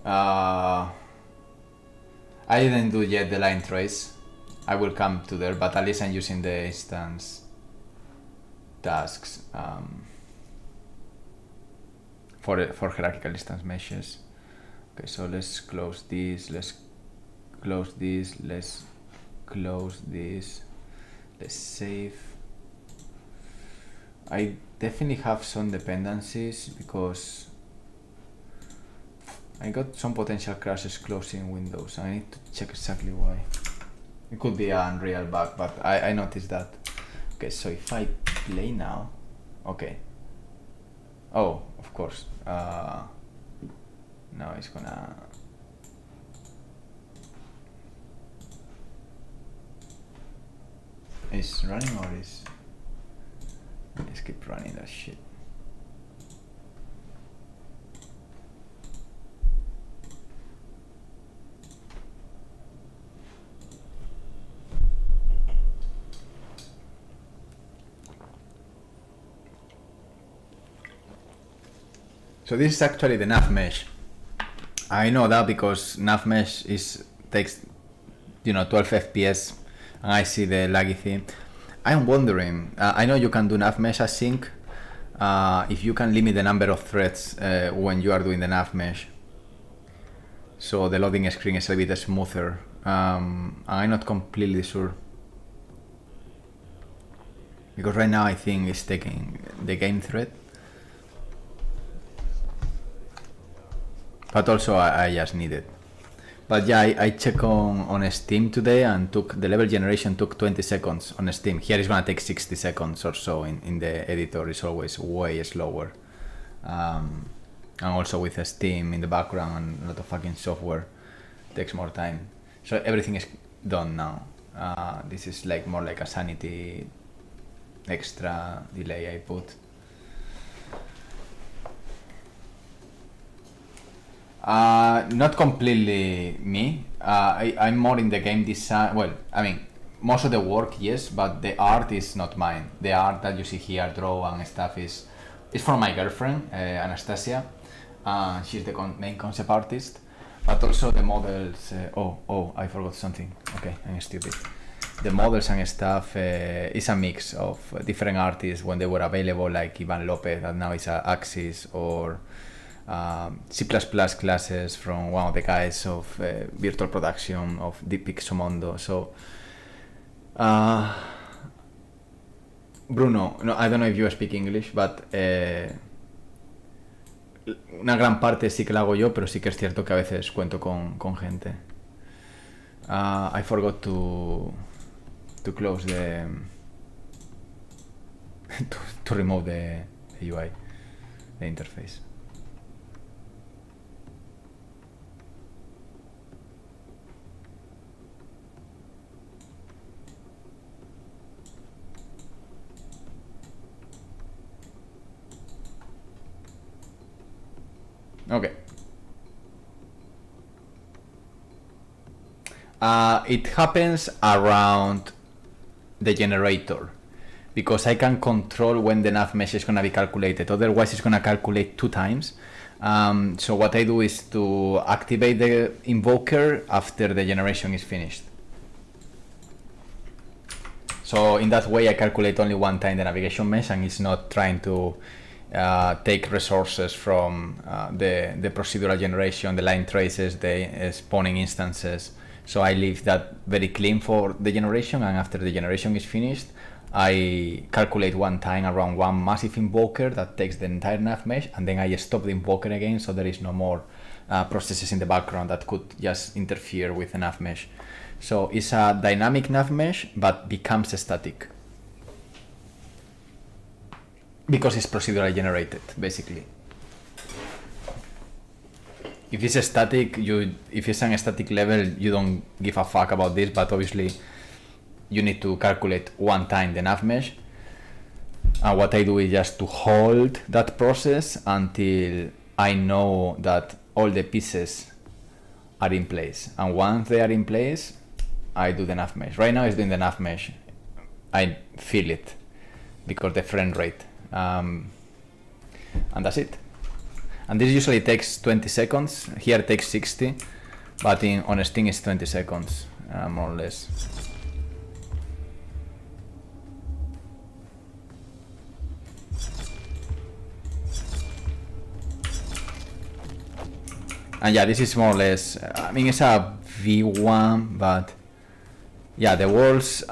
I didn't do yet the line trace. I will come to there, but at least I'm using the instance tasks for hierarchical instance meshes. Okay, so let's close this. Let's close this. Let's close this. Let's save. I definitely have some dependencies because I got some potential crashes closing windows. I need to check exactly why. It could be an unreal bug, but I noticed that. Okay, so if I play now, okay. Oh, of course. Now it's gonna. Is running or is? Let's keep running that shit. So this is actually the nav mesh. I know that because nav mesh takes 12 FPS, and I see the laggy thing. I'm wondering. I know you can do nav mesh async. If you can limit the number of threads when you are doing the nav mesh, so the loading screen is a bit smoother. I'm not completely sure because right now I think it's taking the game thread. But also I just need it. But yeah, I check on Steam today and the level generation took 20 seconds on Steam. Here it's gonna take 60 seconds or so in the editor. It's always way slower. And also with Steam in the background and a lot of fucking software, it takes more time. So everything is done now. This is like more like a sanity extra delay I put. Not completely me. I'm more in the game design. Well, I mean, most of the work, yes, but the art is not mine. The art that you see here, draw and stuff, is from my girlfriend, Anastasia. She's the main concept artist. But also the models. I forgot something. Okay, I'm stupid. The models and stuff is a mix of different artists when they were available, like Ivan Lopez, that now is Axis, or C++ classes from one of the guys of virtual production of Deep Pixomondo. So Bruno, no, I don't know if you speak English, but una gran parte sí que la hago yo, pero sí que es cierto que a veces cuento con gente. I forgot to close the to remove the UI, the interface. Okay. It happens around the generator because I can control when the nav mesh is going to be calculated. Otherwise, it's going to calculate 2 times. So what I do is to activate the invoker after the generation is finished. So in that way, I calculate only 1 time the navigation mesh, and it's not trying to take resources from the procedural generation, the line traces, the spawning instances. So I leave that very clean for the generation, and after the generation is finished, I calculate 1 time around 1 massive invoker that takes the entire nav mesh, and then I stop the invoker again, so there is no more processes in the background that could just interfere with the nav mesh. So it's a dynamic nav mesh, but becomes static because it's procedurally generated, basically. If it's a static, if it's on a static level, you don't give a fuck about this, but obviously you need to calculate 1 time the nav mesh. And what I do is just to hold that process until I know that all the pieces are in place. And once they are in place, I do the nav mesh. Right now it's doing the nav mesh. I feel it because the frame rate. And that's it. And this usually takes 20 seconds. Here it takes 60, but on Steam it's 20 seconds, more or less. And yeah, this is more or less, I mean, it's a V1, but yeah, the walls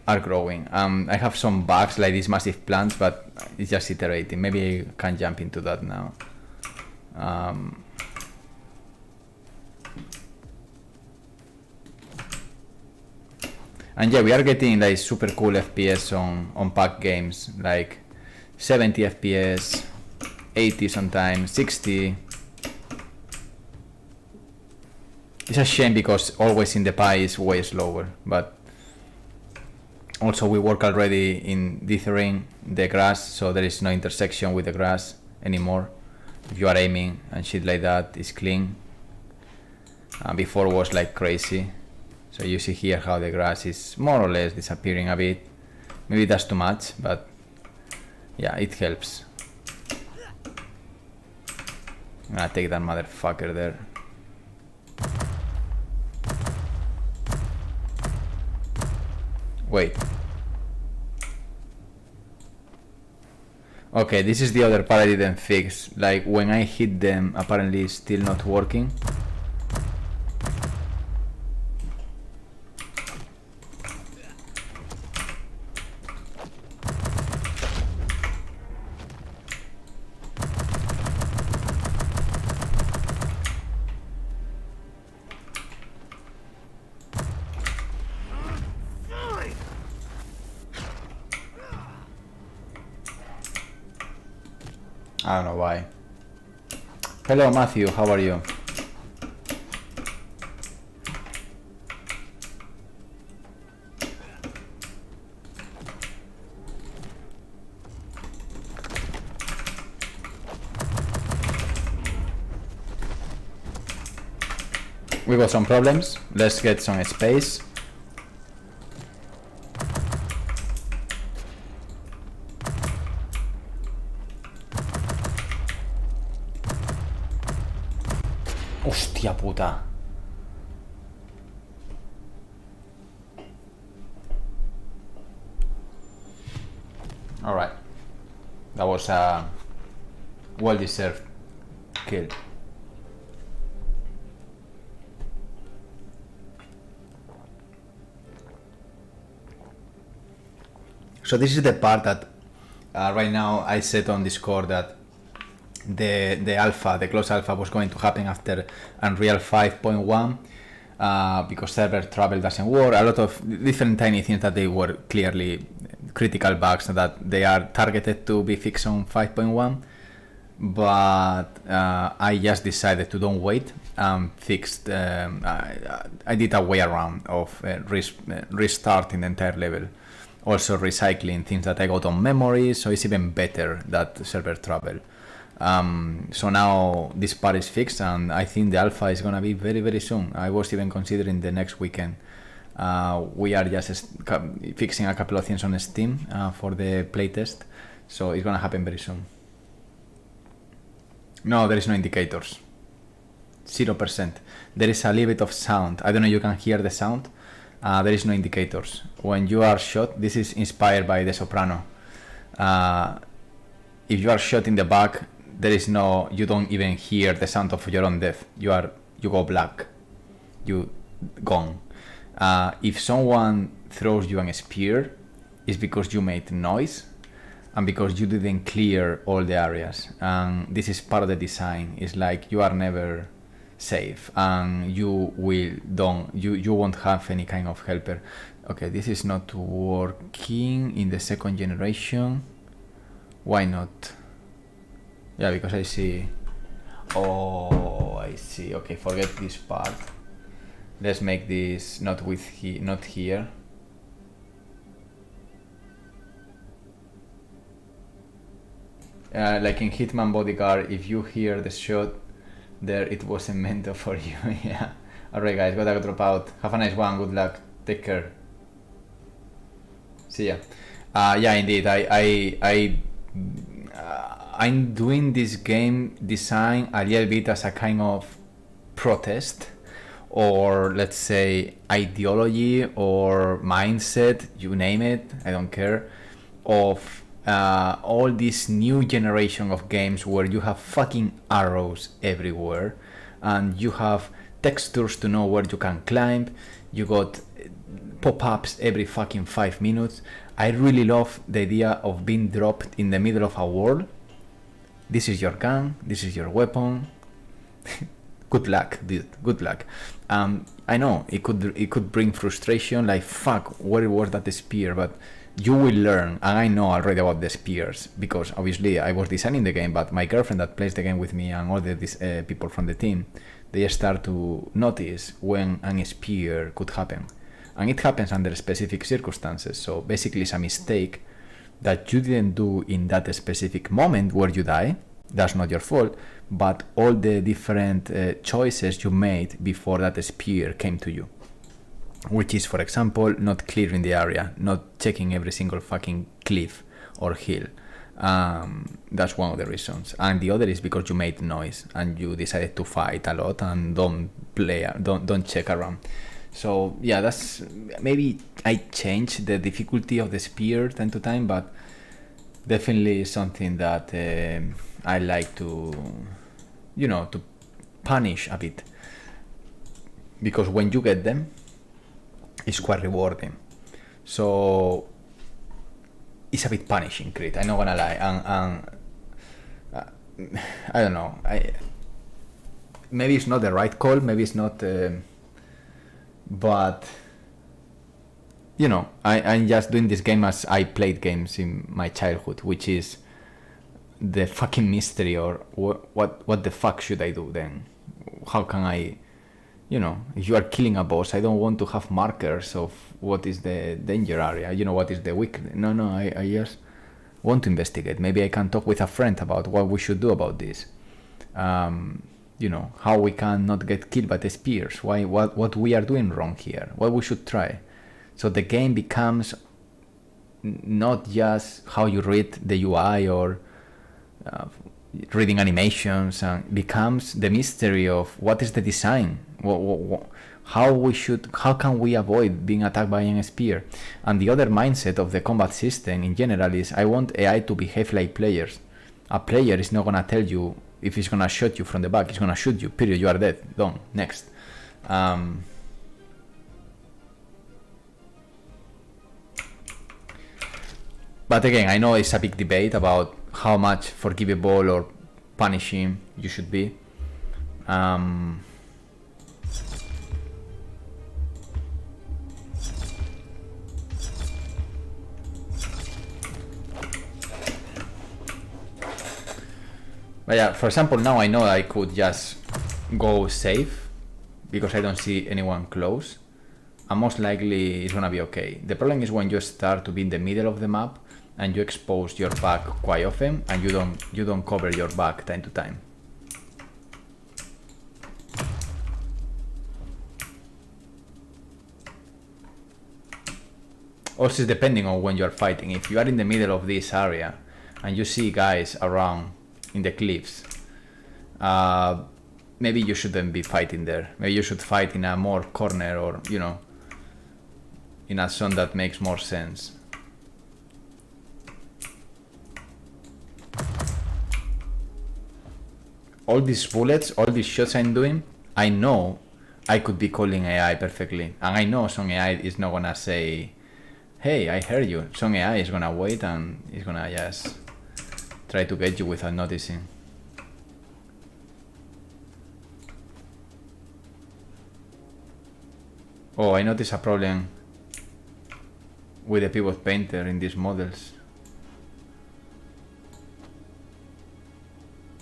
are growing. I have some bugs like these massive plants, but it's just iterating. Maybe I can jump into that now. And yeah, we are getting like super cool FPS on pack games, like 70 FPS, 80 sometimes, 60. It's a shame because Always in the Pie is way slower, but also we work already in dithering the grass, so there is no intersection with the grass anymore. If you are aiming and shit like that, it's clean. Before was like crazy. So you see here how the grass is more or less disappearing a bit. Maybe that's too much, but yeah, it helps. I'm gonna take that motherfucker there. Wait. Okay, this is the other part I didn't fix. Like when I hit them, apparently it's still not working. I don't know why. Hello Matthew, how are you? We got some problems. Let's get some space. Hostia puta. Alright. That was a well-deserved kill. So this is the part that right now I said on Discord that the alpha, the closed alpha was going to happen after Unreal 5.1 because server travel doesn't work. A lot of different tiny things that they were clearly critical bugs that they are targeted to be fixed on 5.1, but I just decided to don't wait and fixed. I did a way around of restarting the entire level, also recycling things that I got on memory, so it's even better that server travel. So now this part is fixed, and I think the alpha is gonna be very, very soon. I was even considering the next weekend. We are just fixing a couple of things on Steam for the playtest, so it's gonna happen very soon. No, there is no indicators. 0%. There is a little bit of sound. I don't know, you can hear the sound. There is no indicators. When you are shot, this is inspired by The Soprano. If you are shot in the back, there is no, you don't even hear the sound of your own death. You go black. You gone. If someone throws you a spear, it's because you made noise and because you didn't clear all the areas. And this is part of the design. It's like you are never safe and you won't have any kind of helper. Okay, this is not working in the second generation. Why not? Yeah, because I see. Oh, I see. Okay, forget this part. Let's make this not here. Like in Hitman Bodyguard, if you hear the shot there, it wasn't meant for you. Yeah. Alright guys, gotta drop out. Have a nice one, good luck. Take care. See ya. Yeah, indeed, I'm doing this game design a little bit as a kind of protest, or let's say ideology or mindset, you name it, I don't care, of all this new generation of games where you have fucking arrows everywhere and you have textures to know where you can climb, you got pop-ups every fucking 5 minutes. I really love the idea of being dropped in the middle of a world. This is your gun, this is your weapon. good luck, dude. Good luck. I know it could bring frustration, like fuck, where was that spear? But you will learn, and I know already about the spears because obviously I was designing the game, but my girlfriend that plays the game with me and all the people from the team, they start to notice when a spear could happen, and it happens under specific circumstances. So basically, it's a mistake that you didn't do in that specific moment where you die. That's not your fault, but all the different choices you made before that spear came to you, which is, for example, not clearing the area, not checking every single fucking cliff or hill. That's one of the reasons, and the other is because you made noise and you decided to fight a lot and don't check around. So yeah, that's maybe I change the difficulty of the spear time to time, but definitely something that I like to, to punish a bit, because when you get them, it's quite rewarding. So it's a bit punishing, Crete. I'm not gonna lie, and I don't know. Maybe it's not the right call. Maybe it's not. But I'm just doing this game as I played games in my childhood, which is the fucking mystery, or what the fuck should I do then? How can I, if you are killing a boss, I don't want to have markers of what is the danger area, what is the weakness. No, I just want to investigate. Maybe I can talk with a friend about what we should do about this. How we can not get killed by the spears, what we are doing wrong here, what we should try. So the game becomes not just how you read the UI or reading animations, and becomes the mystery of what is the design, how can we avoid being attacked by a spear. And the other mindset of the combat system in general is, I want AI to behave like players. A player is not gonna tell you if he's gonna shoot you from the back. He's gonna shoot you, period. You are dead, done, next. But again, I know it's a big debate about how much forgivable or punishing you should be. But yeah, for example, now I know I could just go safe because I don't see anyone close, and most likely it's gonna be okay. The problem is when you start to be in the middle of the map and you expose your back quite often, and you don't cover your back time to time. Also, depending on when you are fighting. If you are in the middle of this area and you see guys around in the cliffs, maybe you shouldn't be fighting there. Maybe you should fight in a more corner, or in a zone that makes more sense. All these bullets, all these shots I'm doing, I know I could be calling AI perfectly, and I know some AI is not gonna say, hey, I heard you. Some AI is gonna wait and it's gonna just try to get you without noticing. Oh, I noticed a problem with the pivot painter in these models.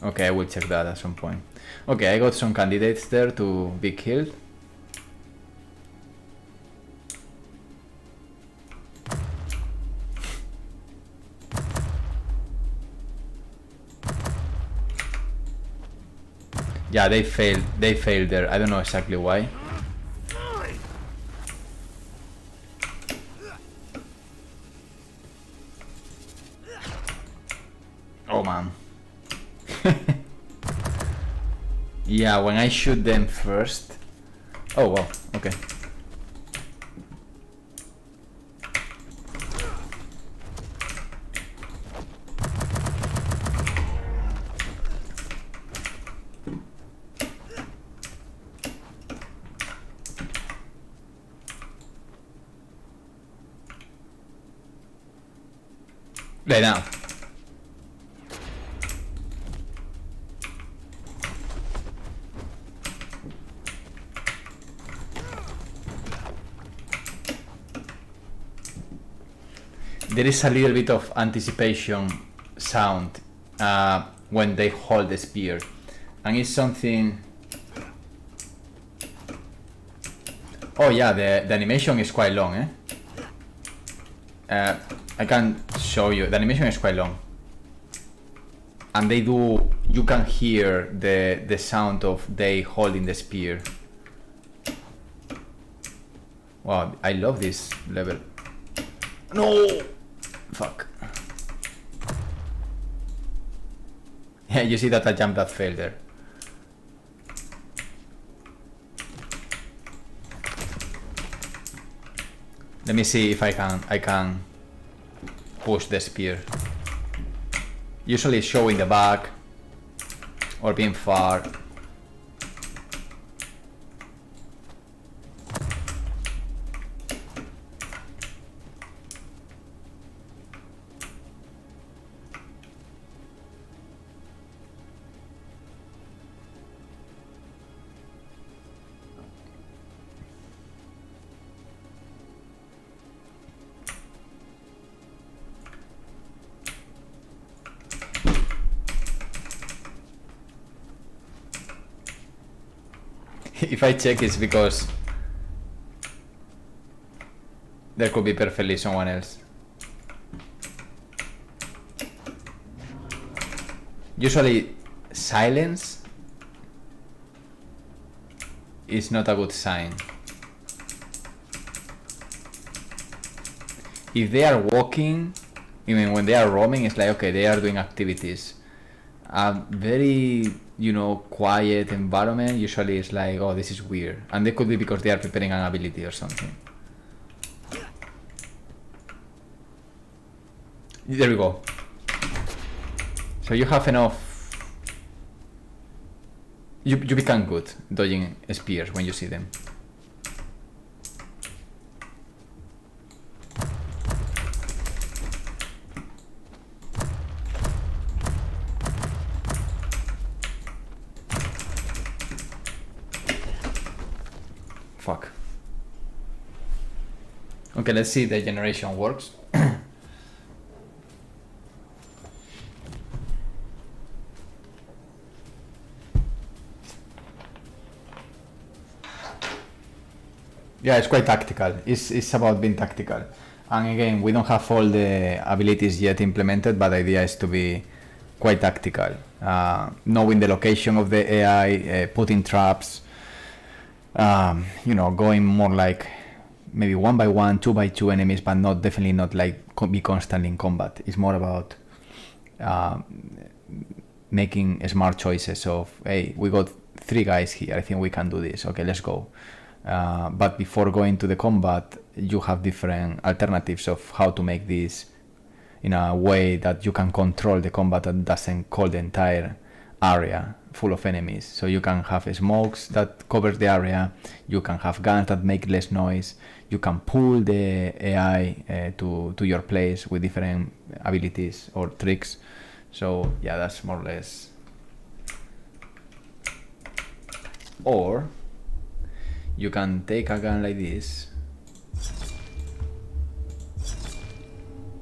Okay, I will check that at some point. Okay, I got some candidates there to be killed. Yeah, they failed there. I don't know exactly why. Oh man. Yeah, when I shoot them first. Oh wow, okay. Lay down. there is a little bit of anticipation sound when they hold the spear, and it's something. Oh yeah, the animation is quite long, I can show you. The animation is quite long, and you can hear the sound of they holding the spear. Wow, I love this level. No! Fuck. Yeah, you see that I jumped that failed there. Let me see if I can push the spear. Usually showing the back or being far. If I check, it's because there could be perfectly someone else. Usually silence is not a good sign. If they are walking, even when they are roaming, it's like, okay, they are doing activities. A very, quiet environment usually is like, oh, this is weird. And they could be because they are preparing an ability or something. There we go. So you have enough. You become good dodging spears when you see them. Fuck. Okay, let's see if the generation works. Yeah, it's quite tactical. It's about being tactical. And again, we don't have all the abilities yet implemented, but the idea is to be quite tactical. Knowing the location of the AI, putting traps, going more like maybe 1x1, 2x2 enemies, but definitely not like be constantly in combat. It's more about making smart choices of, hey, we got 3 guys here, I think we can do this, okay, let's go. But before going to the combat, you have different alternatives of how to make this in a way that you can control the combat and doesn't call the entire area full of enemies. So you can have smokes that cover the area, you can have guns that make less noise, you can pull the AI to your place with different abilities or tricks. So yeah, that's more or less. Or you can take a gun like this.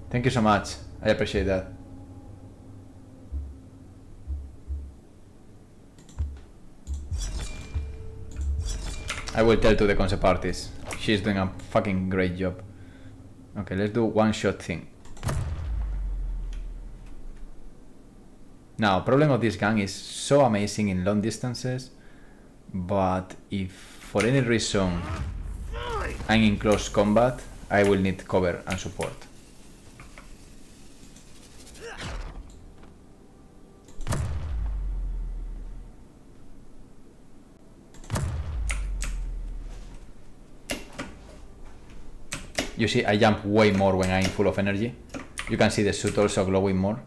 Thank you so much, I appreciate that. I will tell to the concept artist, she's doing a fucking great job. Okay, let's do one shot thing. Now, problem of this gun is so amazing in long distances, but if for any reason I'm in close combat, I will need cover and support. You see, I jump way more when I'm full of energy. You can see the suit also glowing more.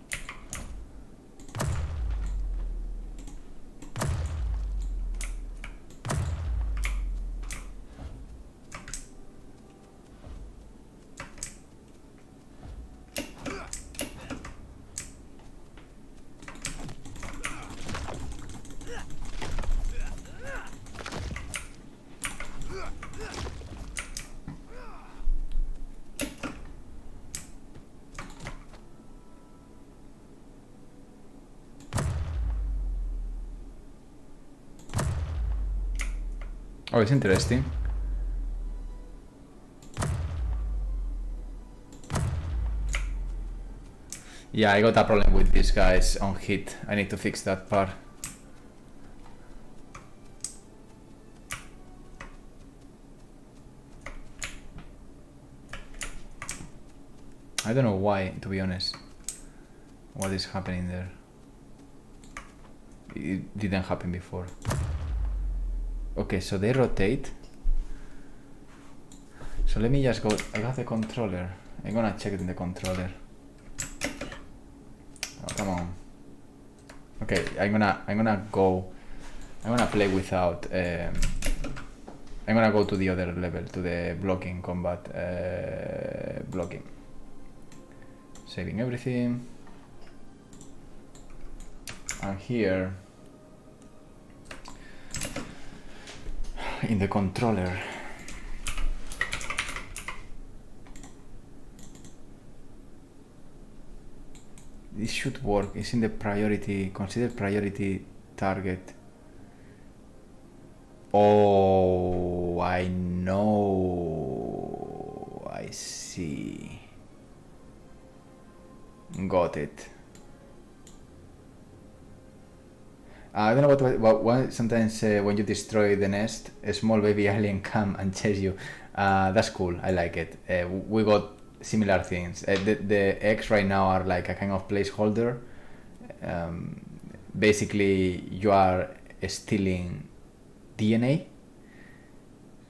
Oh, it's interesting. Yeah, I got a problem with these guys on hit. I need to fix that part. I don't know why, to be honest. What is happening there? It didn't happen before. Okay, so they rotate. So let me just go. I have the controller. I'm gonna check it in the controller. Oh, come on. Okay, I'm gonna play without. I'm gonna go to the other level, to the blocking combat. Blocking. Saving everything. And here, in the controller, this should work. It's in the priority, consider priority target. Oh, I know. I see. Got it. I don't know what sometimes when you destroy the nest, a small baby alien come and chase you. That's cool. I like it. We got similar things. The eggs right now are like a kind of placeholder. Basically, you are stealing DNA.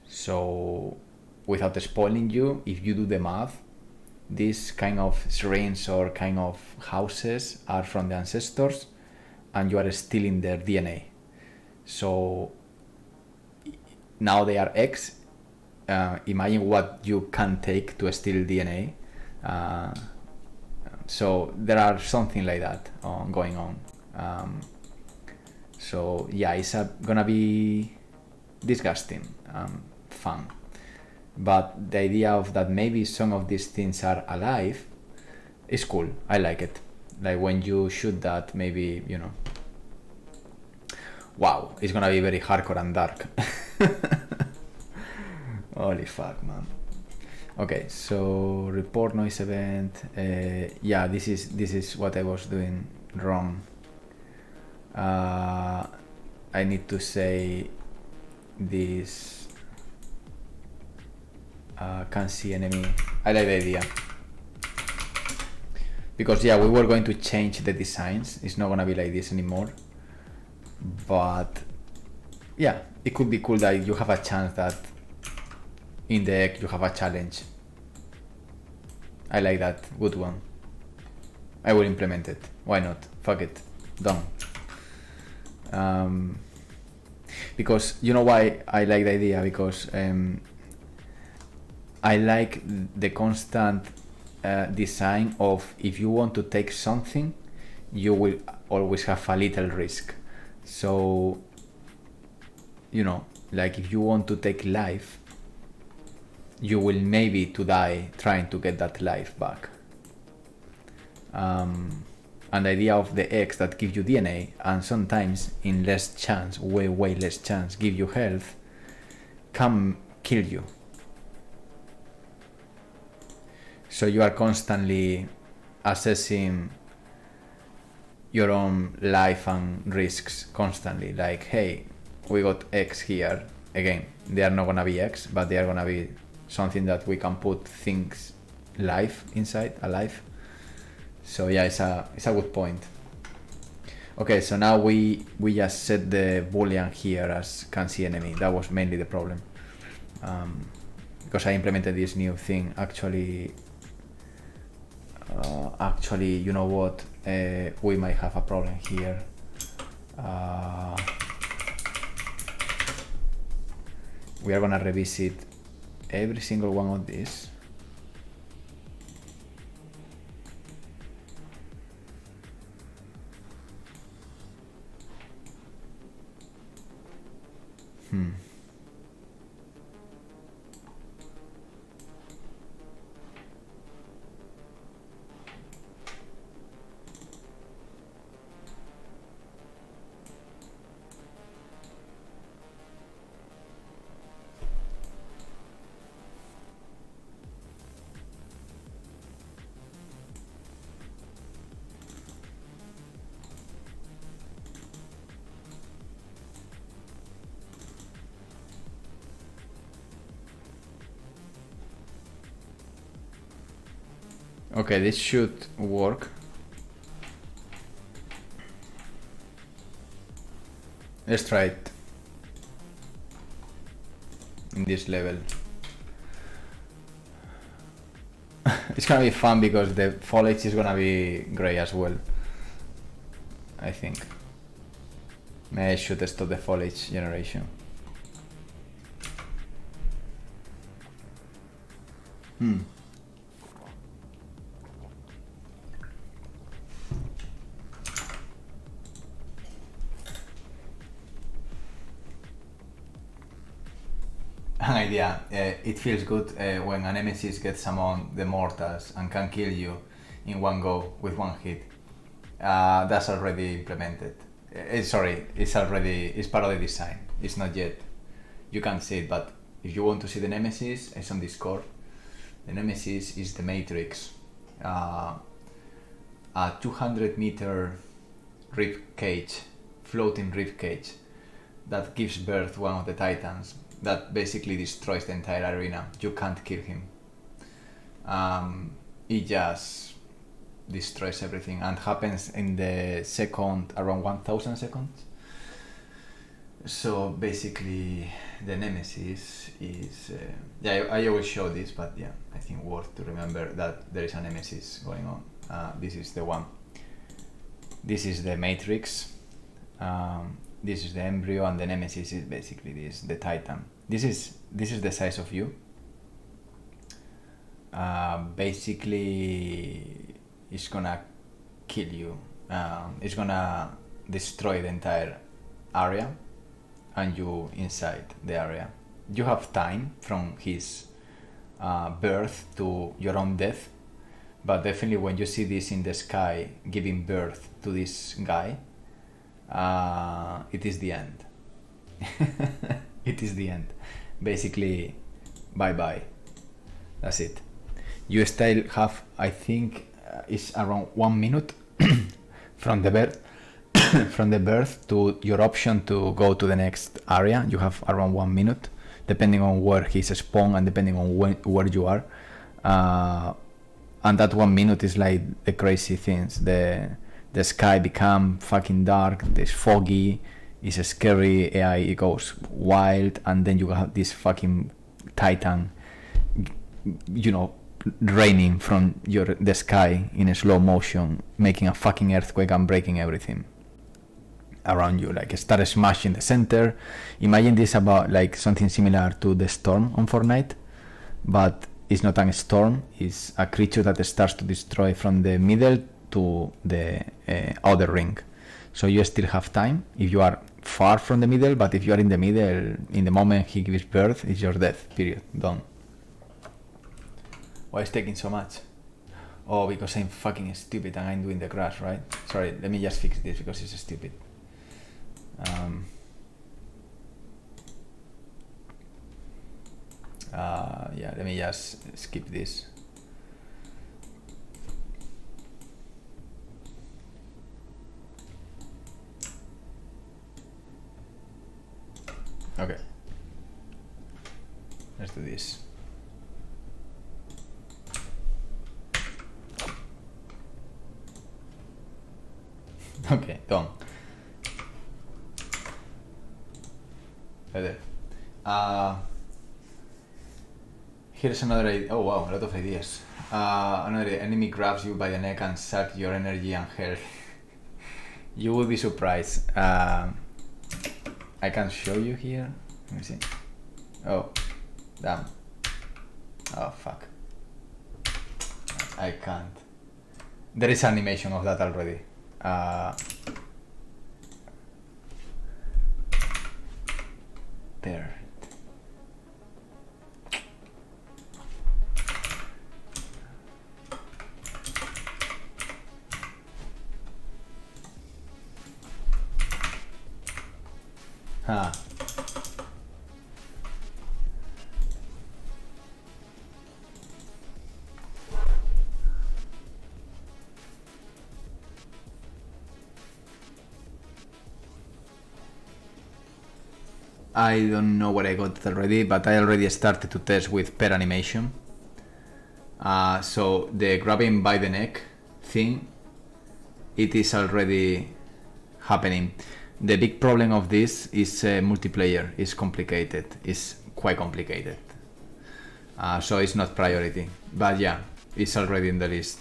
So, without spoiling you, if you do the math, these kind of shrines or kind of houses are from the ancestors, and you are stealing their DNA. So now they are eggs. Imagine what you can take to steal DNA. So there are something like that going on. So yeah, it's gonna be disgusting, fun. But the idea of that maybe some of these things are alive is cool. I like it. Like when you shoot that, maybe, you know, wow, it's gonna be very hardcore and dark. Holy fuck, man. Okay, so report noise event. Yeah, this is what I was doing wrong. I need to say this. Can't see enemy. I like the idea. Because yeah, we were going to change the designs. It's not gonna be like this anymore. But yeah, it could be cool that you have a chance that in the egg you have a challenge. I like that. Good one. I will implement it. Why not? Fuck it. Done. Because you know why I like the idea? Because I like the constant design of if you want to take something, you will always have a little risk. So, you know, like if you want to take life, you will maybe to die trying to get that life back. And the idea of the eggs that give you DNA and sometimes in less chance, way less chance, give you health, can kill you. So you are constantly assessing your own life and risks constantly. Like, hey, we got X here. Again, they are not gonna be X, but they are gonna be something that we can put things life inside, alive. So yeah, it's a good point. Okay, so now we just set the boolean here as can see enemy. That was mainly the problem. Because I implemented this new thing. Actually, you know what? We might have a problem here. We are gonna revisit every single one of these. Okay, this should work. Let's try it in this level. It's gonna be fun because the foliage is gonna be gray as well, I think. Maybe I should stop the foliage generation. An idea. It feels good when a nemesis gets among the mortals and can kill you in one go with one hit. That's already implemented. It's part of the design. It's not yet. You can't see it, but if you want to see the nemesis, it's on Discord. The nemesis is the Matrix. A 200-meter rib cage, floating rib cage, that gives birth one of the titans that basically destroys the entire arena. You can't kill him. It just destroys everything and happens in the second, around 1000 seconds. So basically the nemesis is I always show this, but yeah, I think worth to remember that there is a nemesis going on. This is the one. This is the Matrix. This is the embryo, and the nemesis is basically the titan. This is the size of you. Basically it's gonna kill you. It's gonna destroy the entire area and you inside the area. You have time from his birth to your own death, but definitely when you see this in the sky giving birth to this guy, it is the end. It is the end. Basically, bye-bye. That's it. You still have, I think, it's around 1 minute from the birth to your option to go to the next area. You have around 1 minute, depending on where he's spawned and depending on where you are. And that 1 minute is like the crazy things. The sky become fucking dark, it's foggy, it's scary, AI it goes wild, and then you have this fucking titan, raining from the sky in a slow motion, making a fucking earthquake and breaking everything around you, like start smashing the center. Imagine this about like something similar to the storm on Fortnite, but it's not a storm, it's a creature that starts to destroy from the middle to the outer ring. So you still have time if you are far from the middle, but if you are in the middle, in the moment he gives birth, it's your death, period, done. Why is taking so much? Oh, because I'm fucking stupid and I'm doing the crash, right? Sorry, let me just fix this because it's stupid. Yeah, let me just skip this. Okay, let's do this. Okay, done. Better. Here's another idea. Oh wow, a lot of ideas. Another enemy grabs you by the neck and sucks your energy and health. You will be surprised. I can show you here. Let me see. Oh, damn. Oh fuck. I can't. There is animation of that already. There. Huh. I don't know what I got already, but I already started to test with pair animation. So the grabbing by the neck thing, it is already happening. The big problem of this is multiplayer. It's complicated. It's quite complicated. So it's not priority. But yeah, it's already in the list.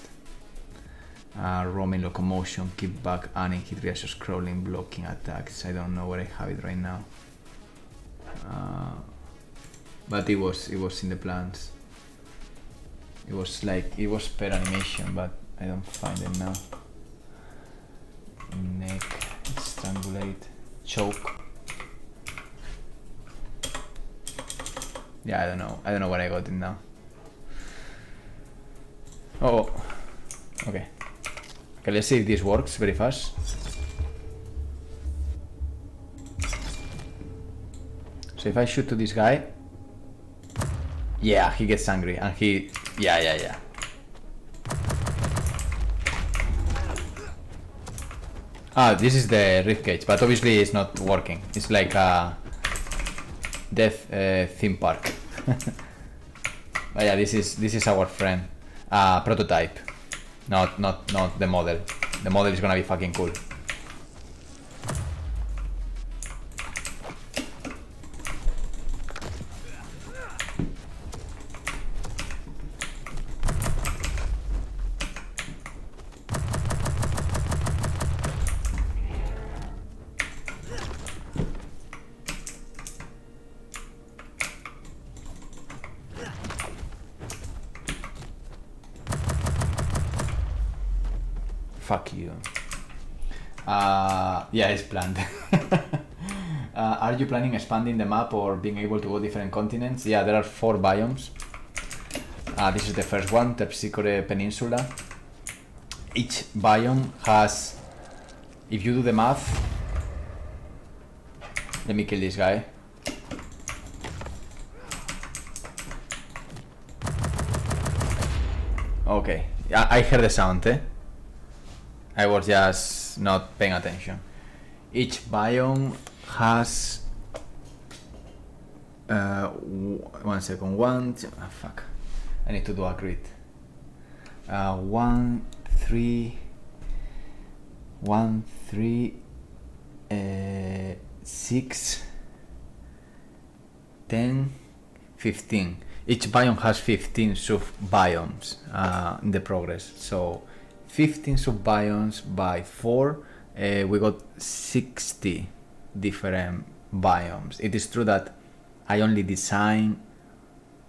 Roaming, locomotion, keep back, aiming, hit reaction, scrolling, blocking attacks. I don't know where I have it right now. But it was in the plans. It was per animation, but I don't find it now. Neck, strangulate, choke. Yeah, I don't know where I got it now. Oh, okay. Okay, let's see if this works very fast. So if I shoot to this guy, yeah, he gets angry and he, yeah. This is the ribcage, but obviously it's not working. It's like a death theme park. But yeah, this is our friend, prototype, not the model. The model is gonna be fucking cool. Fuck you. Yeah, it's planned. Are you planning expanding the map or being able to go different continents? Yeah, there are 4 biomes. This is the first one, Terpsichore Peninsula. Each biome has, if you do the math, let me kill this guy. Okay, I heard the sound, I was just not paying attention. Each biome has 1 second, fuck, I need to do a grid. 1, 3, 6, 10, 15. Each biome has 15 sub-biomes in the progress. So 15 sub-biomes by 4, we got 60 different biomes. It is true that I only designed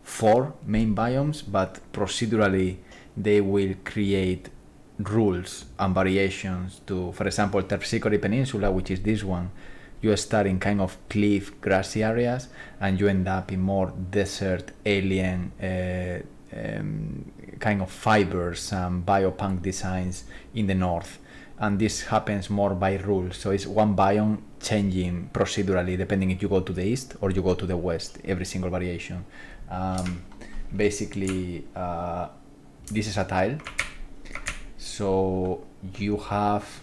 4 main biomes, but procedurally they will create rules and variations to, for example, Terpsichore Peninsula, which is this one. You start in kind of cliff, grassy areas, and you end up in more desert, alien, kind of fibers and biopunk designs in the north. And this happens more by rules. So it's one biome changing procedurally depending if you go to the east or you go to the west, every single variation. Basically, this is a tile. So you have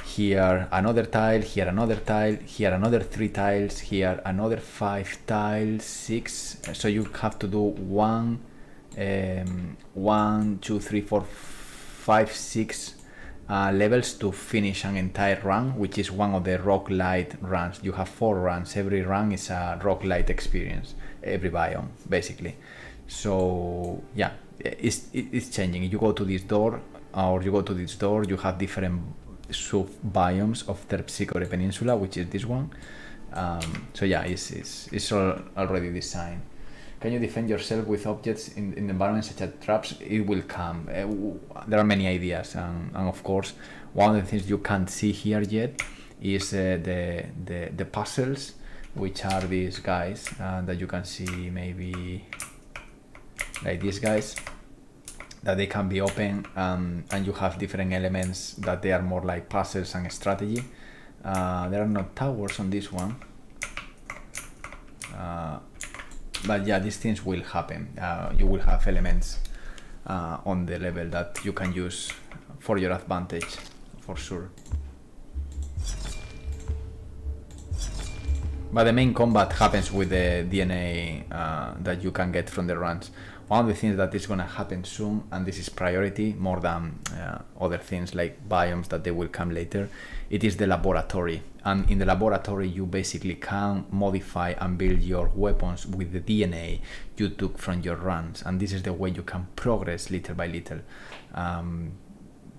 here another tile, here another tile, here another 3 tiles, here another 5 tiles, 6. So you have to do 1, 2, 3, 4, 5, 6 levels to finish an entire run, which is one of the roguelite runs. You have 4 runs. Every run is a roguelite experience, every biome basically. So yeah, it's changing. You go to this door or you go to this door, you have different sub-biomes of Terpsichore Peninsula, which is this one. So yeah, it's already designed. Can you defend yourself with objects in environments such as traps? It will come. There are many ideas, and of course, one of the things you can't see here yet is the puzzles, which are these guys that you can see, maybe like these guys, that they can be open, and you have different elements that they are more like puzzles and strategy. There are no towers on this one. But yeah, these things will happen. You will have elements on the level that you can use for your advantage, for sure. But the main combat happens with the DNA that you can get from the runs. one of the things that is going to happen soon, and this is priority more than other things like biomes that they will come later, it is the laboratory. And in the laboratory you basically can modify and build your weapons with the DNA you took from your runs, and this is the way you can progress little by little,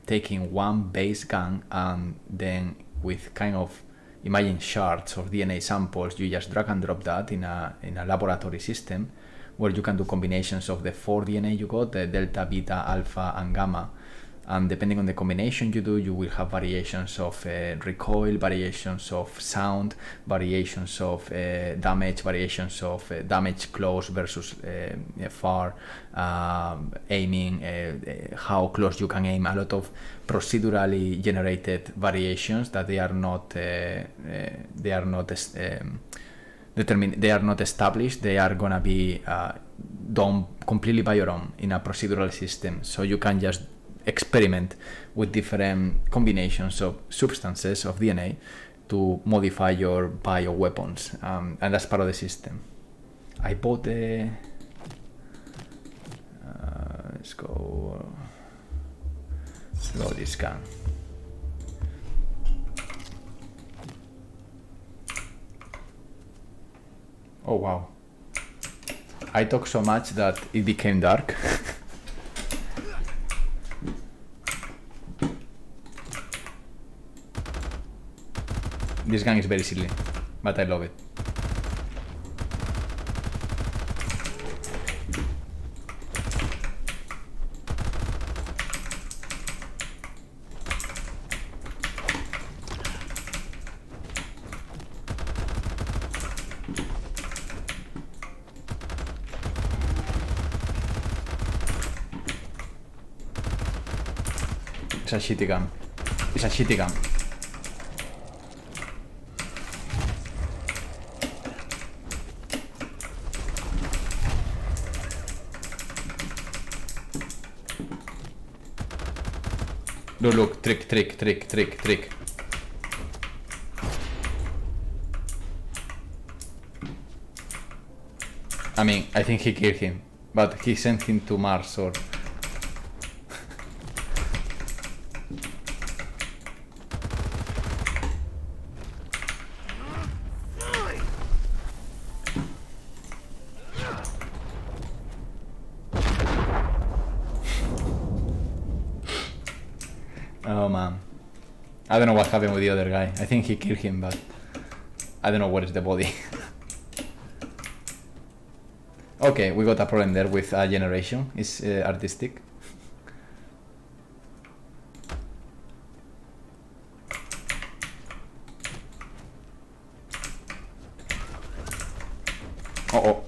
taking one base gun and then with kind of imagine shards of DNA samples, you just drag and drop that in a laboratory system where you can do combinations of the 4 DNA you got, the delta, beta, alpha and gamma, and depending on the combination you do, you will have variations of recoil, variations of sound, variations of damage, variations of damage close versus far, aiming, how close you can aim, a lot of procedurally generated variations that they are not determined, they are not established, they are gonna be done completely by your own in a procedural system, so you can just experiment with different combinations of substances of DNA to modify your bioweapons, and that's part of the system. I bought the let's go this gun. Oh wow, I talk so much that it became dark. This gun is very silly, but I love it. It's a shitty gun. It's a shitty gun. Look, trick. I mean, I think he killed him, but he sent him to Mars or... Oh man, I don't know what happened with the other guy. I think he killed him, but I don't know where is the body. Okay, we got a problem there with generation. It's artistic. Uh-oh.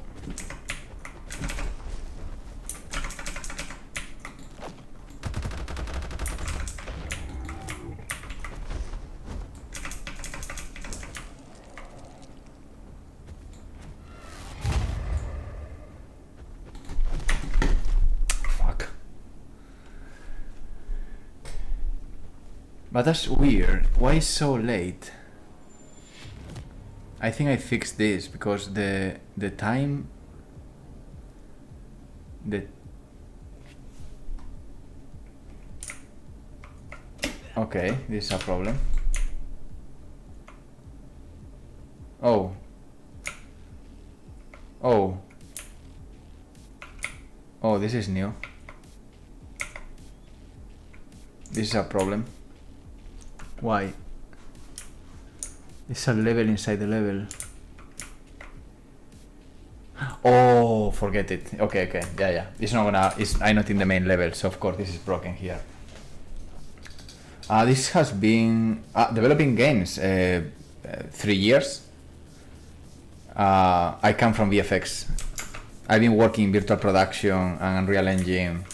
But that's weird. Why so late? I think I fixed this because the time... Okay, this is a problem. Oh. Oh. Oh, this is new. This is a problem. Why? It's a level inside the level. Oh, forget it. Okay. Yeah. It's not gonna... I'm not in the main level, so of course this is broken here. This has been developing games 3 years. I come from VFX. I've been working in virtual production and Unreal Engine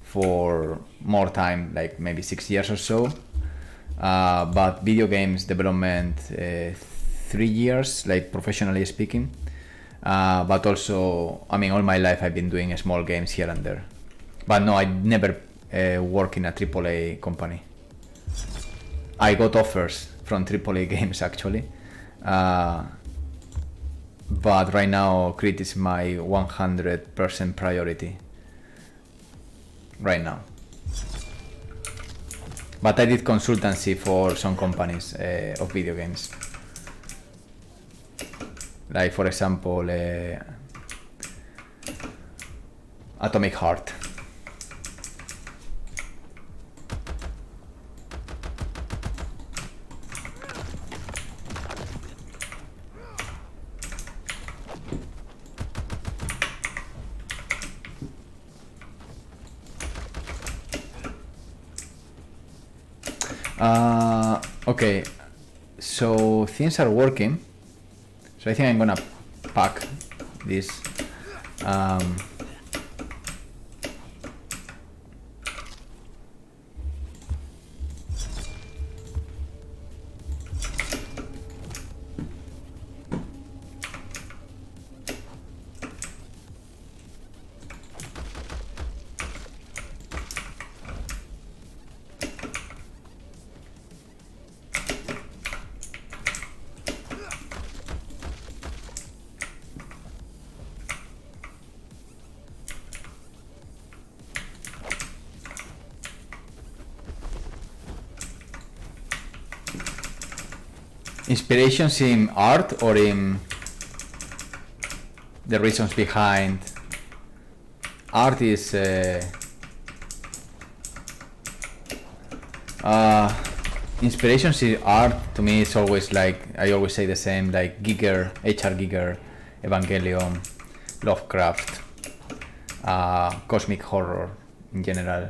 for more time, like maybe 6 years or so. But video games development 3 years, like professionally speaking. But also, I mean, all my life I've been doing small games here and there. But no, I never work in a AAA company. I got offers from AAA games actually, but right now CRETE is my 100% priority right now. But I did consultancy for some companies of video games, like for example Atomic Heart. Okay, so things are working. So I think I'm gonna pack this. Inspirations in art or in the reasons behind art is inspirations in art to me is always like, I always say the same, like Giger, H.R. Giger, Evangelion, Lovecraft, cosmic horror in general.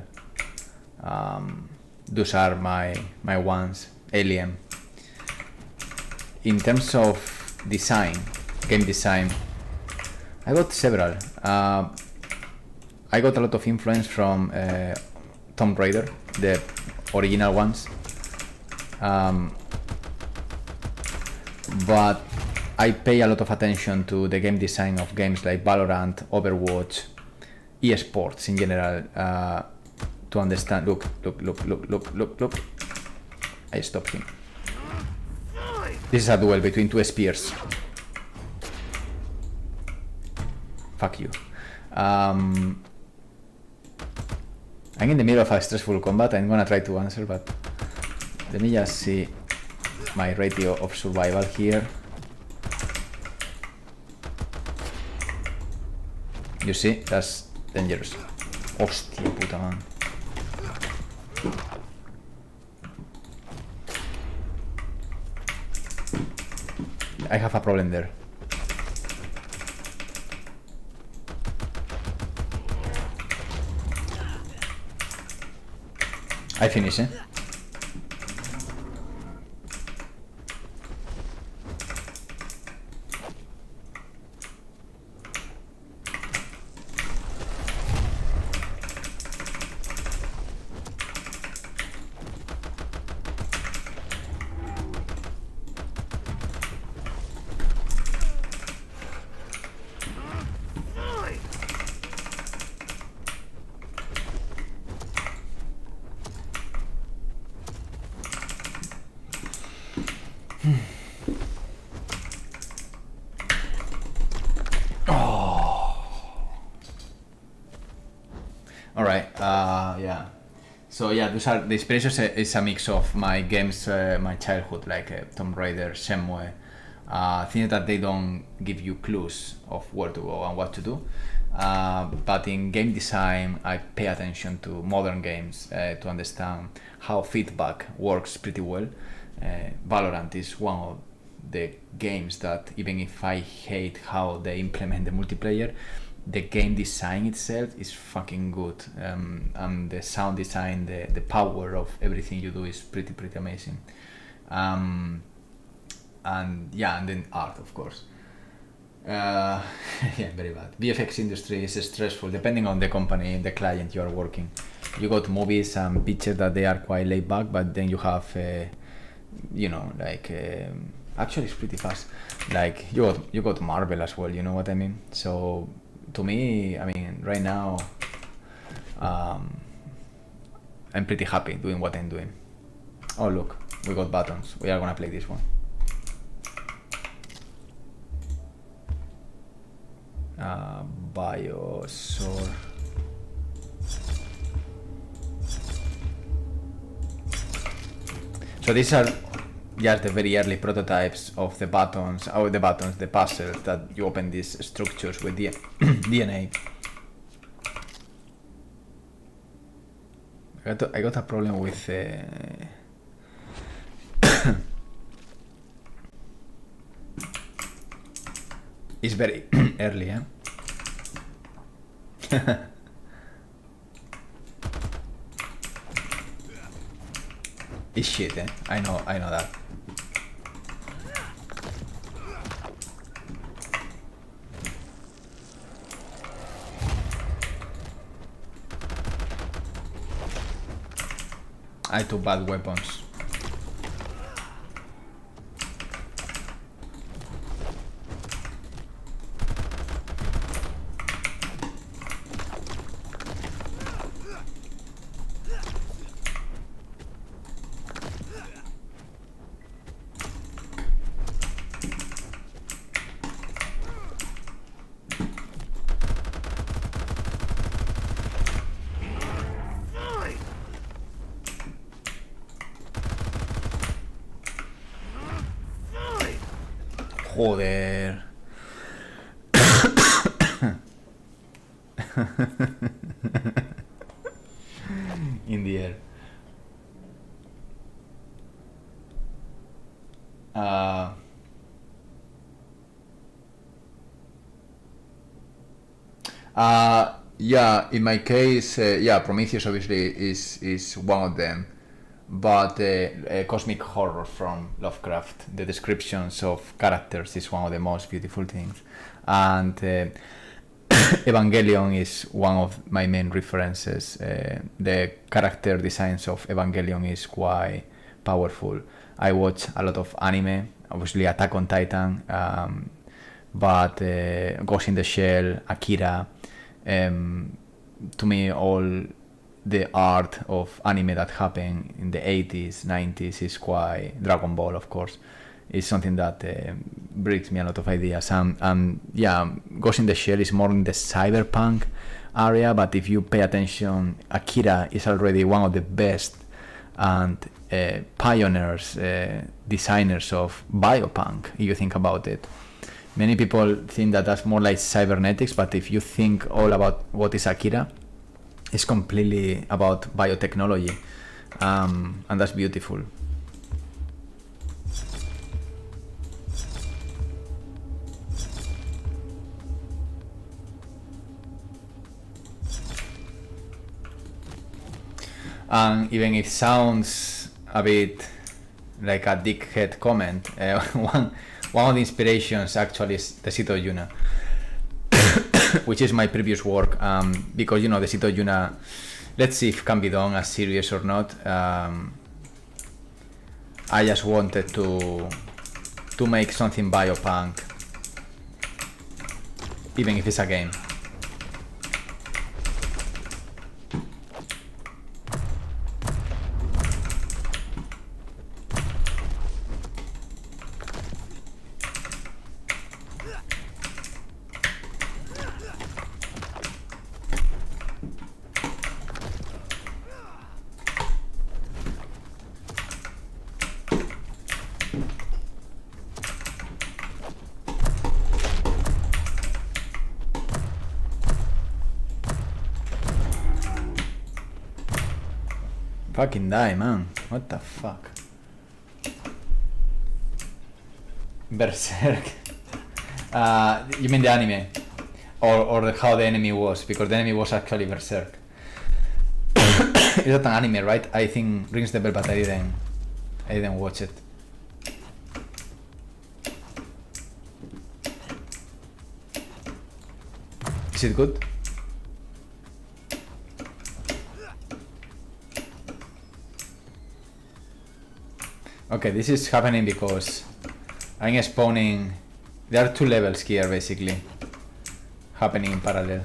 Those are my ones. Alien. In terms of design, game design, I got several. I got a lot of influence from Tomb Raider, the original ones. But I pay a lot of attention to the game design of games like Valorant, Overwatch, eSports in general, to understand. Look. I stopped him. This is a duel between two spears. Fuck you. I'm in the middle of a stressful combat. I'm gonna try to answer, but let me just see my ratio of survival here. You see, that's dangerous. Hostia puta, man. I have a problem there. I finish, eh? Alright, yeah. So yeah, those are the inspirations. Is a mix of my games, my childhood, like Tomb Raider, Shenmue. Things that they don't give you clues of where to go and what to do. But in game design, I pay attention to modern games to understand how feedback works pretty well. Valorant is one of the games that, even if I hate how they implement the multiplayer, the game design itself is fucking good, and the sound design, the power of everything you do is pretty amazing. And yeah, and then art, of course. Yeah, very bad. VFX industry is stressful depending on the company, the client you are working. You got movies and pictures that they are quite laid back, but then you have actually it's pretty fast. Like you got Marvel as well, you know what I mean? So to me, I mean, right now, I'm pretty happy doing what I'm doing. Oh look, we got buttons. We are gonna play this one. Biosword. So these are just the very early prototypes of the buttons, the puzzles that you open these structures with the DNA. I got a problem with it's very early, eh? It's shit, eh? I know that. I took bad weapons. Joder. In the air. Yeah, in my case, yeah, Prometheus obviously is one of them, but cosmic horror from Lovecraft, the descriptions of characters is one of the most beautiful things, and Evangelion is one of my main references. The character designs of Evangelion is quite powerful. I watch a lot of anime, obviously Attack on Titan, but Ghost in the Shell, Akira. To me, all the art of anime that happened in the 80s, 90s is quite Dragon Ball, of course. It's something that brings me a lot of ideas. And yeah, Ghost in the Shell is more in the cyberpunk area, but if you pay attention, Akira is already one of the best and pioneers, designers of biopunk, if you think about it. Many people think that that's more like cybernetics, but if you think all about what is Akira, it's completely about biotechnology, and that's beautiful. And even if it sounds a bit like a dickhead comment, one of the inspirations actually is the Cito Yuna, which is my previous work, because you know the Cito Yuna, let's see if it can be done as serious or not. I just wanted to make something biopunk, even if it's a game. Fucking die, man. What the fuck? Berserk. You mean the anime? Or how the enemy was? Because the enemy was actually Berserk. Is that an anime, right? I think rings the bell, but I didn't watch it. Is it good? Okay, this is happening because I'm spawning. There are two levels here basically happening in parallel.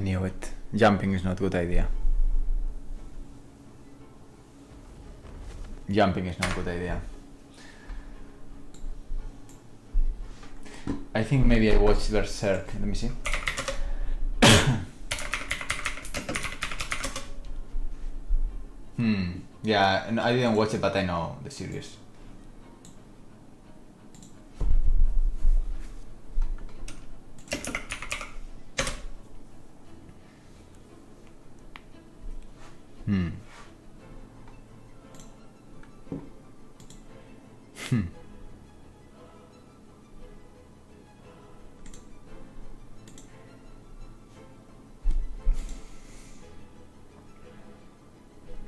I knew it. Jumping is not a good idea. Jumping is not a good idea. I think maybe I watched Berserk. Let me see. Yeah, and I didn't watch it, but I know the series.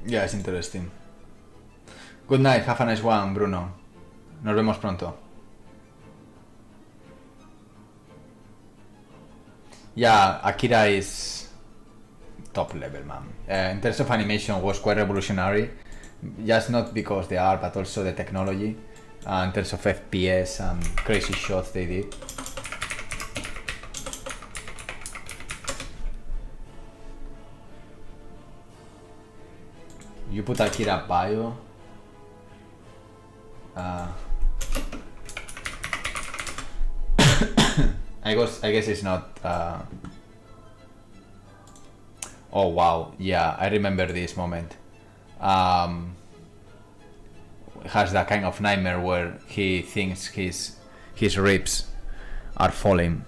Yeah, it's interesting. Good night, have a nice one, Bruno. Nos vemos pronto. Yeah, Akira is top level, man. In terms of animation, was quite revolutionary. Just not because the art, but also the technology. In terms of FPS and crazy shots they did. You put Akira bio. I guess it's not. Oh wow, yeah, I remember this moment. Has that kind of nightmare where he thinks his ribs are falling.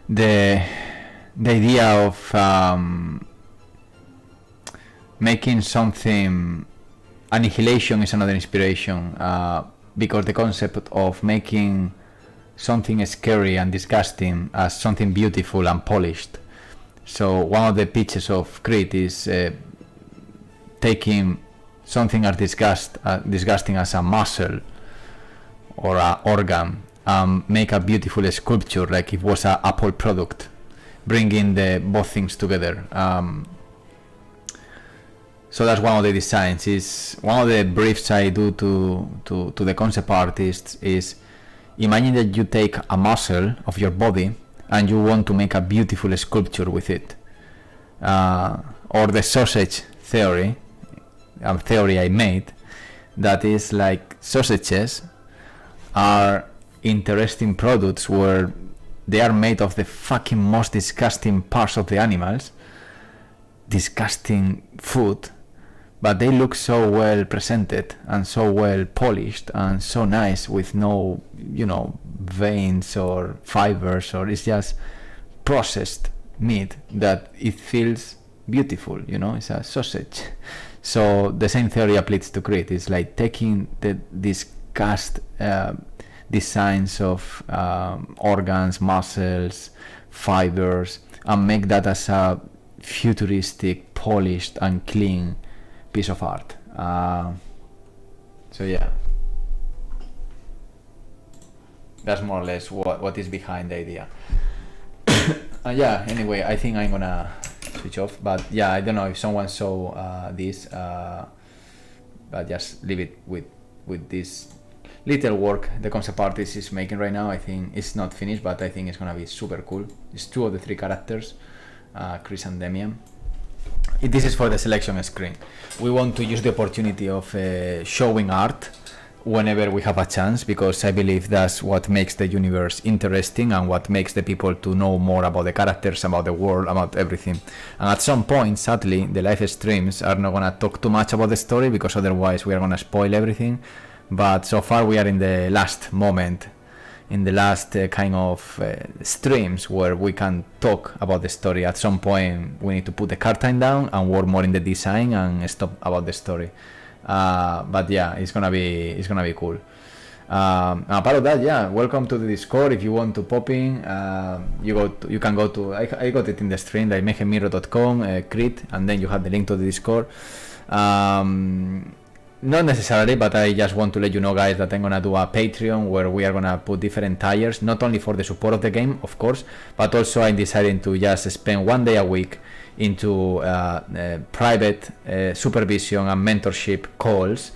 The idea of making something, annihilation is another inspiration, because the concept of making something scary and disgusting as something beautiful and polished. So one of the pitches of CRETE is taking something as disgusting as a muscle or an organ, make a beautiful sculpture like it was an Apple product, bringing both things together. So that's one of the designs. Is one of the briefs I do to the concept artists is, imagine that you take a muscle of your body and you want to make a beautiful sculpture with it, or the sausage theory, a theory I made, that is like sausages are interesting products where they are made of the fucking most disgusting parts of the animals, disgusting food, but they look so well presented and so well polished and so nice, with no, veins or fibers, or it's just processed meat that it feels beautiful, it's a sausage. So the same theory applies to CRETE. It's like taking the disgust designs of organs, muscles, fibers, and make that as a futuristic, polished and clean piece of art. So yeah, that's more or less what is behind the idea. Yeah, anyway, I think I'm gonna switch off, but yeah, I don't know if someone saw this, but just leave it with this little work the concept artist is making right now. I think it's not finished, but I think it's gonna be super cool. It's 2 of the 3 characters, Chris and Demian. This is for the selection screen. We want to use the opportunity of showing art whenever we have a chance, because I believe that's what makes the universe interesting and what makes the people to know more about the characters, about the world, about everything. And at some point, sadly, the live streams are not gonna talk too much about the story, because otherwise we are gonna spoil everything. But so far we are in the last moment, in the last kind of streams where we can talk about the story. At some point we need to put the curtain down and work more in the design and stop about the story. But yeah, it's gonna be cool. Part of that, yeah, welcome to the Discord. If you want to pop in, you can go to, I got it in the stream, like mayhemmiro.com, CRETE, and then you have the link to the Discord. Not necessarily, but I just want to let you know, guys, that I'm gonna do a Patreon where we are gonna put different tiers, not only for the support of the game, of course, but also I'm deciding to just spend 1 day a week into private supervision and mentorship calls,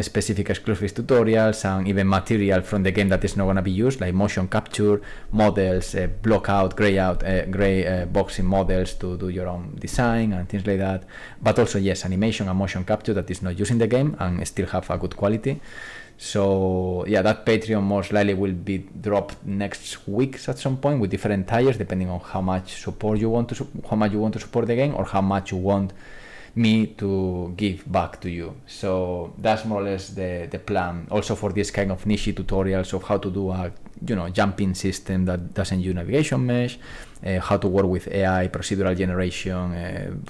specific exclusive tutorials, and even material from the game that is not going to be used, like motion capture models, block out, gray boxing models to do your own design and things like that. But also, yes, animation and motion capture that is not used in the game and still have a good quality. So yeah, that Patreon most likely will be dropped next week at some point with different tiers, depending on how much support you want to support the game, or how much you want me to give back to you. So that's more or less the plan. Also for this kind of niche tutorials of how to do a jumping system that doesn't use navigation mesh, how to work with AI, procedural generation,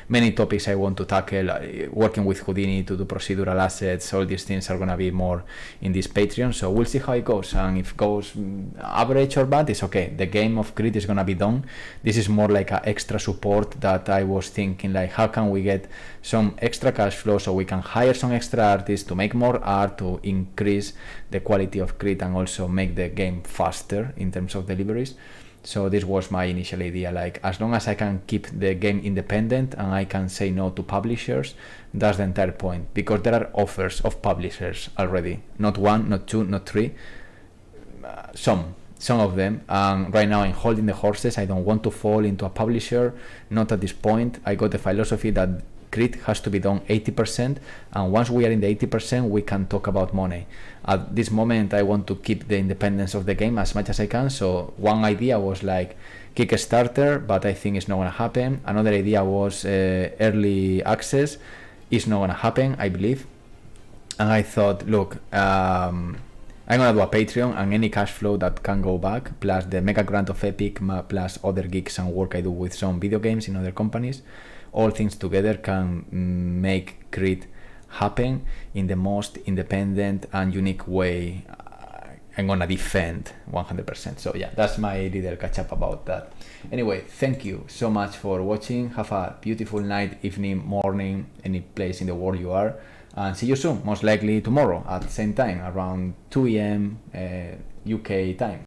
many topics I want to tackle, working with Houdini to do procedural assets. All these things are going to be more in this Patreon, so we'll see how it goes, and if it goes average or bad, it's okay. The game of Crete is going to be done. This is more like an extra support that I was thinking, like, how can we get some extra cash flow so we can hire some extra artists to make more art, to increase the quality of Crete and also make the game faster in terms of deliveries. So this was my initial idea, like, as long as I can keep the game independent and I can say no to publishers, that's the entire point, because there are offers of publishers already, not one, not two, not three, some of them, and right now I'm holding the horses. I don't want to fall into a publisher, not at this point. I got the philosophy that Crete has to be done 80%, and once we are in the 80%, we can talk about money. At this moment, I want to keep the independence of the game as much as I can. So one idea was like Kickstarter, but I think it's not going to happen. Another idea was early access. It's not going to happen, I believe. And I thought, look, I'm going to do a Patreon, and any cash flow that can go back, plus the mega grant of Epic, plus other gigs and work I do with some video games in other companies, all things together can make Crete happen in the most independent and unique way. I'm gonna defend 100%. So yeah, that's my little catch up about that. Anyway, thank you so much for watching. Have a beautiful night, evening, morning, any place in the world you are, and see you soon, most likely tomorrow at the same time, around 2 a.m. UK time.